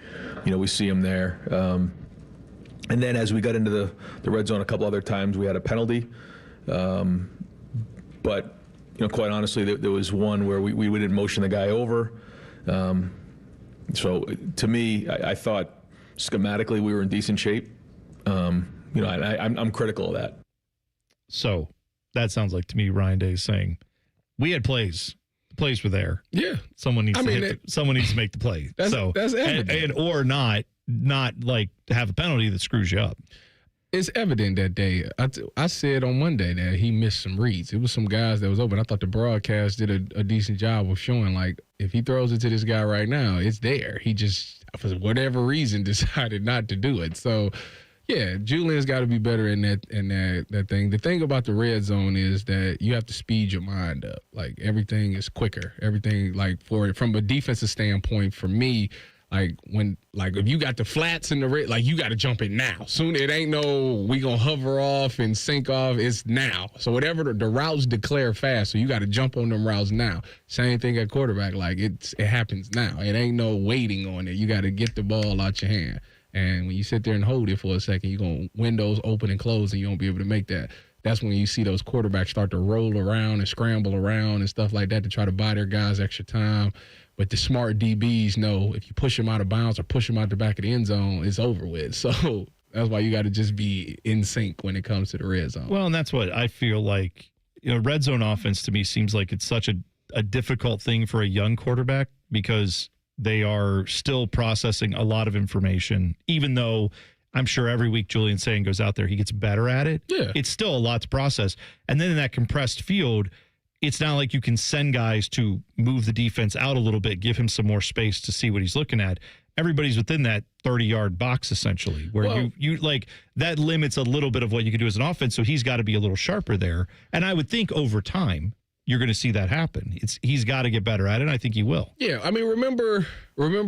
we see him there. And then as we got into the red zone a couple other times, we had a penalty, but. Quite honestly, there was one where we didn't motion the guy over. So to me, I thought schematically we were in decent shape. I'm critical of that. So that sounds like to me, Ryan Day is saying we had plays. The plays were there. Yeah. Someone needs to make the play. That's evident. And or not like to have a penalty that screws you up. It's evident that day. I said on Monday that he missed some reads. It was some guys that was open. I thought the broadcast did a decent job of showing, like, if he throws it to this guy right now, it's there. He just, for whatever reason, decided not to do it. So, yeah, Julian's got to be better in that thing. The thing about the red zone is that you have to speed your mind up. Like, everything is quicker. Everything, like, from a defensive standpoint, for me, Like if you got the flats in the red, like you got to jump it now. Soon it ain't no we gonna hover off and sink off. It's now. So whatever the routes declare fast, so you got to jump on them routes now. Same thing at quarterback. Like it happens now. It ain't no waiting on it. You got to get the ball out your hand. And when you sit there and hold it for a second, you're gonna windows open and close, and you won't be able to make that. That's when you see those quarterbacks start to roll around and scramble around and stuff like that to try to buy their guys extra time. But the smart DBs know if you push them out of bounds or push them out the back of the end zone, it's over with. So that's why you got to just be in sync when it comes to the red zone. Well, and that's what I feel like. Red zone offense to me seems like it's such a difficult thing for a young quarterback because they are still processing a lot of information, even though I'm sure every week Julian Sayin goes out there, he gets better at it. Yeah. It's still a lot to process. And then in that compressed field, it's not like you can send guys to move the defense out a little bit, give him some more space to see what he's looking at. Everybody's within that 30-yard box, essentially, where you like that limits a little bit of what you can do as an offense. So he's got to be a little sharper there. And I would think over time, you're going to see that happen. He's got to get better at it, and I think he will. Yeah, I mean, remember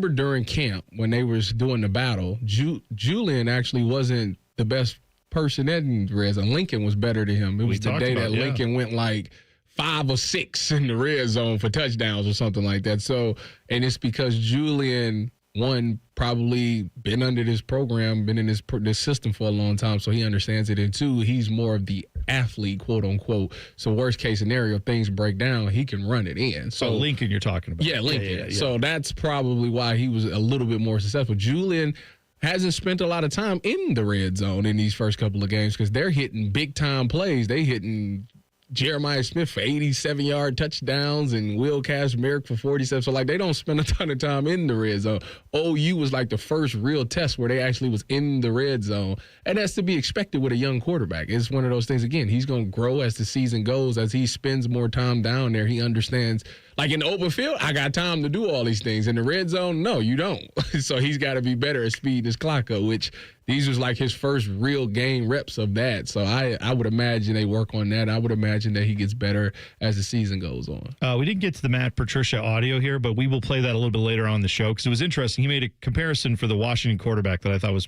during camp when they was doing the battle, Julian actually wasn't the best person in the red zone. Lincoln was better than him. It was the day that Lincoln went like 5 or 6 in the red zone for touchdowns or something like that. So, and it's because Julian, one, probably been under this program, been in this system for a long time, so he understands it. And 2, he's more of the athlete, quote unquote. So worst case scenario, if things break down, he can run it in. So Lincoln you're talking about. Yeah, Lincoln. Yeah. So that's probably why he was a little bit more successful. Julian hasn't spent a lot of time in the red zone in these first couple of games because they're hitting big-time plays. They hitting Jeremiah Smith for 87-yard touchdowns and Will Kashmir for 47. So, like, they don't spend a ton of time in the red zone. OU was, like, the first real test where they actually was in the red zone. And that's to be expected with a young quarterback. It's one of those things, again, he's going to grow as the season goes. As he spends more time down there, he understands. Like, in the open field, I got time to do all these things. In the red zone, no, you don't. So he's got to be better at speeding his clock up, which these was like his first real game reps of that. So I would imagine they work on that. I would imagine that he gets better as the season goes on. We didn't get to the Matt Patricia audio here, but we will play that a little bit later on in the show because it was interesting. He made a comparison for the Washington quarterback that I thought was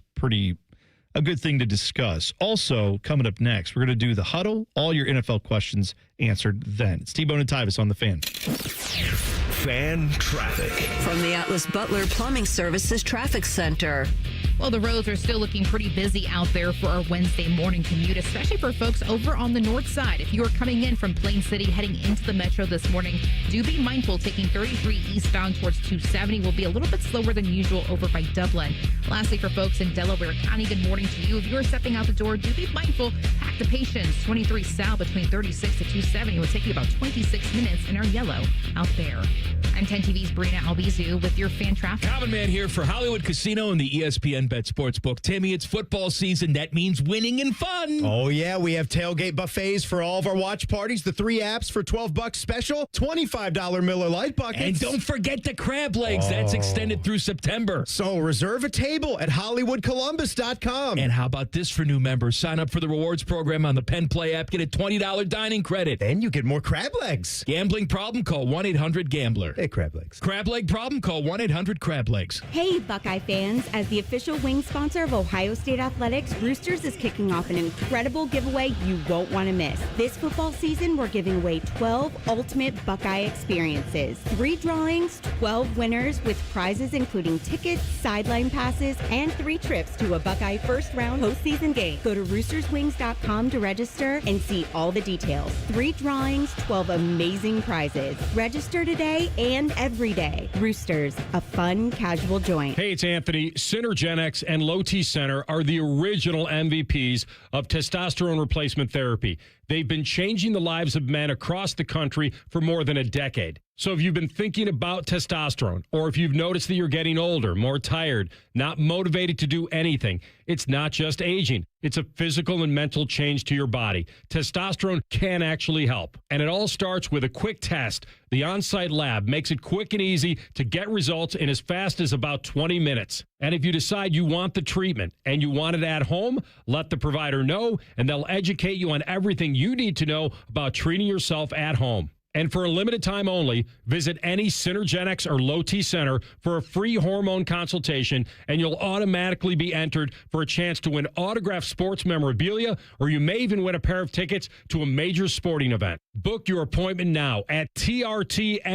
a good thing to discuss. Also, coming up next, we're going to do the huddle, all your NFL questions answered then. It's T-Bone and Tyvis on the Fan. Fan traffic. From the Atlas Butler Plumbing Services Traffic Center. Well, the roads are still looking pretty busy out there for our Wednesday morning commute, especially for folks over on the north side. If you are coming in from Plain City heading into the metro this morning, do be mindful taking 33 eastbound towards 270 will be a little bit slower than usual over by Dublin. Lastly, for folks in Delaware County, good morning to you. If you are stepping out the door, do be mindful. Pack the patience. 23 south between 36 to 270 will take you about 26 minutes in our yellow out there. I'm 10 TV's Brina Albizu with your fan traffic. Common Man here for Hollywood Casino and the ESPN Bet Sportsbook. Timmy, it's football season. That means winning and fun. Oh, yeah. We have tailgate buffets for all of our watch parties. The 3 apps for $12 special. $25 Miller Lite buckets. And don't forget the crab legs. That's extended through September. So reserve a table at HollywoodColumbus.com. And how about this for new members? Sign up for the rewards program on the Penn Play app. Get a $20 dining credit. Then you get more crab legs. Gambling problem? Call 1-800-GAMBLER. Hey, crab legs. Crab leg problem? Call 1-800-CRAB-LEGS. Hey, Buckeye fans. As the official wing sponsor of Ohio State Athletics, Roosters is kicking off an incredible giveaway you won't want to miss. This football season, we're giving away 12 ultimate Buckeye experiences. 3 drawings, 12 winners with prizes including tickets, sideline passes, and 3 trips to a Buckeye first-round postseason game. Go to roosterswings.com to register and see all the details. 3 drawings, 12 amazing prizes. Register today and every day. Roosters, a fun, casual joint. Hey, it's Anthony. Synergenics and Low T Center are the original MVPs of testosterone replacement therapy. They've been changing the lives of men across the country for more than a decade. So if you've been thinking about testosterone, or if you've noticed that you're getting older, more tired, not motivated to do anything, it's not just aging. It's a physical and mental change to your body. Testosterone can actually help. And it all starts with a quick test. The on-site lab makes it quick and easy to get results in as fast as about 20 minutes. And if you decide you want the treatment and you want it at home, let the provider know, and they'll educate you on everything you need to know about treating yourself at home. And for a limited time only, visit any Synergenex or Low T center for a free hormone consultation, and you'll automatically be entered for a chance to win autographed sports memorabilia, or you may even win a pair of tickets to a major sporting event. Book your appointment now at trtmvp.com.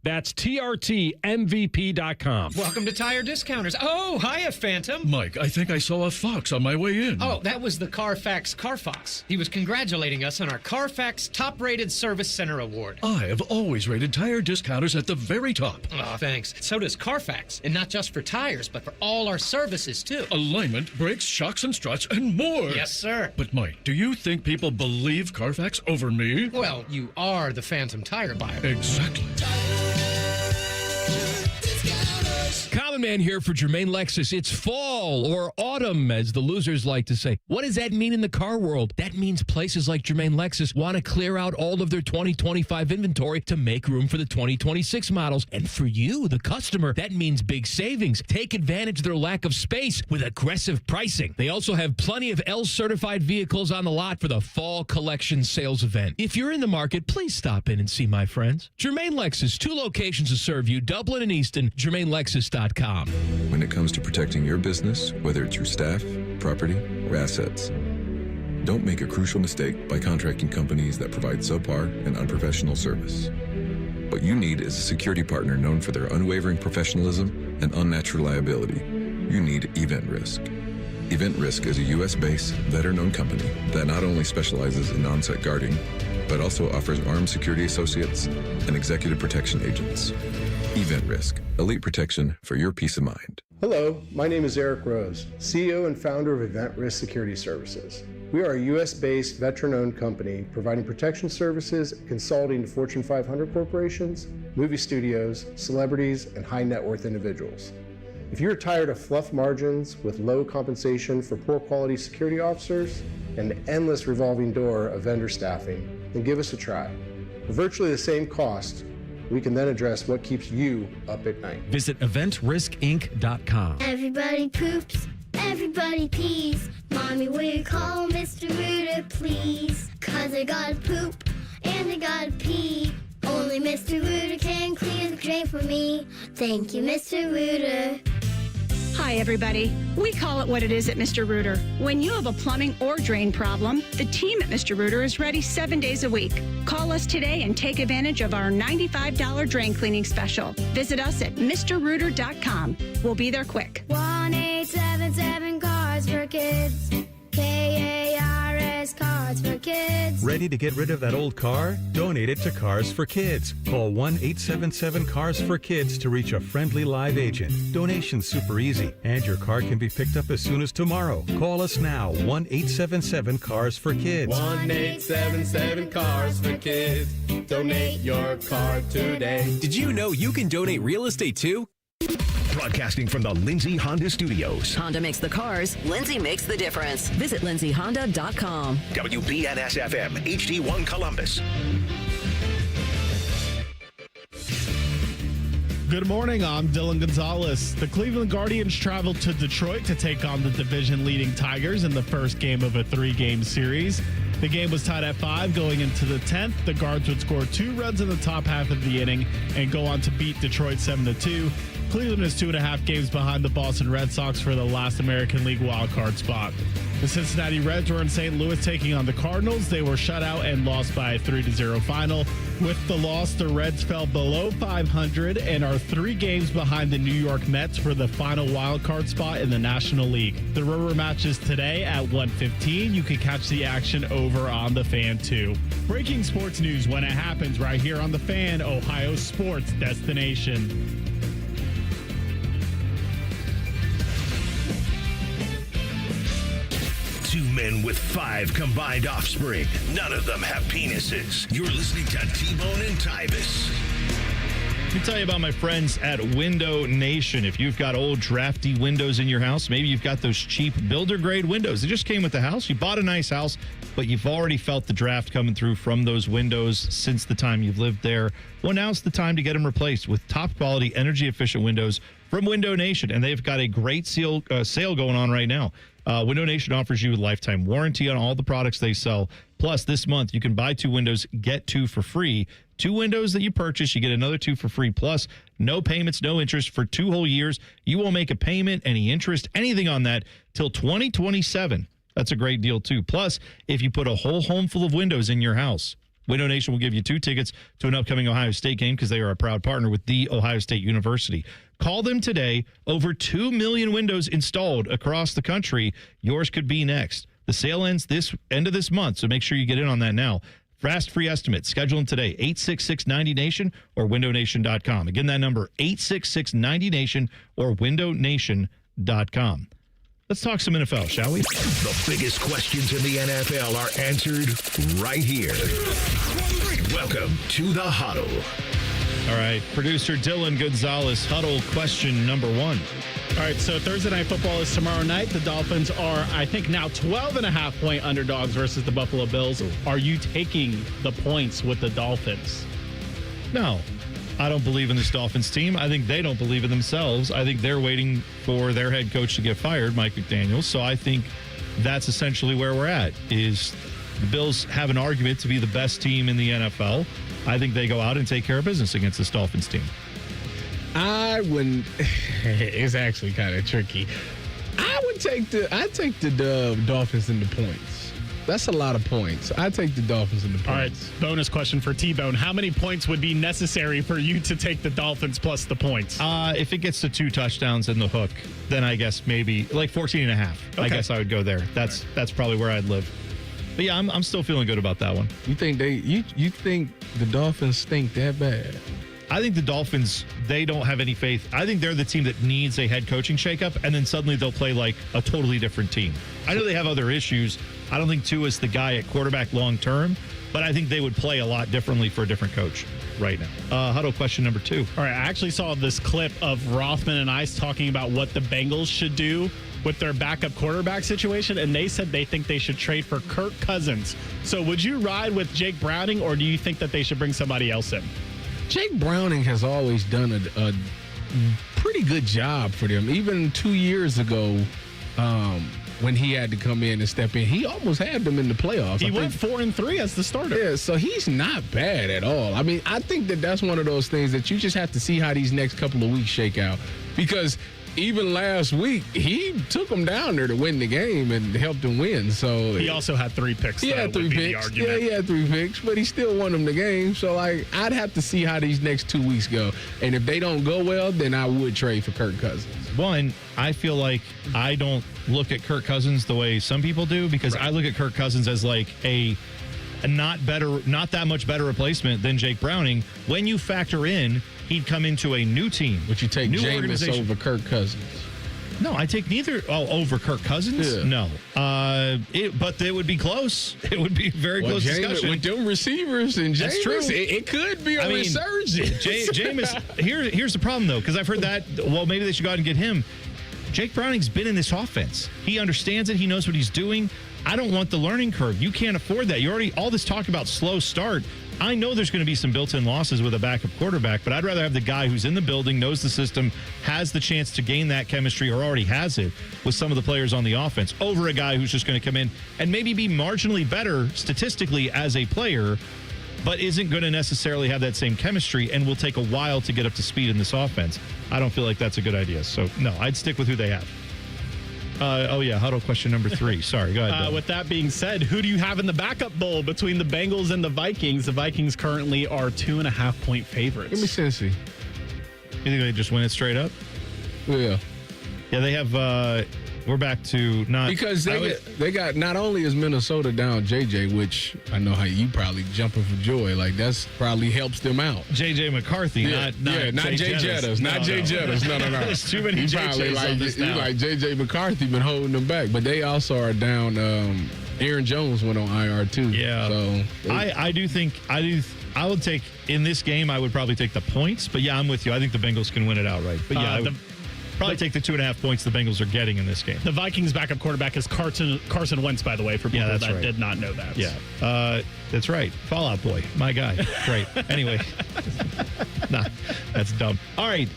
That's trtmvp.com. Welcome to Tire Discounters. Oh, hiya, Phantom. Mike, I think I saw a fox on my way in. Oh, that was the Carfax Carfox. He was congratulating us on our Carfax Top-Rated Service Center Award. I have always rated Tire Discounters at the very top. Oh, thanks. So does Carfax. And not just for tires, but for all our services, too. Alignment, brakes, shocks and struts, and more. Yes, sir. But, Mike, do you think people believe Carfax over me? Well, you are the phantom tire buyer. Exactly. Common Man here for Jermaine Lexus. It's fall or autumn, as the losers like to say. What does that mean in the car world? That means places like Jermaine Lexus want to clear out all of their 2025 inventory to make room for the 2026 models. And for you, the customer, that means big savings. Take advantage of their lack of space with aggressive pricing. They also have plenty of L-certified vehicles on the lot for the fall collection sales event. If you're in the market, please stop in and see my friends. Jermaine Lexus, 2 locations to serve you, Dublin and Easton, JermaineLexus.com. When it comes to protecting your business, whether it's your staff, property, or assets, don't make a crucial mistake by contracting companies that provide subpar and unprofessional service. What you need is a security partner known for their unwavering professionalism and unnatural liability. You need Event Risk. Event Risk is a U.S.-based, veteran-owned company that not only specializes in on-site guarding, but also offers armed security associates and executive protection agents. Event Risk, elite protection for your peace of mind. Hello, my name is Eric Rose, CEO and founder of Event Risk Security Services. We are a U.S.-based, veteran-owned company providing protection services and consulting to Fortune 500 corporations, movie studios, celebrities, and high-net-worth individuals. If you're tired of fluff margins with low compensation for poor quality security officers and an endless revolving door of vendor staffing, then give us a try. For virtually the same cost, we can then address what keeps you up at night. Visit EventRiskInc.com. Everybody poops, everybody pees. Mommy, will you call Mr. Rooter, please? 'Cause I gotta poop and I gotta pee. Only Mr. Rooter can clear the drain for me. Thank you, Mr. Rooter. Hi, everybody. We call it what it is at Mr. Rooter. When you have a plumbing or drain problem, the team at Mr. Rooter is ready 7 days a week. Call us today and take advantage of our $95 drain cleaning special. Visit us at MrRooter.com. We'll be there quick. 1-877 Cars for Kids. KARS Cars for Kids. Ready to get rid of that old car? Donate it to Cars for Kids. Call 1-877-CARS-FOR-KIDS to reach a friendly live agent. Donation's super easy, and your car can be picked up as soon as tomorrow. Call us now, 1-877-CARS-FOR-KIDS. 1-877-CARS-FOR-KIDS. Donate your car today. Did you know you can donate real estate too? Broadcasting from the Lindsay Honda Studios. Honda makes the cars. Lindsay makes the difference. Visit lindsayhonda.com. WBNS-FM, HD1 Columbus. Good morning, I'm Dylan Gonzalez. The Cleveland Guardians traveled to Detroit to take on the division-leading Tigers in the first game of a 3-game series. The game was tied at 5 going into the 10th. The Guards would score 2 runs in the top half of the inning and go on to beat Detroit 7-2. Cleveland is 2.5 games behind the Boston Red Sox for the last American League wildcard spot. The Cincinnati Reds were in St. Louis taking on the Cardinals. They were shut out and lost by a 3-0 final. With the loss, the Reds fell below 500 and are 3 games behind the New York Mets for the final wildcard spot in the National League. The rubber match is today at 1:15. You can catch the action over on The Fan, too. Breaking sports news when it happens right here on The Fan, Ohio's sports destination. 2 men with 5 combined offspring. None of them have penises. You're listening to T-Bone and Tyvis. Let me tell you about my friends at Window Nation. If you've got old drafty windows in your house, maybe you've got those cheap builder grade windows. They just came with the house. You bought a nice house, but you've already felt the draft coming through from those windows since the time you've lived there. Well, now's the time to get them replaced with top quality, energy efficient windows from Window Nation, and they've got a great sale going on right now. Window Nation offers you a lifetime warranty on all the products they sell. Plus, this month, you can buy 2 windows, get 2 for free. 2 windows that you purchase, you get another 2 for free. Plus, no payments, no interest for 2 whole years. You won't make a payment, any interest, anything on that till 2027. That's a great deal, too. Plus, if you put a whole home full of windows in your house, Window Nation will give you 2 tickets to an upcoming Ohio State game because they are a proud partner with The Ohio State University. Call them today. Over 2 million windows installed across the country. Yours could be next. The sale ends this end of this month, so make sure you get in on that now. Fast free estimate. Schedule them today, 866-90NATION or windownation.com. Again, that number, 866-90NATION or windownation.com. Let's talk some NFL, shall we? The biggest questions in the NFL are answered right here. Welcome to The Huddle. All right, producer Dylan Gonzalez, Huddle question number 1. All right, so Thursday Night Football is tomorrow night. The Dolphins are, I think, now 12.5-point underdogs versus the Buffalo Bills. Are you taking the points with the Dolphins? No. I don't believe in this Dolphins team. I think they don't believe in themselves. I think they're waiting for their head coach to get fired, Mike McDaniels. So I think that's essentially where we're at, is the Bills have an argument to be the best team in the NFL. I think they go out and take care of business against this Dolphins team. I wouldn't. It's actually kind of tricky. I'd take the Dolphins in the points. That's a lot of points. I'd take the Dolphins in the points. All right, bonus question for T-Bone. How many points would be necessary for you to take the Dolphins plus the points? If it gets to 2 touchdowns in the hook, then I guess maybe like 14.5. Okay. I guess I would go there. That's probably where I'd live. But yeah, I'm still feeling good about that one. You think you think the Dolphins stink that bad? I think the Dolphins, they don't have any faith. I think they're the team that needs a head coaching shakeup, and then suddenly they'll play like a totally different team. I know they have other issues. I don't think Tua is the guy at quarterback long term, but I think they would play a lot differently for a different coach right now. Huddle question number 2. All right, I actually saw this clip of Rothman and Ice talking about what the Bengals should do with their backup quarterback situation, and they said they think they should trade for Kirk Cousins. So would you ride with Jake Browning, or do you think that they should bring somebody else in? Jake Browning has always done a pretty good job for them. Even 2 years ago, when he had to come in and step in, he almost had them in the playoffs. He went 4-3 as the starter. Yeah, so he's not bad at all. I mean, I think that's one of those things that you just have to see how these next couple of weeks shake out. Because even last week, he took them down there to win the game and helped them win. So he also had 3 picks. He had 3 picks. Yeah, he had 3 picks, but he still won them the game. So I'd have to see how these next 2 weeks go. And if they don't go well, then I would trade for Kirk Cousins. One, I feel like I don't look at Kirk Cousins the way some people do, because I look at Kirk Cousins as like a not that much better replacement than Jake Browning. When you factor in, he'd come into a new team. Would you take Jameis over Kirk Cousins? No, I take neither. Over Kirk Cousins? Yeah. No. But it would be close. It would be very close discussion. With them receivers and Jameis, that's true. It could be a resurgence. Jameis, here's the problem, though, because I've heard that, well, maybe they should go out and get him. Jake Browning's been in this offense. He understands it. He knows what he's doing. I don't want the learning curve. You can't afford that. You already, all this talk about slow start. I know there's going to be some built-in losses with a backup quarterback, but I'd rather have the guy who's in the building, knows the system, has the chance to gain that chemistry, or already has it with some of the players on the offense, over a guy who's just going to come in and maybe be marginally better statistically as a player, but isn't going to necessarily have that same chemistry and will take a while to get up to speed in this offense. I don't feel like that's a good idea. So, no, I'd stick with who they have. Huddle question number 3. Sorry, go ahead. With that being said, who do you have in the backup bowl between the Bengals and the Vikings? The Vikings currently are 2.5-point favorites. Give me Cincy. You think they just win it straight up? Yeah. Yeah, they have... we're back to not... Because they got... Not only is Minnesota down JJ, which I know how you probably jumping for joy. Like, that's probably helps them out. JJ McCarthy, not Jay Jettas. Not Jay Jettas. No. There's too many JJs on this now. Like JJ McCarthy been holding them back. But they also are down... Aaron Jones went on IR, too. Yeah. So I do think... I would take... In this game, I would probably take the points. But, yeah, I'm with you. I think the Bengals can win it outright. But, yeah, I would... Probably take the 2.5 points the Bengals are getting in this game. The Vikings' backup quarterback is Carson Wentz, by the way, for people that did not know that. Yeah, that's right. Fallout Boy, my guy. Great. Anyway, that's dumb. All right,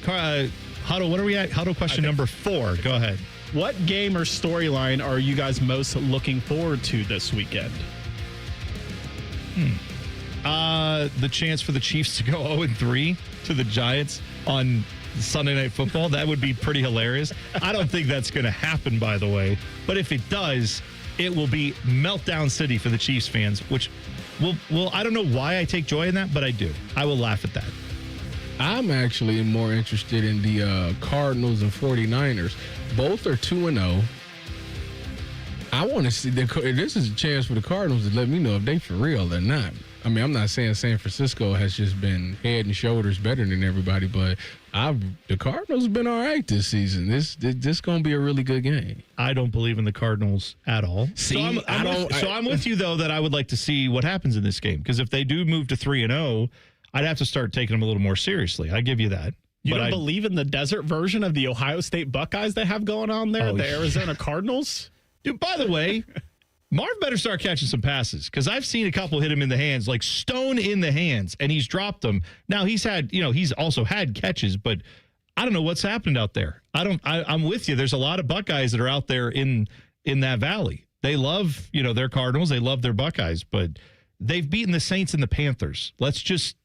Huddle, what are we at? Huddle question number 4. Go ahead. What game or storyline are you guys most looking forward to this weekend? The chance for the Chiefs to go 0-3 to the Giants on Sunday Night Football. That would be pretty hilarious. I don't think that's going to happen, by the way. But if it does, it will be meltdown city for the Chiefs fans, which will I don't know why I take joy in that, but I do. I will laugh at that. I'm actually more interested in the Cardinals and 49ers. Both are 2-0. I want to see this is a chance for the Cardinals to let me know if they for real or not. I mean, I'm not saying San Francisco has just been head and shoulders better than everybody, but the Cardinals have been all right this season. This going to be a really good game. I don't believe in the Cardinals at all. See, I'm with you, though, that I would like to see what happens in this game. Because if they do move to 3-0, I'd have to start taking them a little more seriously. I give you that. You don't believe in the desert version of the Ohio State Buckeyes they have going on there, the Arizona Cardinals? Dude, by the way, Marv better start catching some passes because I've seen a couple hit him in the hands, like stone in the hands, and he's dropped them. Now he's also had catches, but I don't know what's happened out there. I'm with you. There's a lot of Buckeyes that are out there in that valley. They love, their Cardinals. They love their Buckeyes, but they've beaten the Saints and the Panthers. Let's just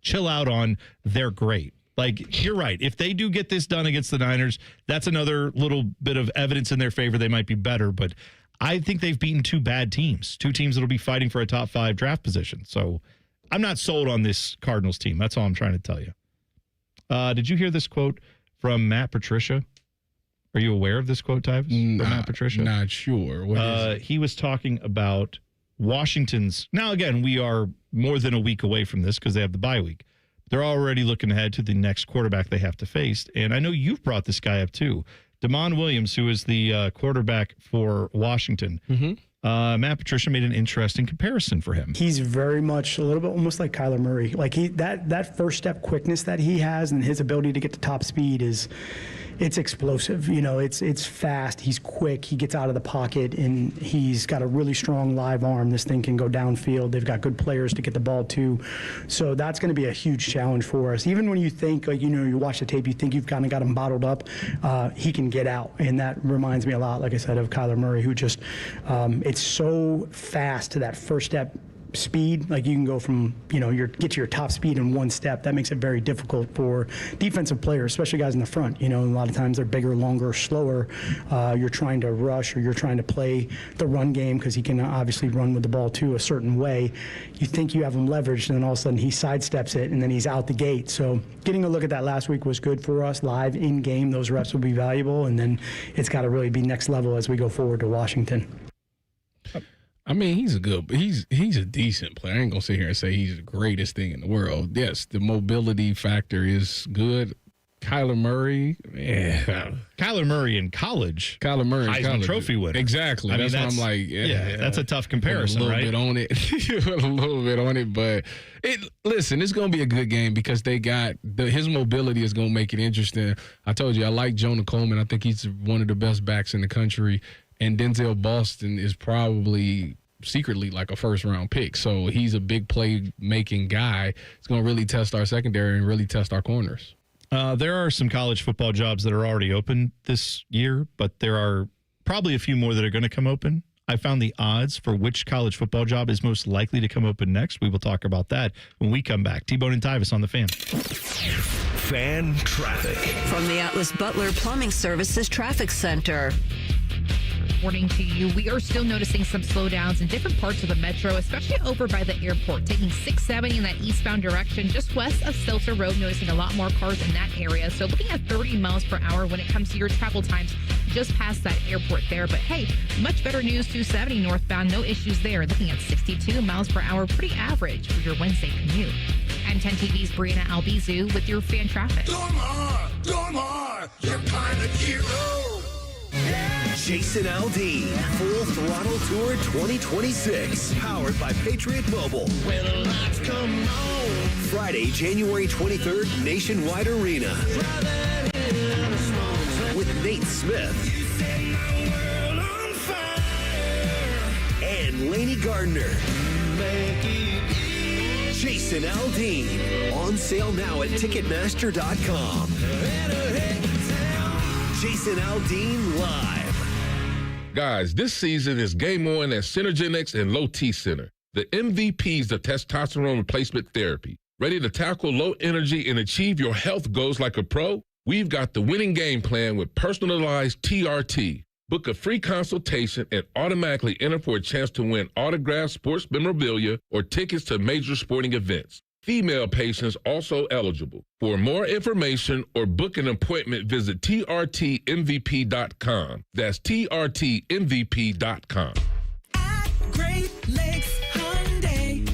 chill out on they're great. Like, you're right. If they do get this done against the Niners, that's another little bit of evidence in their favor. They might be better, but I think they've beaten 2 bad teams, 2 teams that will be fighting for a top 5 draft position. So I'm not sold on this Cardinals team. That's all I'm trying to tell you. Did you hear this quote from Matt Patricia? Are you aware of this quote, Tyvis? From Matt Patricia? Not sure. What is it? He was talking about Washington's. Now, again, we are more than a week away from this because they have the bye week. They're already looking ahead to the next quarterback they have to face. And I know you've brought this guy up too. Damon Williams, who is the quarterback for Washington. Matt Patricia made an interesting comparison for him. He's very much a little bit almost like Kyler Murray. Like that first step quickness that he has and his ability to get to top speed it's explosive. It's fast. He's quick. He gets out of the pocket, and he's got a really strong live arm. This thing can go downfield. They've got good players to get the ball to. So that's going to be a huge challenge for us. Even when you think, you watch the tape, you think you've kind of got him bottled up, he can get out. And that reminds me a lot, like I said, of Kyler Murray, who just, it's so fast to that first step speed. Like you can go from, get to your top speed in one step. That makes it very difficult for defensive players, especially guys in the front. A lot of times they're bigger, longer, slower. You're trying to rush or you're trying to play the run game because he can obviously run with the ball too a certain way. You think you have him leveraged, and then all of a sudden he sidesteps it, and then he's out the gate. So getting a look at that last week was good for us. Live in game, those reps will be valuable, and then it's got to really be next level as we go forward to Washington. I mean, he's a decent player. I ain't gonna sit here and say he's the greatest thing in the world. Yes, the mobility factor is good. Kyler Murray, Kyler Murray in college. Kyler Murray, Heisman Trophy winner. Exactly. That's why I'm like, that's a tough comparison, right? A little bit on it, but listen, it's gonna be a good game because they got his mobility is gonna make it interesting. I told you I like Jonah Coleman. I think he's one of the best backs in the country. And Denzel Boston is probably secretly like a first-round pick. So he's a big play-making guy. It's going to really test our secondary and really test our corners. There are some college football jobs that are already open this year, but there are probably a few more that are going to come open. I found the odds for which college football job is most likely to come open next. We will talk about that when we come back. T-Bone and Tyvis on the Fan. Fan traffic. From the Atlas Butler Plumbing Services Traffic Center. Reporting to you, we are still noticing some slowdowns in different parts of the metro, especially over by the airport, taking 670 in that eastbound direction, just west of Seltzer Road, noticing a lot more cars in that area. So looking at 30 miles per hour when it comes to your travel times, just past that airport there. But hey, much better news, 270 northbound, no issues there. Looking at 62 miles per hour, pretty average for your Wednesday commute. And 10 TV's Brianna Albizu with your fan traffic. Domar, you're kind of hero. Jason Aldean, Full Throttle Tour 2026, powered by Patriot Mobile. When the lights come on. Friday, January 23rd, Nationwide Arena. With Nate Smith. And Laney Gardner. Jason Aldean. On sale now at Ticketmaster.com. Tyvis and Aldean live. Guys, this season is game on at Synergenex and Low T Center, the MVPs of testosterone replacement therapy. Ready to tackle low energy and achieve your health goals like a pro? We've got the winning game plan with personalized TRT. Book a free consultation and automatically enter for a chance to win autographed sports memorabilia or tickets to major sporting events. Female patients also eligible. For more information or book an appointment, visit trtmvp.com. That's trtmvp.com. Great Lakes Hyundai.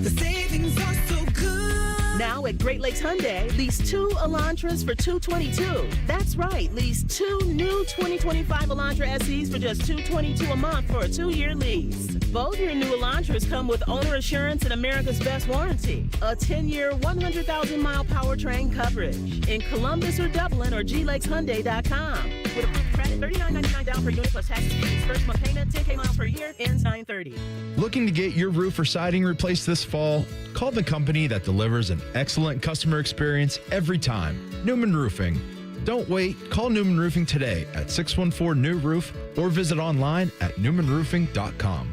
The savings are so good. Now at Great Lakes Hyundai, lease 2 Elantras for $222. That's right, lease 2 new 2025 Elantra SEs for just $222 a month for a 2-year lease. Both your new Elantras come with owner assurance and America's Best Warranty. A 10-year, 100,000-mile powertrain coverage. In Columbus or Dublin or glakeshyundai.com. With approved credit, $39.99 down per unit plus taxes and fees. First month payment, 10K miles per year, ends 9/30. Looking to get your roof or siding replaced this fall? Call the company that delivers an excellent customer experience every time. Newman Roofing. Don't wait. Call Newman Roofing today at 614-NEW-ROOF or visit online at newmanroofing.com.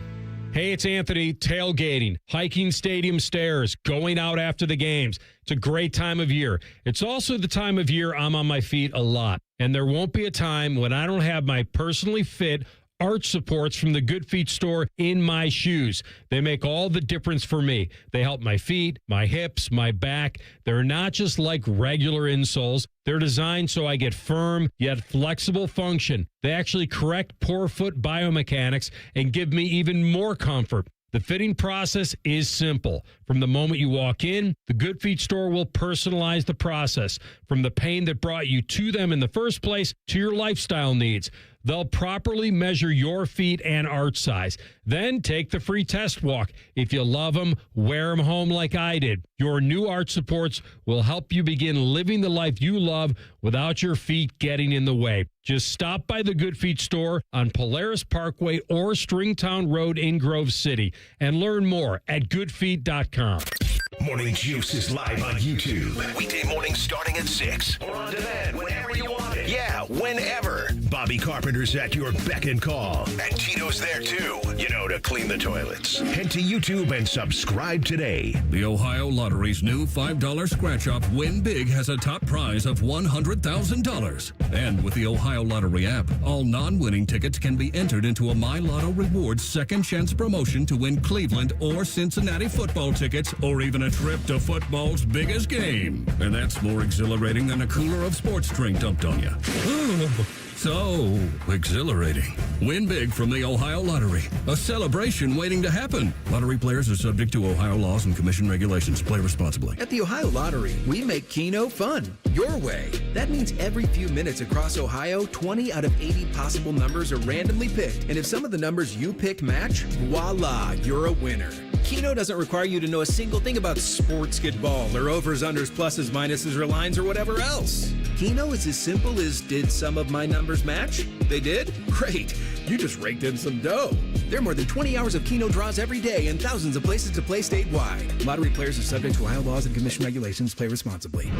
Hey, it's Anthony. Tailgating, hiking stadium stairs, going out after the games. It's a great time of year. It's also the time of year I'm on my feet a lot. And there won't be a time when I don't have my personally fit arch supports from the Good Feet store in my shoes. They make all the difference for me. They help my feet, my hips, my back. They're not just like regular insoles. They're designed so I get firm yet flexible function. They actually correct poor foot biomechanics and give me even more comfort. The fitting process is simple. From the moment you walk in, the Good Feet store will personalize the process. From the pain that brought you to them in the first place to your lifestyle needs. They'll properly measure your feet and arch size. Then take the free test walk. If you love them, wear them home like I did. Your new arch supports will help you begin living the life you love without your feet getting in the way. Just stop by the Good Feet store on Polaris Parkway or Stringtown Road in Grove City and learn more at goodfeet.com. Morning Juice is live on YouTube. Weekday mornings starting at 6. Or on demand whenever you want it. Yeah, whenever. Bobby Carpenter's at your beck and call. And Tito's there too, you know, to clean the toilets. Head to YouTube and subscribe today. The Ohio Lottery's new $5 scratch-off Win Big has a top prize of $100,000. And with the Ohio Lottery app, all non-winning tickets can be entered into a My Lotto Rewards second chance promotion to win Cleveland or Cincinnati football tickets or even a trip to football's biggest game. And that's more exhilarating than a cooler of sports drink dumped on you. So exhilarating. Win big from the Ohio Lottery. A celebration waiting to happen. Lottery players are subject to Ohio laws and commission regulations. Play responsibly. At the Ohio Lottery, we make Keno fun. Your way. That means every few minutes across Ohio, 20 out of 80 possible numbers are randomly picked. And if some of the numbers you pick match, voila, you're a winner. Keno doesn't require you to know a single thing about sports ball or overs, unders, pluses, minuses, or lines, or whatever else. Keno is as simple as, did some of my numbers match? They did? Great. You just raked in some dough. There are more than 20 hours of Keno draws every day and thousands of places to play statewide. Lottery players are subject to Ohio laws and commission regulations. Play responsibly.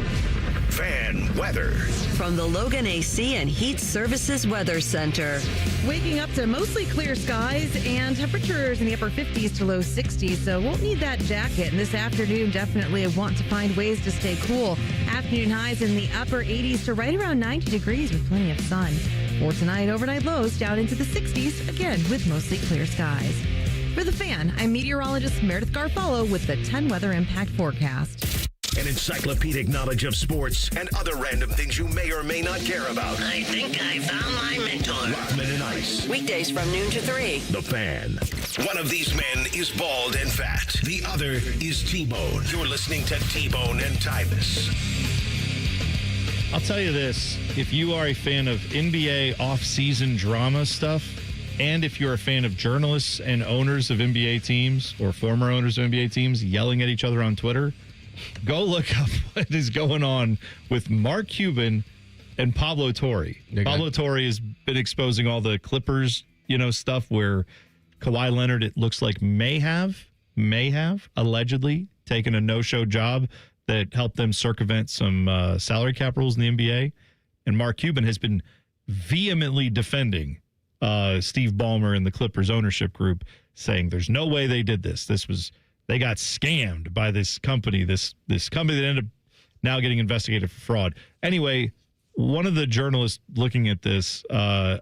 Fan weather. From the Logan AC and Heat Services Weather Center. Waking up to mostly clear skies and temperatures in the upper 50s to low 60s, so won't need that jacket. And this afternoon, definitely want to find ways to stay cool. Afternoon highs in the upper 80s to right around 90 degrees with plenty of sun. For tonight, overnight lows down into the 60s, again with mostly clear skies. For The Fan, I'm meteorologist Meredith Garfalo with the 10 Weather Impact Forecast. An encyclopedic knowledge of sports and other random things you may or may not care about. I think I found my mentor. Rockman and Ice. Weekdays from noon to 3. The Fan. One of these men is bald and fat. The other is T-Bone. You're listening to T-Bone and Tyvis. I'll tell you this. If you are a fan of NBA off-season drama stuff, and if you're a fan of journalists and owners of NBA teams or former owners of NBA teams yelling at each other on Twitter, go look up what is going on with Mark Cuban and Pablo Torre. Pablo Torre has been exposing all the Clippers, stuff where Kawhi Leonard, it looks like may have allegedly taken a no-show job that helped them circumvent some salary cap rules in the NBA. And Mark Cuban has been vehemently defending Steve Ballmer and the Clippers ownership group, saying there's no way they did this. They got scammed by this company, this company that ended up now getting investigated for fraud. Anyway, one of the journalists looking at this, I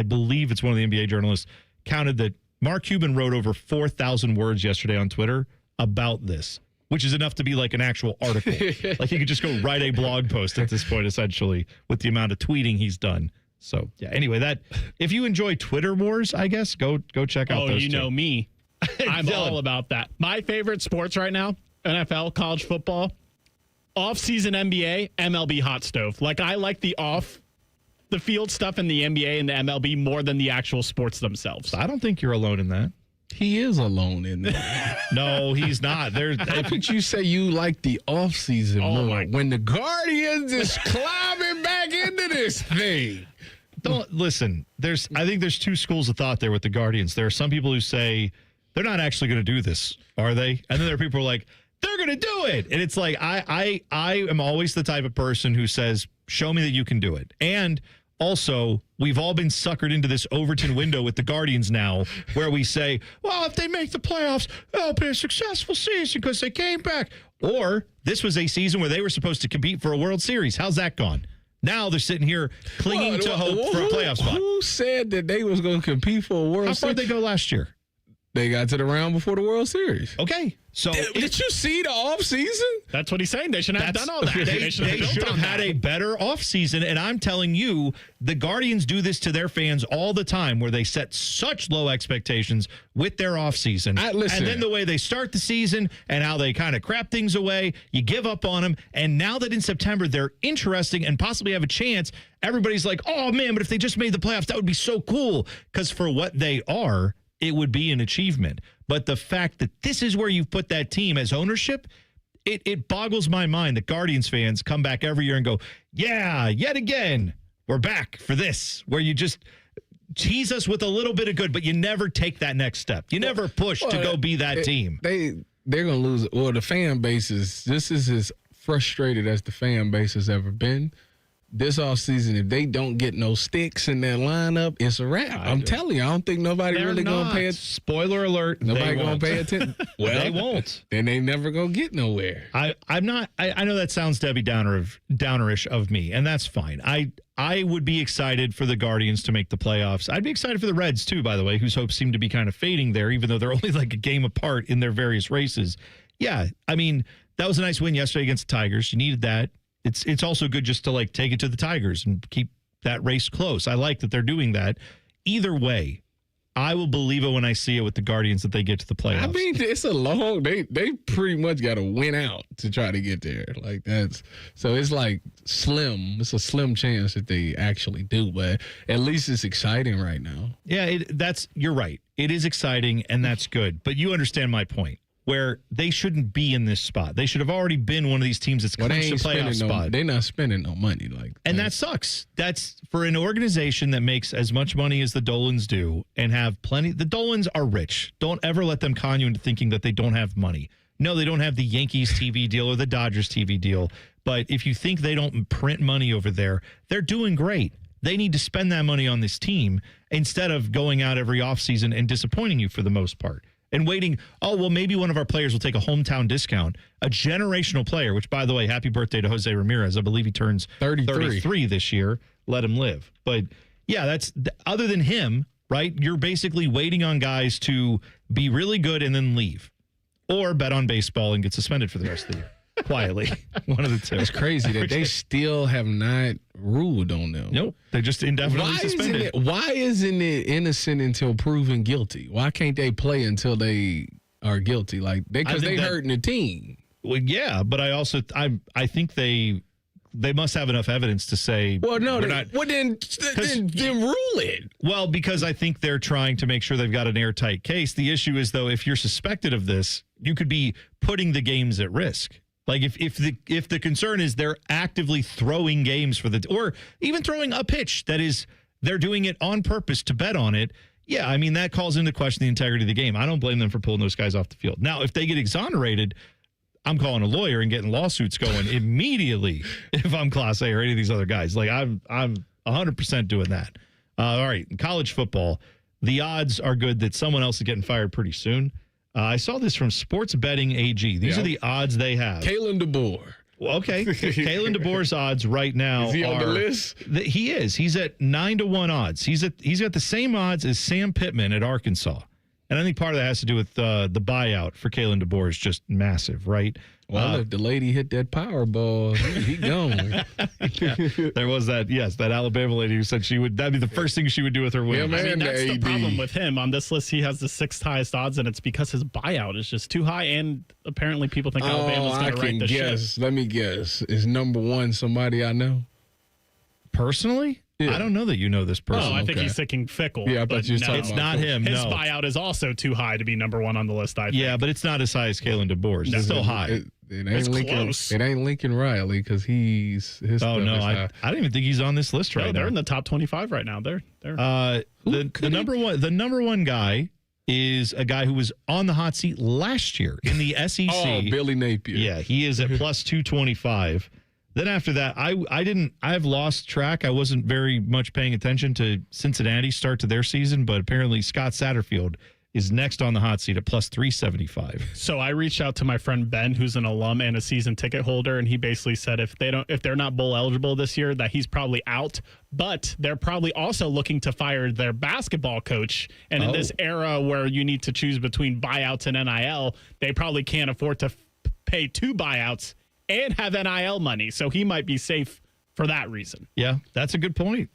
believe it's one of the NBA journalists, counted that Mark Cuban wrote over 4,000 words yesterday on Twitter about this, which is enough to be like an actual article. Like he could just go write a blog post at this point, essentially, with the amount of tweeting he's done. So, yeah, anyway, that if you enjoy Twitter wars, I guess, go check out those you two. know me. I'm all about that. My favorite sports right now, NFL, college football, off-season NBA, MLB hot stove. Like, I like the off-the-field stuff in the NBA and the MLB more than the actual sports themselves. I don't think you're alone in that. He is alone in that. No, he's not. How could you say you like the offseason more when the Guardians is climbing back into this thing? Don't listen. I think there's two schools of thought there with the Guardians. There are some people who say they're not actually going to do this, are they? And then there are people who are like, they're going to do it. And it's like I am always the type of person who says, show me that you can do it. And also, we've all been suckered into this Overton window with the Guardians now, where we say, well, if they make the playoffs, it'll be a successful season because they came back. Or this was a season where they were supposed to compete for a World Series. How's that gone? Now they're sitting here clinging to hope for a playoff spot. Who said that they was going to compete for a World Series? How far did they go last year? They got to the round before the World Series. Okay. So did you see the offseason? That's what he's saying. They shouldn't have done all that. They should have had a better offseason. And I'm telling you, the Guardians do this to their fans all the time, where they set such low expectations with their offseason. And then the way they start the season and how they kind of crap things away, you give up on them. And now that in September they're interesting and possibly have a chance, everybody's like, oh, man, but if they just made the playoffs, that would be so cool. Because for what they are, it would be an achievement. But the fact that this is where you put that team as ownership, it boggles my mind that Guardians fans come back every year and go, yeah, yet again, we're back for this, where you just tease us with a little bit of good, but you never take that next step. You never push to go be that team. They're going to lose. Well, the fan base is as frustrated as the fan base has ever been. This offseason, if they don't get no sticks in that lineup, it's a wrap. I'm telling you, I don't think nobody really going to pay attention. Spoiler alert. Nobody going to pay attention. Well, they won't. Then they never going to get nowhere. I'm not. I know that sounds Debbie Downerish of me, and that's fine. I would be excited for the Guardians to make the playoffs. I'd be excited for the Reds, too, by the way, whose hopes seem to be kind of fading there, even though they're only like a game apart in their various races. Yeah, I mean, that was a nice win yesterday against the Tigers. You needed that. It's also good just to like take it to the Tigers and keep that race close. I like that they're doing that. Either way, I will believe it when I see it with the Guardians that they get to the playoffs. I mean, it's a long. They pretty much got to win out to try to get there. Like so it's like slim. It's a slim chance that they actually do, but at least it's exciting right now. Yeah, you're right. It is exciting and that's good. But you understand my point, where they shouldn't be in this spot. They should have already been one of these teams that's clinched a playoff spot. They're not spending no money. And that sucks. That's for an organization that makes as much money as the Dolans do and have plenty. The Dolans are rich. Don't ever let them con you into thinking that they don't have money. No, they don't have the Yankees TV deal or the Dodgers TV deal. But if you think they don't print money over there, they're doing great. They need to spend that money on this team instead of going out every offseason and disappointing you for the most part. And waiting, maybe one of our players will take a hometown discount. A generational player, which, by the way, happy birthday to Jose Ramirez. I believe he turns 33 this year. Let him live. But, yeah, that's other than him, right? You're basically waiting on guys to be really good and then leave. Or bet on baseball and get suspended for the rest of the year. Quietly. One of the two. It's crazy that they still have not ruled on them. Nope. They're just indefinitely suspended. Why isn't it innocent until proven guilty? Why can't they play until they are guilty? Because they hurting the team. Well, yeah, but I think they must have enough evidence to say. Well, no, then rule it. Well, because I think they're trying to make sure they've got an airtight case. The issue is, though, if you're suspected of this, you could be putting the games at risk. Like if the concern is they're actively throwing games or even throwing a pitch that is they're doing it on purpose to bet on it. Yeah, I mean, that calls into question the integrity of the game. I don't blame them for pulling those guys off the field. Now, if they get exonerated, I'm calling a lawyer and getting lawsuits going immediately if I'm Class A or any of these other guys. Like I'm 100% doing that. All right, in college football, the odds are good that someone else is getting fired pretty soon. I saw this from Sports Betting AG. These are the odds they have. Kalen DeBoer. Well, okay. Kalen DeBoer's odds right now is he on the list? He is. He's at 9-1 odds. He's got the same odds as Sam Pittman at Arkansas. And I think part of that has to do with the buyout for Kalen DeBoer is just massive, right? Well, if the lady hit that Powerball, he gone. There was that Alabama lady who said that'd be the first thing she would do with her win. Yeah, man, I mean, that's the problem with him. On this list, he has the 6th highest odds, and it's because his buyout is just too high, and apparently people think Alabama's going to right the ship. Let me guess. Is number 1 somebody I know? Personally? Yeah. I don't know that you know this person. Oh, I think he's thinking Fickle. Yeah, but it's not him. His buyout is also too high to be number 1 on the list, I think. Yeah, but it's not as high as Kalen DeBoer's. It's still high. It ain't close. It ain't Lincoln Riley because his Oh no, I don't even think he's on this list right now. They're in the top 25 right now. They're the number one guy is a guy who was on the hot seat last year in the SEC. Oh, Billy Napier. Yeah, he is at plus 225. Then after that, I've lost track. I wasn't very much paying attention to Cincinnati's start to their season, but apparently Scott Satterfield is next on the hot seat at plus 375. So I reached out to my friend Ben, who's an alum and a season ticket holder, and he basically said if they're not bowl eligible this year, that he's probably out. But they're probably also looking to fire their basketball coach. And in this era where you need to choose between buyouts and NIL, they probably can't afford to pay 2 buyouts and have NIL money. So he might be safe for that reason. Yeah, that's a good point.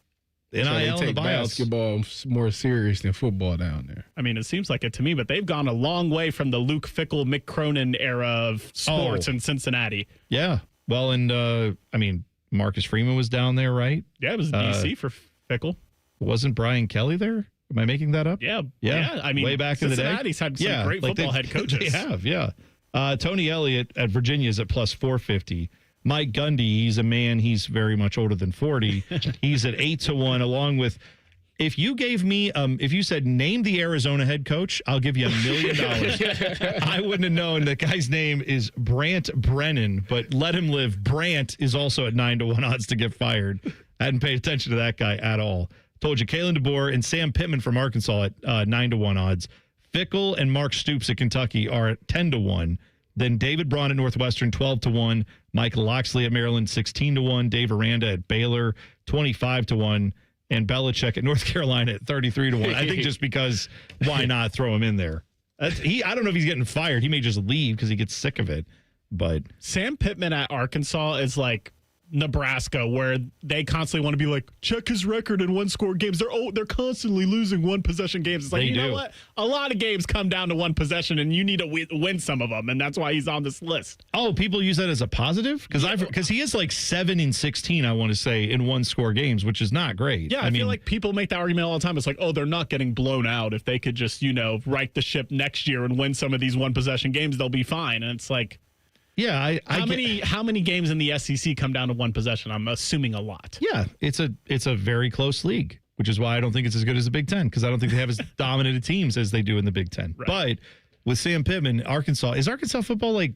NIL so they take basketball more serious than football down there. I mean, it seems like it to me, but they've gone a long way from the Luke Fickell, Mick Cronin era of sports in Cincinnati. Yeah. Well, and I mean, Marcus Freeman was down there, right? Yeah, it was DC for Fickell. Wasn't Brian Kelly there? Am I making that up? Yeah. I mean, way back in the day. Cincinnati's had some great football head coaches. They have, yeah. Tony Elliott at Virginia is at plus 450. Mike Gundy, he's a man. He's very much older than 40. He's at 8-1, along with, if you gave me, if you said, name the Arizona head coach, I'll give you $1 million. I wouldn't have known. The guy's name is Brant Brennan, but let him live. Brant is also at 9-1 odds to get fired. I hadn't paid attention to that guy at all. Told you, Kalen DeBoer and Sam Pittman from Arkansas at 9-1 odds. Fickell and Mark Stoops at Kentucky are at 10-1. Then David Braun at Northwestern, 12-1. Mike Loxley at Maryland, 16-1. Dave Aranda at Baylor, 25-1. And Belichick at North Carolina at 33-1. I think just because why not throw him in there? I don't know if he's getting fired. He may just leave because he gets sick of it. But Sam Pittman at Arkansas is like Nebraska, where they constantly want to be like, check his record in 1-score games. They're constantly losing 1-possession games. It's like, you know what? A lot of games come down to 1 possession, and you need to win some of them, and that's why he's on this list. Oh, people use that as a positive? Because he is like 7-16, I want to say, in 1-score games, which is not great. Yeah, I feel like people make that argument all the time. It's like, oh, they're not getting blown out. If they could just, right the ship next year and win some of these 1-possession games, they'll be fine. And it's like, yeah, how many games in the SEC come down to 1 possession? I'm assuming a lot. Yeah, it's a very close league, which is why I don't think it's as good as the Big Ten, because I don't think they have as dominant teams as they do in the Big Ten. Right. But with Sam Pittman, is Arkansas football like?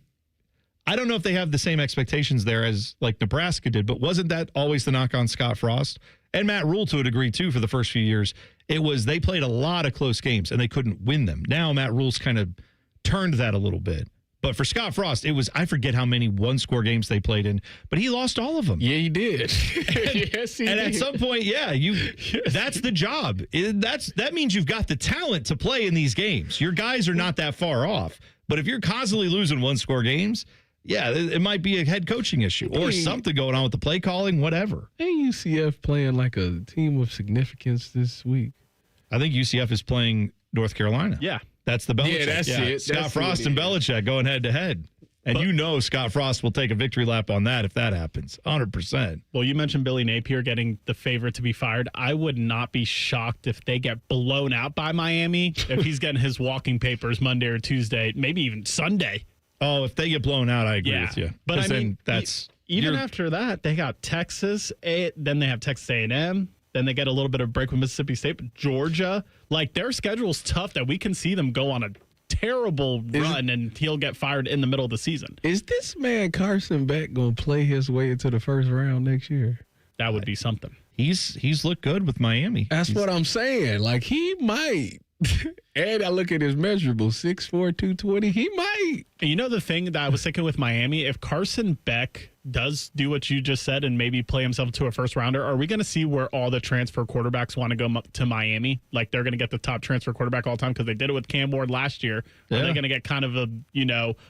I don't know if they have the same expectations there as like Nebraska did, but wasn't that always the knock on Scott Frost and Matt Rule to a degree too for the first few years? It was they played a lot of close games and they couldn't win them. Now Matt Rule's kind of turned that a little bit. But for Scott Frost, it was, I forget how many 1-score games they played in, but he lost all of them. Yeah, he did. Yes, he did. And at some point, that's the job. That means you've got the talent to play in these games. Your guys are not that far off. But if you're constantly losing 1-score games, it might be a head coaching issue or something going on with the play calling, whatever. Ain't UCF playing like a team of significance this week? I think UCF is playing North Carolina. Yeah. That's the Belichick. Yeah, that's it. Scott Frost and Belichick going head to head. And Scott Frost will take a victory lap on that if that happens. 100%. Well, you mentioned Billy Napier getting the favorite to be fired. I would not be shocked if they get blown out by Miami, if he's getting his walking papers Monday or Tuesday, maybe even Sunday. Oh, if they get blown out, I agree with you. But I mean, even after that, they got Texas, then they have Texas A&M. Then they get a little bit of break with Mississippi State, but Georgia, like their schedule's tough that we can see them go on a terrible run and he'll get fired in the middle of the season. Is this man Carson Beck going to play his way into the first round next year? That would be something. he's looked good with Miami. That's what I'm saying. Like, he might. And I look at his measurables, 6'4", 220. He might. You know the thing that I was thinking with Miami, if Carson Beck does do what you just said and maybe play himself to a first rounder, are we going to see where all the transfer quarterbacks want to go to Miami? Like, they're going to get the top transfer quarterback all the time because they did it with Cam Ward last year. Yeah. Are they going to get kind of a,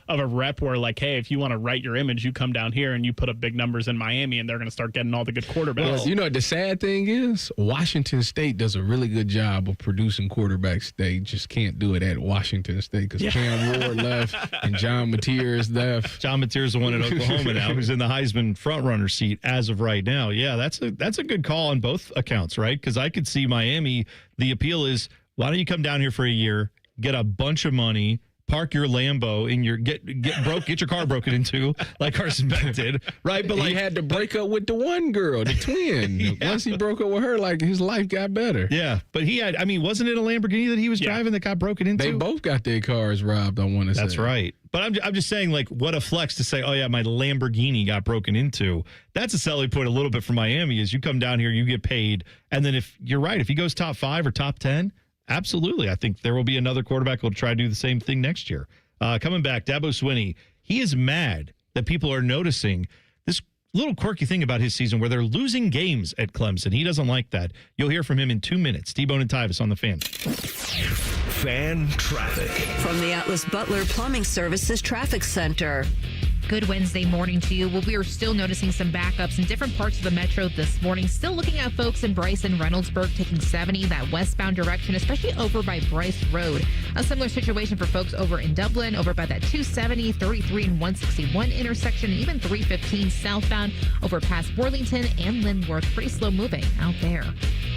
of a rep where, like, hey, if you want to write your image, you come down here and you put up big numbers in Miami, and they're going to start getting all the good quarterbacks. Well, the sad thing is Washington State does a really good job of producing quarterbacks. They just can't do it at Washington State because Cam Ward left and John Mateers left. John Mateers is the one in Oklahoma now who's in the Heisman frontrunner seat as of right now. Yeah, that's a good call on both accounts, right? Because I could see Miami. The appeal is, why don't you come down here for a year, get a bunch of money, park your Lambo in your get your car broken into like Carson Beck did, right? But he had to break up with the one girl, the twin. Yeah. Once he broke up with her, like, his life got better. Yeah, but he had. I mean, wasn't it a Lamborghini that he was driving that got broken into? They both got their cars robbed. I want to say that's right. But I'm just saying, like, what a flex to say, oh yeah, my Lamborghini got broken into. That's a selling point a little bit for Miami. Is you come down here, you get paid, and then if you're right, if he goes top 5 or top 10. Absolutely. I think there will be another quarterback who will try to do the same thing next year. Coming back, Dabo Swinney, he is mad that people are noticing this little quirky thing about his season where they're losing games at Clemson. He doesn't like that. You'll hear from him in 2 minutes. T-Bone and Tyvis on the Fan. Fan traffic. From the Atlas Butler Plumbing Services Traffic Center. Good Wednesday morning to you. Well, we are still noticing some backups in different parts of the metro this morning. Still looking at folks in Bryce and Reynoldsburg taking 70, that westbound direction, especially over by Bryce Road. A similar situation for folks over in Dublin, over by that 270, 33, and 161 intersection, and even 315 southbound over past Worthington and Lindworth. Pretty slow moving out there.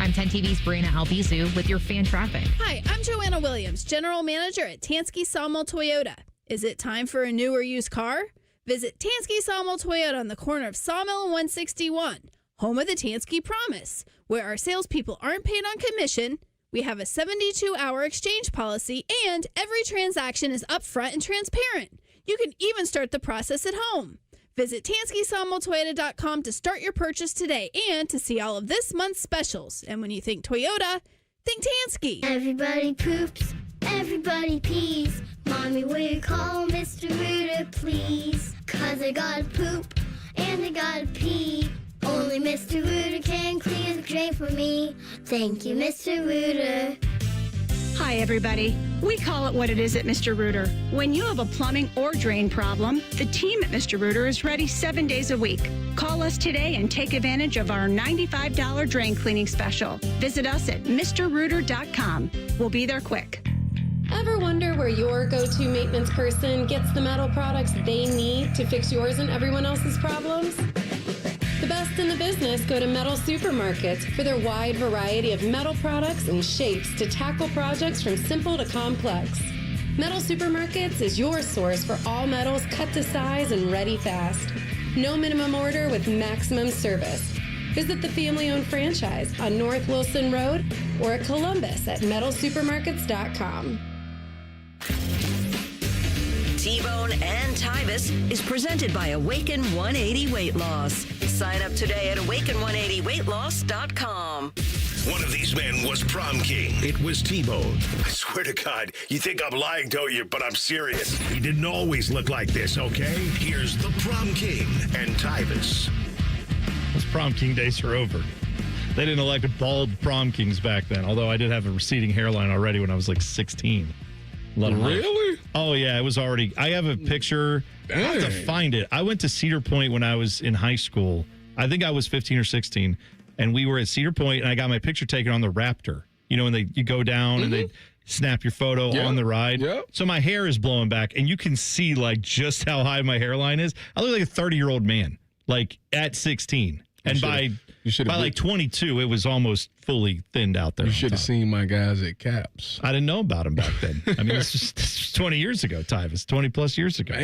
I'm 10 TV's Brianna Albizu with your fan traffic. Hi, I'm Joanna Williams, General Manager at Tansky Sawmill Toyota. Is it time for a new or used car? Visit Tansky Sawmill Toyota on the corner of Sawmill and 161, home of the Tansky Promise, where our salespeople aren't paid on commission. We have a 72-hour exchange policy, and every transaction is upfront and transparent. You can even start the process at home. Visit TanskySawmillToyota.com to start your purchase today and to see all of this month's specials. And when you think Toyota, think Tansky. Everybody poops, everybody pees. Mommy, will you call Mr. Rooter, please? 'Cause I gotta poop and I gotta pee. Only Mr. Rooter can clear the drain for me. Thank you, Mr. Rooter. Hi, everybody. We call it what it is at Mr. Rooter. When you have a plumbing or drain problem, the team at Mr. Rooter is ready 7 days a week. Call us today and take advantage of our $95 drain cleaning special. Visit us at MrRooter.com. We'll be there quick. Ever wonder where your go-to maintenance person gets the metal products they need to fix yours and everyone else's problems? The best in the business go to Metal Supermarkets for their wide variety of metal products and shapes to tackle projects from simple to complex. Metal Supermarkets is your source for all metals cut to size and ready fast. No minimum order with maximum service. Visit the family-owned franchise on North Wilson Road or at Columbus at metalsupermarkets.com. T-Bone and Tyvis is presented by Awaken 180 Weight Loss. Sign up today at awaken180weightloss.com. One of these men was prom king. It was T-Bone. I swear to God, you think I'm lying, don't you? But I'm serious. He didn't always look like this, okay? Here's the prom king and Tyvis. Those prom king days are over. They didn't elect bald prom kings back then, although I did have a receding hairline already when I was like 16. Really? Oh, yeah. It was already. I have a picture. I have to find it. I went to Cedar Point when I was in high school. I think I was 15 or 16. And we were at Cedar Point, and I got my picture taken on the Raptor. You know, when you go down and they snap your photo on the ride. Yep. So my hair is blowing back, and you can see, like, just how high my hairline is. I look like a 30-year-old man, like, at 16. And by like 22, it was almost fully thinned out there. You should have seen my guys at Caps. I didn't know about them back then. I mean, this was 20 years ago, Tyvis, 20 plus years ago.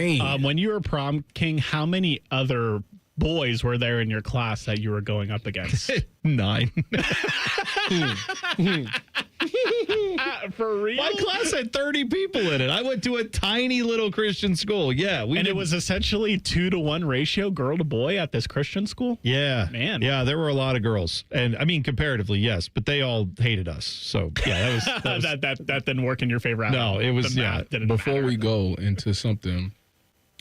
When you were prom king, how many other boys were there in your class that you were going up against? 9. For real? My class had 30 people in it. I went to a tiny little Christian school. Yeah. It was essentially 2-to-1 ratio, girl to boy at this Christian school? Yeah. Man. Yeah, there were a lot of girls. And I mean, comparatively, yes, but they all hated us. So, yeah, that was that didn't work in your favor. No, it was, yeah. Before we go into something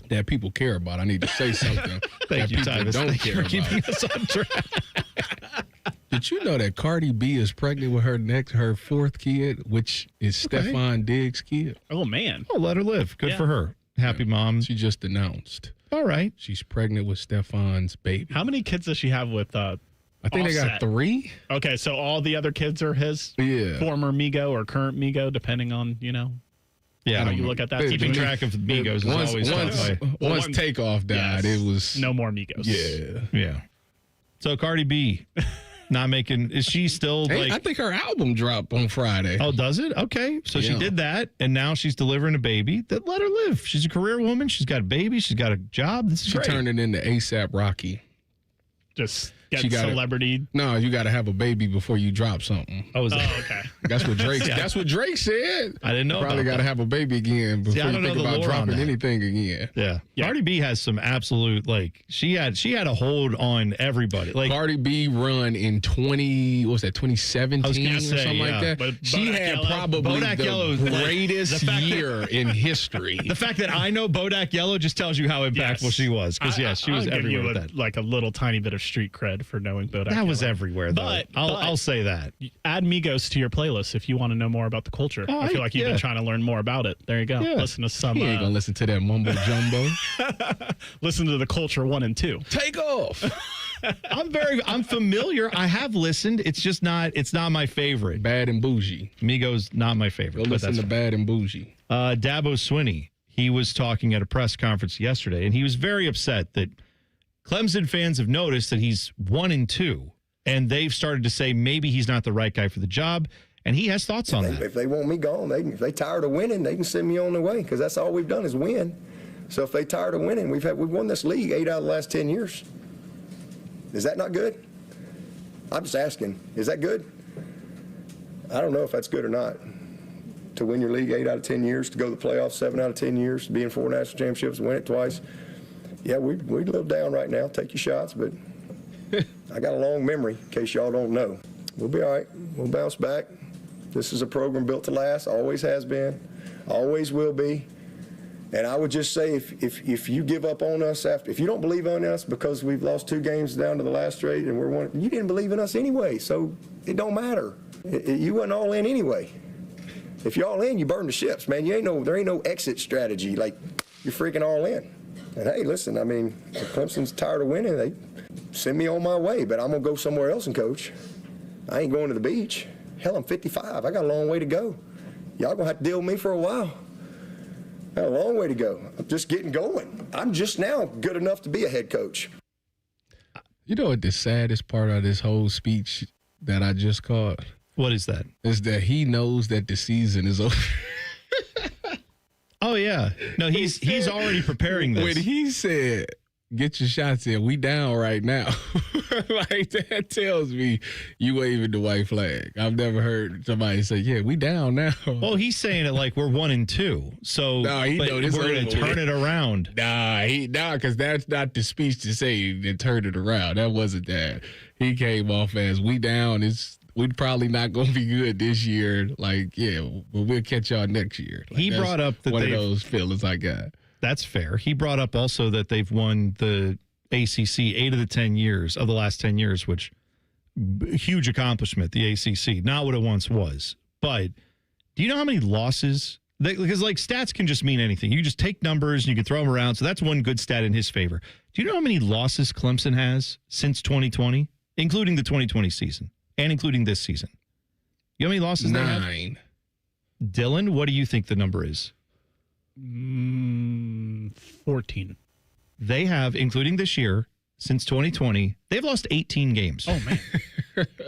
that people care about, I need to say something Thank that you, people Tyvis. don't Thank you care for keeping about. us on track. Did you know that Cardi B is pregnant with her fourth kid, which is Stephon Diggs' kid? Oh, man. Oh, let her live. Good for her. Happy mom. She just announced. All right. She's pregnant with Stephon's baby. How many kids does she have with I think they got Offset? 3. Okay, so all the other kids are his former Migo or current Migo, depending on, Yeah, how you look at that. Keeping track of Migos is always tough. Once Takeoff died, it was no more Migos. Yeah. So Cardi B, not making. Is she still I think her album dropped on Friday. Oh, does it? Okay, so she Yeah. did that, and now she's delivering a baby. That let her live. She's a career woman. She's got a baby. She's got a job. This is She great. turned it into ASAP Rocky. Just She get gotta- celebrity. No, you got to have a baby before you drop something. Oh, is that? Okay. That's what Drake. Yeah. That's what Drake said. I didn't know. Probably about got to that. have a baby again before See, I you don't think know the about lore on dropping that. anything again. Yeah. Cardi B has some absolute she had a hold on everybody. Like Cardi B run in 2017 I was or gonna say, something like yeah. that. But She Bodak had Yellow- probably Bodak the Yellow, like, greatest the fact that- year in history. the fact that I know Bodak Yellow just tells you how impactful Yes. she was. Because she was I'll give everywhere you with that. like a little tiny bit of street cred for knowing Bodak. That was Yellow. everywhere, though. But I'll say that. Add Migos to your playlist if you want to know more about the culture. Oh, I feel like you've yeah. been trying to learn more about it. There you go. Yeah. Listen to some. He ain't gonna listen to that mumbo jumbo. Listen to the culture 1 and 2. Take off. I'm familiar. I have listened. It's just not my favorite. Bad and Bougie. Migos, not my favorite. Go but listen that's to Bad and Bougie. Dabo Swinney, he was talking at a press conference yesterday, and he was very upset that Clemson fans have noticed that he's 1-2, and they've started to say maybe he's not the right guy for the job, and he has thoughts on that. If they want me gone, if they tired of winning, they can send me on their way because that's all we've done is win. So if they tired of winning, we've won this league 8 out of the last 10 years. Is that not good? I'm just asking. Is that good? I don't know if that's good or not. To win your league 8 out of 10 years, to go to the playoffs 7 out of 10 years, to be in 4 national championships, win it twice. Yeah, we live down right now. Take your shots, but I got a long memory in case y'all don't know. We'll be all right. We'll bounce back. This is a program built to last. Always has been. Always will be. And I would just say if you give up on us if you don't believe in us because we've lost 2 games down to the last straight and we're one, you didn't believe in us anyway, so it don't matter. You wasn't all in anyway. If you're all in, you burn the ships, man. There ain't no exit strategy. Like, you're freaking all in. And hey, listen, I mean, if Clemson's tired of winning, they send me on my way, but I'm gonna go somewhere else and coach. I ain't going to the beach. Hell, I'm 55. I got a long way to go. Y'all gonna have to deal with me for a while. I got a long way to go. I'm just getting going. I'm just now good enough to be a head coach. You know what the saddest part of this whole speech that I just caught? What is that? Is that he knows that the season is over. Oh, yeah. No, he's already preparing this. When he said, get your shots in, we down right now. Like, that tells me you waving the white flag. I've never heard somebody say, yeah, we down now. Well, he's saying it like we're 1-2. So No, he but know this we're going over to turn with. it around. Nah, because that's not the speech to say and turn it around. That wasn't that. He came off as we down. We're probably not going to be good this year. Like, yeah, but we'll catch y'all next year. Like, He brought up that one of they've- those feelings I got. That's fair. He brought up also that they've won the ACC 8 of the last 10 years, which huge accomplishment, the ACC. Not what it once was. But do you know how many losses? Because like stats can just mean anything. You just take numbers and you can throw them around. So that's one good stat in his favor. Do you know how many losses Clemson has since 2020, including the 2020 season and including this season? You know how many losses they have? 9. Dylan, what do you think the number is? 14. They have, including this year, since 2020, they've lost 18 games. Oh, man.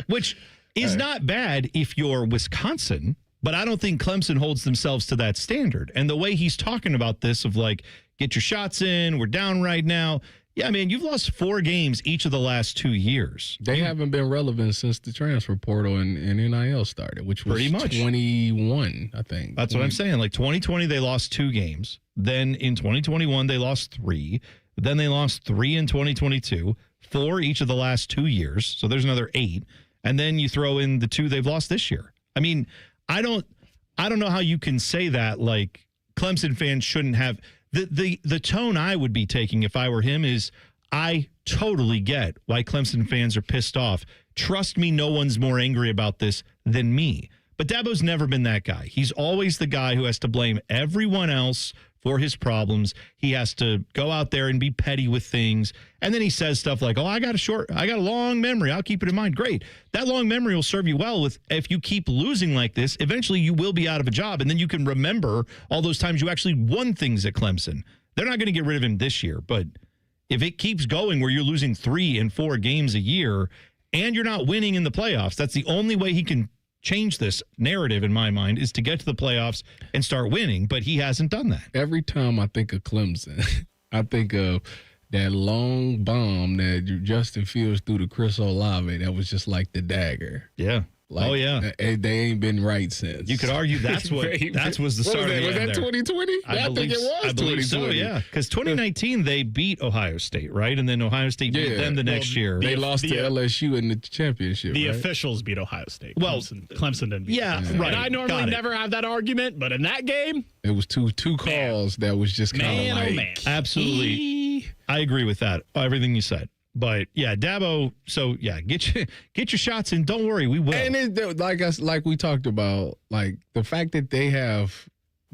Which is not bad if you're Wisconsin, but I don't think Clemson holds themselves to that standard. And the way he's talking about this of like, get your shots in, we're down right now, Yeah, I mean, you've lost 4 games each of the last 2 years. They haven't been relevant since the transfer portal and NIL started, which was Pretty much 21, I think. That's what I'm saying. Like 2020, they lost 2 games. Then in 2021, they lost 3. Then they lost 3 in 2022, 4 each of the last 2 years. So there's another 8. And then you throw in the 2 they've lost this year. I mean, I don't know how you can say that. Like Clemson fans shouldn't have the tone I would be taking if I were him is I totally get why Clemson fans are pissed off. Trust me, no one's more angry about this than me. But Dabo's never been that guy. He's always the guy who has to blame everyone else for his problems. He has to go out there and be petty with things. And then he says stuff like, oh, I got a long memory. I'll keep it in mind. Great. That long memory will serve you well if you keep losing like this. Eventually you will be out of a job. And then you can remember all those times you actually won things at Clemson. They're not going to get rid of him this year. But if it keeps going where you're losing 3 and 4 games a year and you're not winning in the playoffs, that's the only way he can change this narrative in my mind is to get to the playoffs and start winning, but he hasn't done that. Every time I think of Clemson, I think of that long bomb that Justin Fields threw to Chris Olave that was just like the dagger. Yeah. Like, yeah. They ain't been right since. You could argue that was the start of the Was that 2020? I think it was. I believe so, yeah. Because 2019 they beat Ohio State, right? And then Ohio State beat them the next year. They lost to LSU in the championship. The right? officials beat Ohio State. Well, Clemson didn't beat Ohio State. right. And I normally never have that argument, but in that game, it was two calls that was just kind of like, man. Absolutely. I agree with that. Everything you said. But yeah, Dabo. So yeah, get your shots in. Don't worry, we will. And like we talked about, like the fact that they have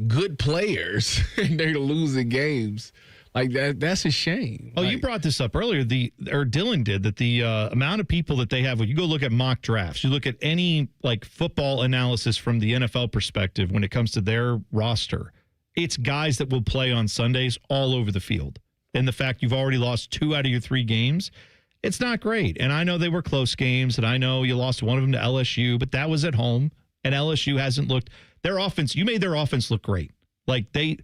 good players and they're losing games, like that's a shame. Oh, you brought this up earlier. Dylan did that. The amount of people that they have. When you go look at mock drafts, you look at any like football analysis from the NFL perspective when it comes to their roster. It's guys that will play on Sundays all over the field. And the fact you've already lost 2 out of your 3 games, it's not great. And I know they were close games, and I know you lost one of them to LSU, but that was at home, and LSU hasn't looked – their offense – you made their offense look great. Like, they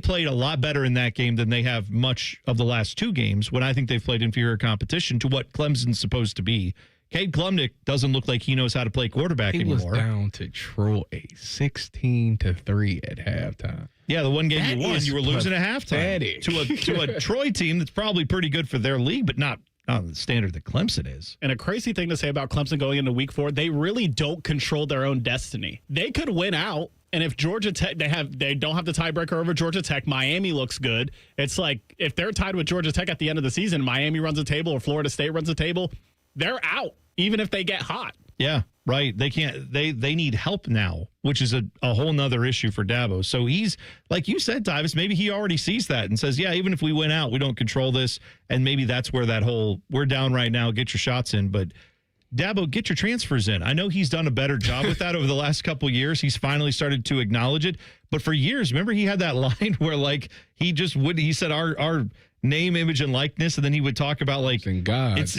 played a lot better in that game than they have much of the last 2 games when I think they've played inferior competition to what Clemson's supposed to be. Cade Klubnik doesn't look like he knows how to play quarterback anymore. He was down to Troy 16-3 at halftime. Yeah, the one game you won, you were losing at halftime to a Troy team that's probably pretty good for their league, but not on the standard that Clemson is. And a crazy thing to say about Clemson going into week 4, they really don't control their own destiny. They could win out, and if Georgia Tech, they don't have the tiebreaker over Georgia Tech. Miami looks good. It's like if they're tied with Georgia Tech at the end of the season, Miami runs a table or Florida State runs a table, they're out, even if they get hot. Yeah, right. They can't. They need help now, which is a whole nother issue for Dabo. So he's, like you said, Tyvis, maybe he already sees that and says, yeah, even if we win out, we don't control this. And maybe that's where that whole, we're down right now, get your shots in. But Dabo, get your transfers in. I know he's done a better job with that over the last couple of years. He's finally started to acknowledge it. But for years, remember he had that line where like he said our name, image, and likeness, and then he would talk about like it's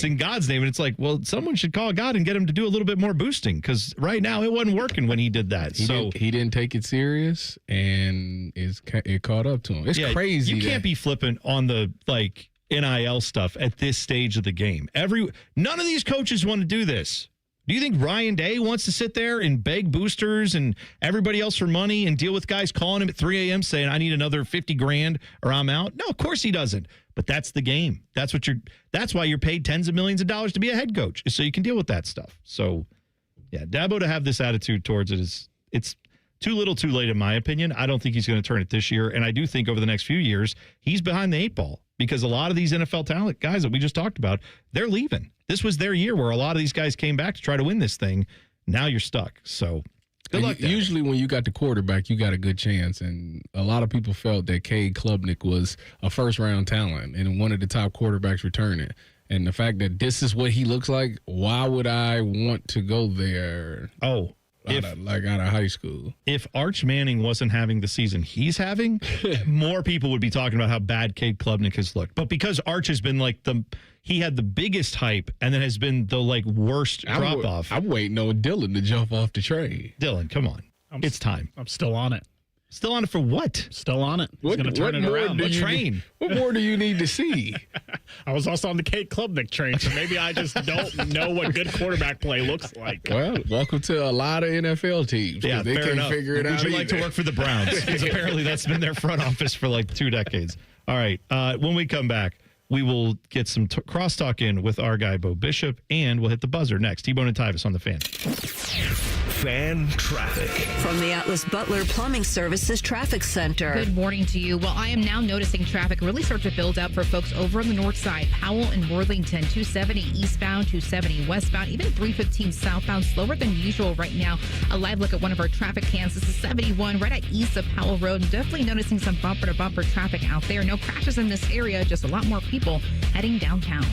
in God's name, and it's like, well, someone should call God and get him to do a little bit more boosting because right now it wasn't working when he did that. He didn't take it serious, and it caught up to him. It's crazy. You can't be flippant on the like NIL stuff at this stage of the game. None of these coaches want to do this. Do you think Ryan Day wants to sit there and beg boosters and everybody else for money and deal with guys calling him at 3 a.m. saying, I need another $50,000 or I'm out? No, of course he doesn't. But that's the game. That's why you're paid tens of millions of dollars to be a head coach, so you can deal with that stuff. So, yeah, Dabo to have this attitude towards it it's too little too late in my opinion. I don't think he's going to turn it this year. And I do think over the next few years, he's behind the 8 ball because a lot of these NFL talent guys that we just talked about, they're leaving. This was their year where a lot of these guys came back to try to win this thing. Now you're stuck. So good luck. Usually when you got the quarterback, you got a good chance. And a lot of people felt that Cade Klubnik was a first-round talent and one of the top quarterbacks returning. And the fact that this is what he looks like, why would I want to go there? Oh, out of high school. If Arch Manning wasn't having the season he's having, more people would be talking about how bad Cade Klubnik has looked. But because Arch has been like he had the biggest hype and then has been the like worst drop off. I'm waiting on Dylan to jump off the train. Dylan, come on. It's time. I'm still on it. Still on it for what? Still on it. He's going to turn it around. What train? What more do you need to see? I was also on the Kate Klubnik train, so maybe I just don't know what good quarterback play looks like. Well, welcome to a lot of NFL teams. Yeah, they fair can't enough. figure it out. Would you like to work for the Browns? Because apparently that's been their front office for like 2 decades. All right. When we come back, we will get some crosstalk in with our guy, Bo Bishop, and we'll hit the buzzer next. T-Bone and Tyvis on the Fan. Fan traffic. From the Atlas Butler Plumbing Services Traffic Center. Good morning to you. Well, I am now noticing traffic really start to build up for folks over on the north side. Powell and Worthington, 270 eastbound, 270 westbound, even 315 southbound, slower than usual right now. A live look at one of our traffic cams. This is 71 right at east of Powell Road. And definitely noticing some bumper-to-bumper traffic out there. No crashes in this area, just a lot more people heading downtown.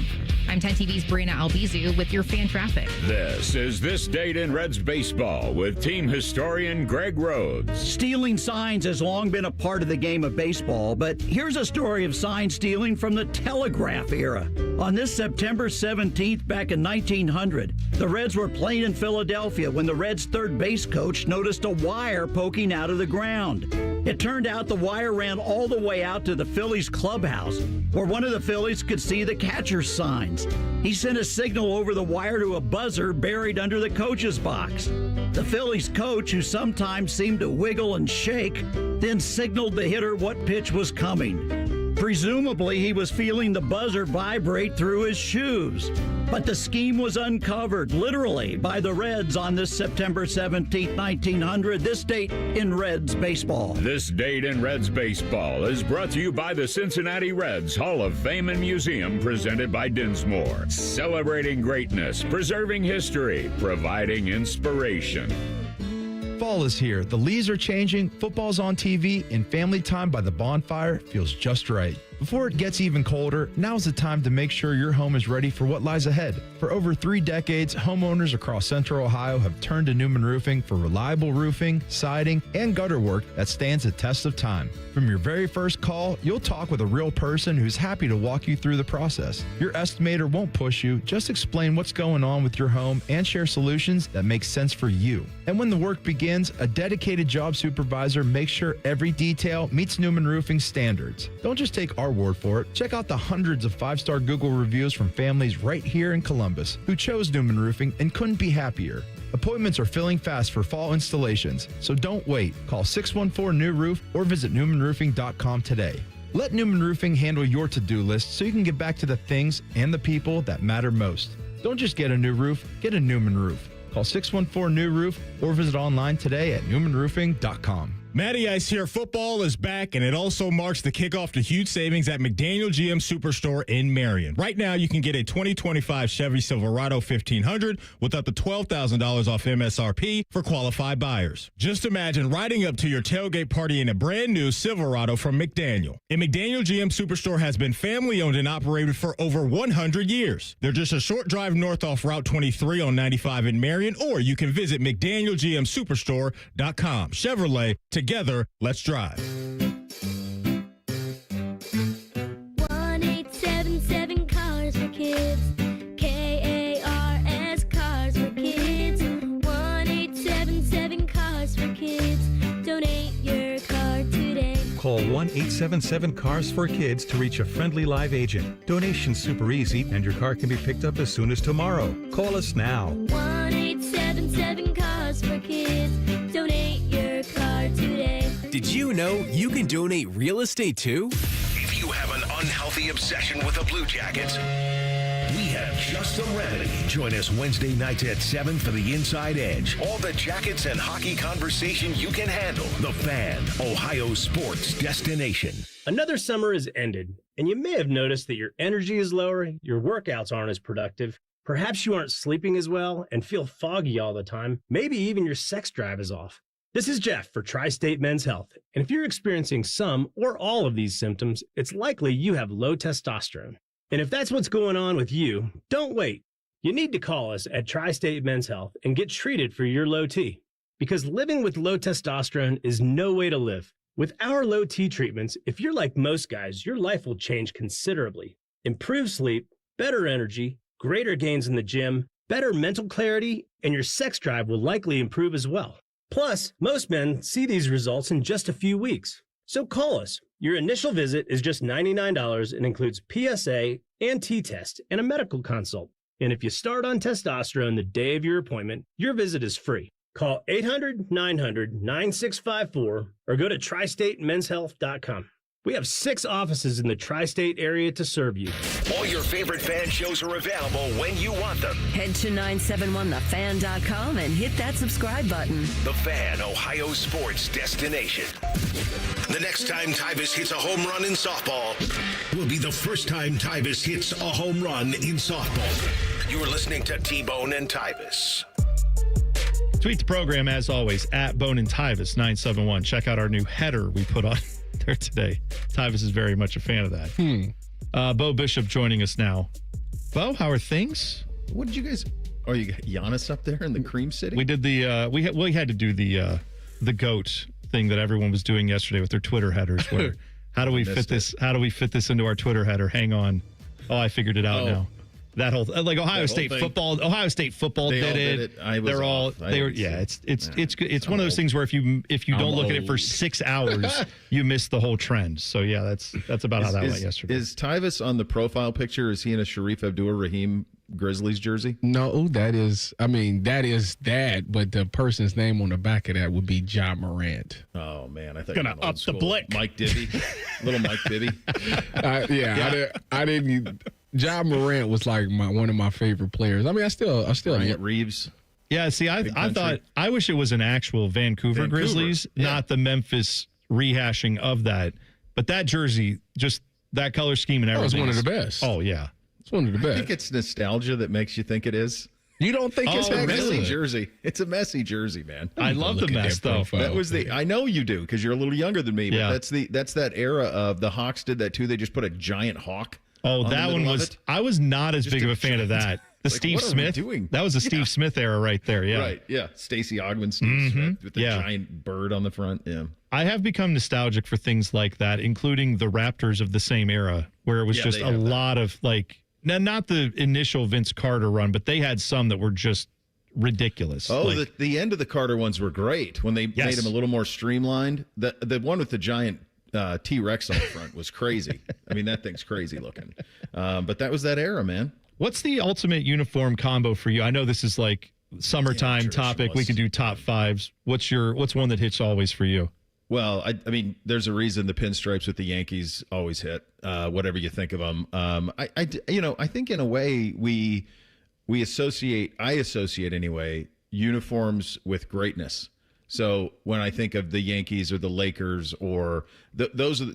I'm 10 TV's Brianna Albizu with your fan traffic. This is This Date in Reds Baseball with team historian Greg Rhodes. Stealing signs has long been a part of the game of baseball, but here's a story of sign stealing from the telegraph era. On this September 17th, back in 1900, the Reds were playing in Philadelphia when the Reds' third base coach noticed a wire poking out of the ground. It turned out the wire ran all the way out to the Phillies clubhouse, where one of the Phillies could see the catcher's signs. He sent a signal over the wire to a buzzer buried under the coach's box. The Phillies coach, who sometimes seemed to wiggle and shake, then signaled the hitter what pitch was coming. Presumably, he was feeling the buzzer vibrate through his shoes. But the scheme was uncovered, literally, by the Reds on this September 17, 1900. This date in Reds baseball. This Date in Reds Baseball is brought to you by the Cincinnati Reds Hall of Fame and Museum, presented by Dinsmore. Celebrating greatness, preserving history, providing inspiration. Fall is here. The leaves are changing, football's on TV, and family time by the bonfire feels just right. Before it gets even colder, now's the time to make sure your home is ready for what lies ahead. For over 3 decades, homeowners across Central Ohio have turned to Newman Roofing for reliable roofing, siding, and gutter work that stands the test of time. From your very first call, you'll talk with a real person who's happy to walk you through the process. Your estimator won't push you, just explain what's going on with your home and share solutions that make sense for you. And when the work begins, a dedicated job supervisor makes sure every detail meets Newman Roofing standards. Don't just take our word for it. Check out the hundreds of 5-star Google reviews from families right here in Columbus who chose Newman Roofing and couldn't be happier. Appointments are filling fast for fall installations, so don't wait. Call 614-NEW-ROOF or visit newmanroofing.com today. Let Newman Roofing handle your to-do list so you can get back to the things and the people that matter most. Don't just get a new roof, get a Newman roof. Call 614-NEW-ROOF or visit online today at newmanroofing.com. Matty Ice here. Football is back, and it also marks the kickoff to huge savings at McDaniel GM Superstore in Marion. Right now, you can get a 2025 Chevy Silverado 1500 with up to $12,000 off MSRP for qualified buyers. Just imagine riding up to your tailgate party in a brand new Silverado from McDaniel. And McDaniel GM Superstore has been family-owned and operated for over 100 years. They're just a short drive north off Route 23 on 95 in Marion, or you can visit McDanielGMSuperstore.com. Chevrolet, together, let's drive. 1877 Cars for Kids. KARS Cars for Kids. 1877 Cars for Kids. Donate your car today. Call 1-877-CARS for Kids to reach a friendly live agent. Donation's super easy, and your car can be picked up as soon as tomorrow. Call us now. 1877 Cars for Kids. Donate your car today. Did you know you can donate real estate too? If you have an unhealthy obsession with the Blue Jackets, we have just the remedy. Join us Wednesday nights at 7 for the Inside Edge. All the Jackets and hockey conversation you can handle. The Fan, Ohio sports destination. Another summer has ended, and you may have noticed that your energy is lower, your workouts aren't as productive, perhaps you aren't sleeping as well and feel foggy all the time, maybe even your sex drive is off. This is Jeff for Tri-State Men's Health, and if you're experiencing some or all of these symptoms, it's likely you have low testosterone. And if that's what's going on with you, don't wait. You need to call us at Tri-State Men's Health and get treated for your low T. Because living with low testosterone is no way to live. With our low T treatments, if you're like most guys, your life will change considerably. Improved sleep, better energy, greater gains in the gym, better mental clarity, and your sex drive will likely improve as well. Plus, most men see these results in just a few weeks. So call us. Your initial visit is just $99 and includes PSA and T-test and a medical consult. And if you start on testosterone the day of your appointment, your visit is free. Call 800-900-9654 or go to tristatemenshealth.com. We have 6 offices in the tri-state area to serve you. All your favorite fan shows are available when you want them. Head to 971thefan.com and hit that subscribe button. The Fan, Ohio sports destination. The next time Tyvis hits a home run in softball will be the first time Tyvis hits a home run in softball. You're listening to T-Bone and Tyvis. Tweet the program, as always, at Bone and Tyvis 971. Check out our new header we put on there today. Tyvis is very much a fan of that. Bo Bishop joining us now. Bo, how are things? What did you guys... Oh, you got Giannis up there in the Cream City? We did the... we had to do the GOAT thing that everyone was doing yesterday with their Twitter headers. Where how do we fit this? How do we fit this into our Twitter header? Hang on. Oh, I figured it out now. That whole like Ohio State football They did all it. They're all they were it's one of those things where if you don't look at it for 6 hours, you miss the whole trend. So yeah, that's about how that went yesterday. Is Tyvis on the profile picture? Is he in a Sharif Abdur-Rahim Grizzlies jersey? No, that is that, but the person's name on the back of that would be Ja Morant. Oh man, I thought gonna up the blick. Mike Bibby, little Mike Bibby. I didn't. Ja Morant was like one of my favorite players. I mean, I still Bryant Reeves. Yeah, see, I thought I wish it was an actual Vancouver Grizzlies, not the Memphis rehashing of that. But that jersey, just that color scheme and everything. It's one of the best. Oh yeah, it's one of the best. I think it's nostalgia that makes you think it is. You don't think it's a messy good? jersey? It's a messy jersey, man. I love the mess though. That was I know you do because you're a little younger than me. But that's that era of the Hawks did that too. They just put a giant hawk. Oh, that one was. I was not as big of a fan of that. The Steve Smith. That was a Steve Smith era right there. Yeah. Right. Yeah. Stacey Ogman, Steve Smith with the giant bird on the front. Yeah. I have become nostalgic for things like that, including the Raptors of the same era, where it was just a lot of like, not the initial Vince Carter run, but they had some that were just ridiculous. Oh, the end of the Carter ones were great when they made them a little more streamlined. The one with the giant T-Rex on the front was crazy. I mean, that thing's crazy looking. But that was that era, man. What's the ultimate uniform combo for you? I know this is like summertime topic. We can do top fives. What's one that hits always for you? Well, I mean, there's a reason the pinstripes with the Yankees always hit. Whatever you think of them, I think in a way I associate anyway uniforms with greatness. So when I think of the Yankees or the Lakers or those are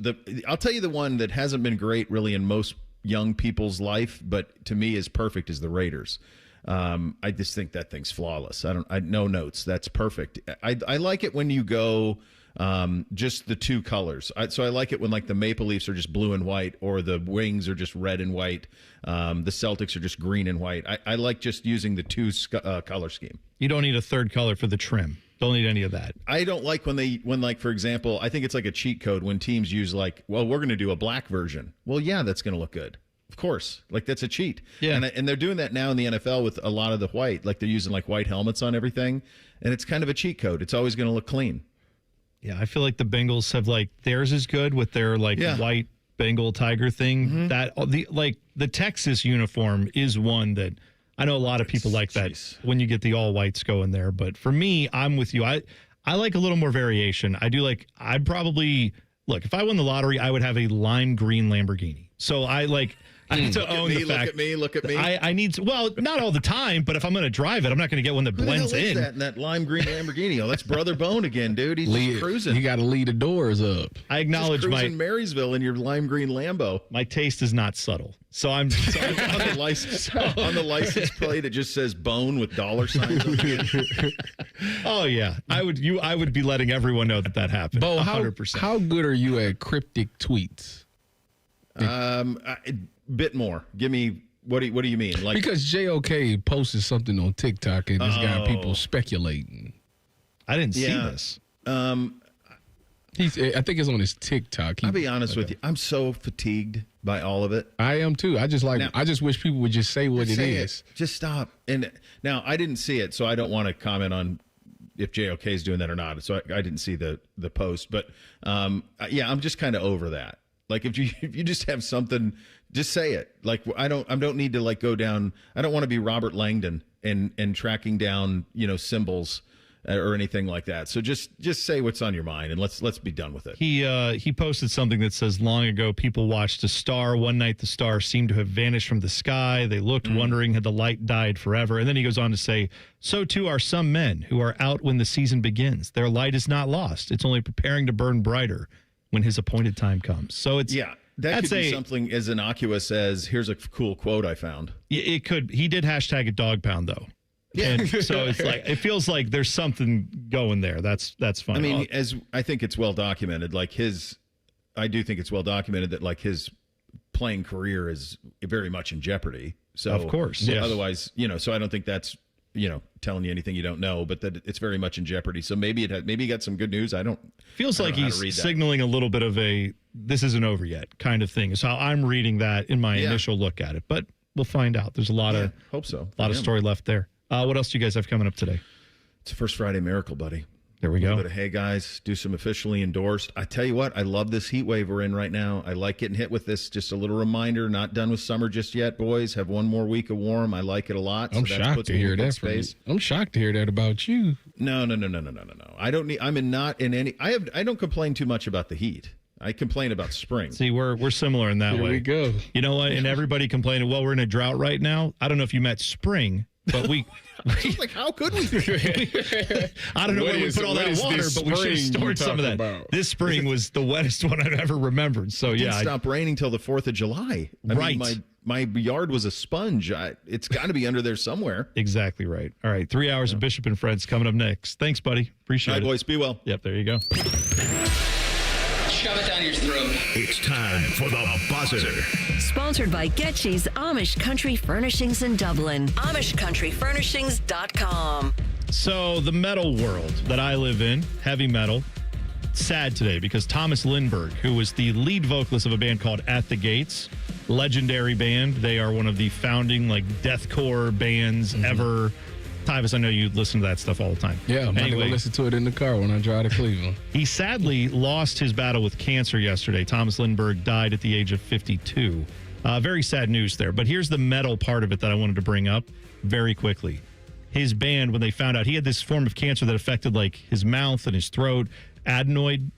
I'll tell you the one that hasn't been great really in most young people's life, but to me is perfect is the Raiders. I just think that thing's flawless. No notes. That's perfect. I like it when you go just the two colors. So I like it when like the Maple Leafs are just blue and white or the Wings are just red and white. The Celtics are just green and white. I like just using the two color scheme. You don't need a third color for the trim. Don't need any of that. I don't like when like, for example, I think it's like a cheat code when teams use like, well, we're going to do a black version. Well, yeah, that's going to look good. Of course. Like that's a cheat. Yeah. And they're doing that now in the NFL with a lot of the white. Like they're using like white helmets on everything. And it's kind of a cheat code. It's always going to look clean. Yeah, I feel like the Bengals have like theirs is good with their like white Bengal tiger thing. Mm-hmm. The Texas uniform is one that I know a lot of people like that when you get the all whites going there. But for me, I'm with you. I like a little more variation. I'd probably look if I won the lottery, I would have a lime green Lamborghini. So I need to own the fact. Look at me. I need to, well, not all the time, but if I'm going to drive it, I'm not going to get one that blends in. That lime green Lamborghini. Oh, that's Brother Bone again, dude. He's just cruising. You got to lead the doors up. I acknowledge just cruising Marysville in your lime green Lambo. My taste is not subtle. So I'm on the license plate. It just says Bone with dollar signs on it. Oh yeah, I would be letting everyone know that happened. Bo, 100%. How good are you at cryptic tweets? Bit more. Give me what do you mean? Like because JOK posted something on TikTok and it's got people speculating. I didn't see this. I think it's on his TikTok. I'll be honest with you. I'm so fatigued by all of it. I am too. I just wish people would just say what it is. Just stop. And now I didn't see it, so I don't want to comment on if JOK is doing that or not. So I didn't see the post, but yeah, I'm just kind of over that. Like if you just have something, just say it. Like I don't need to like go down. I don't want to be Robert Langdon and tracking down symbols or anything like that. So just say what's on your mind and let's be done with it. He posted something that says, long ago people watched a star. One night the star seemed to have vanished from the sky. They looked wondering had the light died forever. And then he goes on to say, so too are some men who are out when the season begins. Their light is not lost. It's only preparing to burn brighter when his appointed time comes. So it's that could be something as innocuous as here's a cool quote I found. It could. He did hashtag a dog pound though. Yeah. And so it's like it feels like there's something going there. That's fine. I mean, I think it's well documented. I do think it's well documented that like his playing career is very much in jeopardy. So of course, yes. Otherwise, so I don't think that's telling you anything you don't know, but that it's very much in jeopardy. So maybe he got some good news. Feels like he's signaling a little bit of a this isn't over yet kind of thing. Is how I'm reading that in my initial look at it. But we'll find out. There's a lot of hope so. A lot of story left there. What else do you guys have coming up today? It's a First Friday miracle, buddy. There we go. But hey, guys, do some officially endorsed. I tell you what, I love this heat wave we're in right now. I like getting hit with this. Just a little reminder, not done with summer just yet, boys. Have one more week of warm. I like it a lot. I'm shocked to hear that from you. I'm shocked to hear that about you. No. I don't need. not in any. I don't complain too much about the heat. I complain about spring. See, we're similar in that way. Here we go. You know what? And everybody complaining, well, we're in a drought right now. I don't know if you met spring, but we like, how could we? I don't know where we put all that water, but we should have stored some of that. About? This spring was the wettest one I've ever remembered. So it didn't stop raining till the 4th of July. I mean, my yard was a sponge. It's got to be under there somewhere. Exactly right. All right, 3 hours of Bishop and Friends coming up next. Thanks, buddy. Appreciate it. All right, boys. Be well. Yep, there you go. Shove it down your throat. It's time for the buzzer. Sponsored by Getchy's Amish Country Furnishings in Dublin. AmishCountryFurnishings.com. So the metal world that I live in, heavy metal, sad today because Thomas Lindberg, who was the lead vocalist of a band called At the Gates, legendary band. They are one of the founding deathcore bands ever. Tyvis, I know you listen to that stuff all the time. Yeah, I'm going to listen to it in the car when I drive to Cleveland. He sadly lost his battle with cancer yesterday. Thomas Lindberg died at the age of 52. Very sad news there. But here's the metal part of it that I wanted to bring up very quickly. His band, when they found out he had this form of cancer that affected his mouth and his throat, adenoid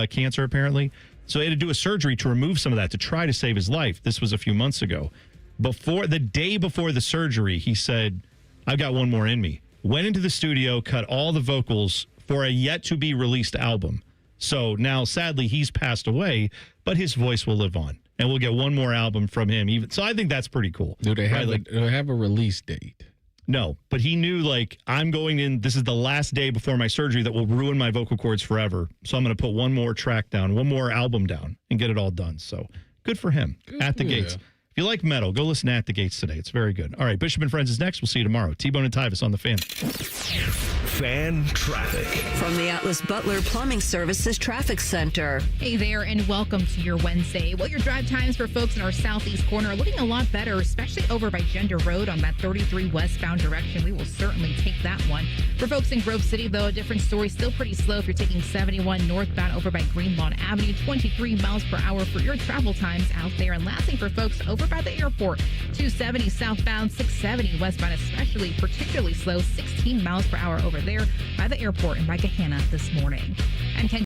cancer apparently. So they had to do a surgery to remove some of that to try to save his life. This was a few months ago. The day before the surgery, he said, I've got one more in me. Went into the studio, cut all the vocals for a yet-to-be-released album. So now, sadly, he's passed away, but his voice will live on. And we'll get one more album from him. So I think that's pretty cool. Do they have, do they have a release date? No, but he knew, I'm going in, this is the last day before my surgery that will ruin my vocal cords forever. So I'm going to put one more track down, one more album down, and get it all done. So good for him. At the Gates. If you like metal, go listen to At the Gates today. It's very good. All right, Bishop and Friends is next. We'll see you tomorrow. T-Bone and Tyvis on the Fan. Fan traffic. From the Atlas Butler Plumbing Services Traffic Center. Hey there, and welcome to your Wednesday. Well, your drive times for folks in our southeast corner are looking a lot better, especially over by Gender Road on that 33 westbound direction. We will certainly take that one. For folks in Grove City, though, a different story. Still pretty slow if you're taking 71 northbound over by Greenlawn Avenue, 23 miles per hour for your travel times out there. And lastly, for folks over by the airport, 270 southbound, 670 westbound, especially particularly slow, 16 miles per hour over there by the airport and by Gahanna this morning. And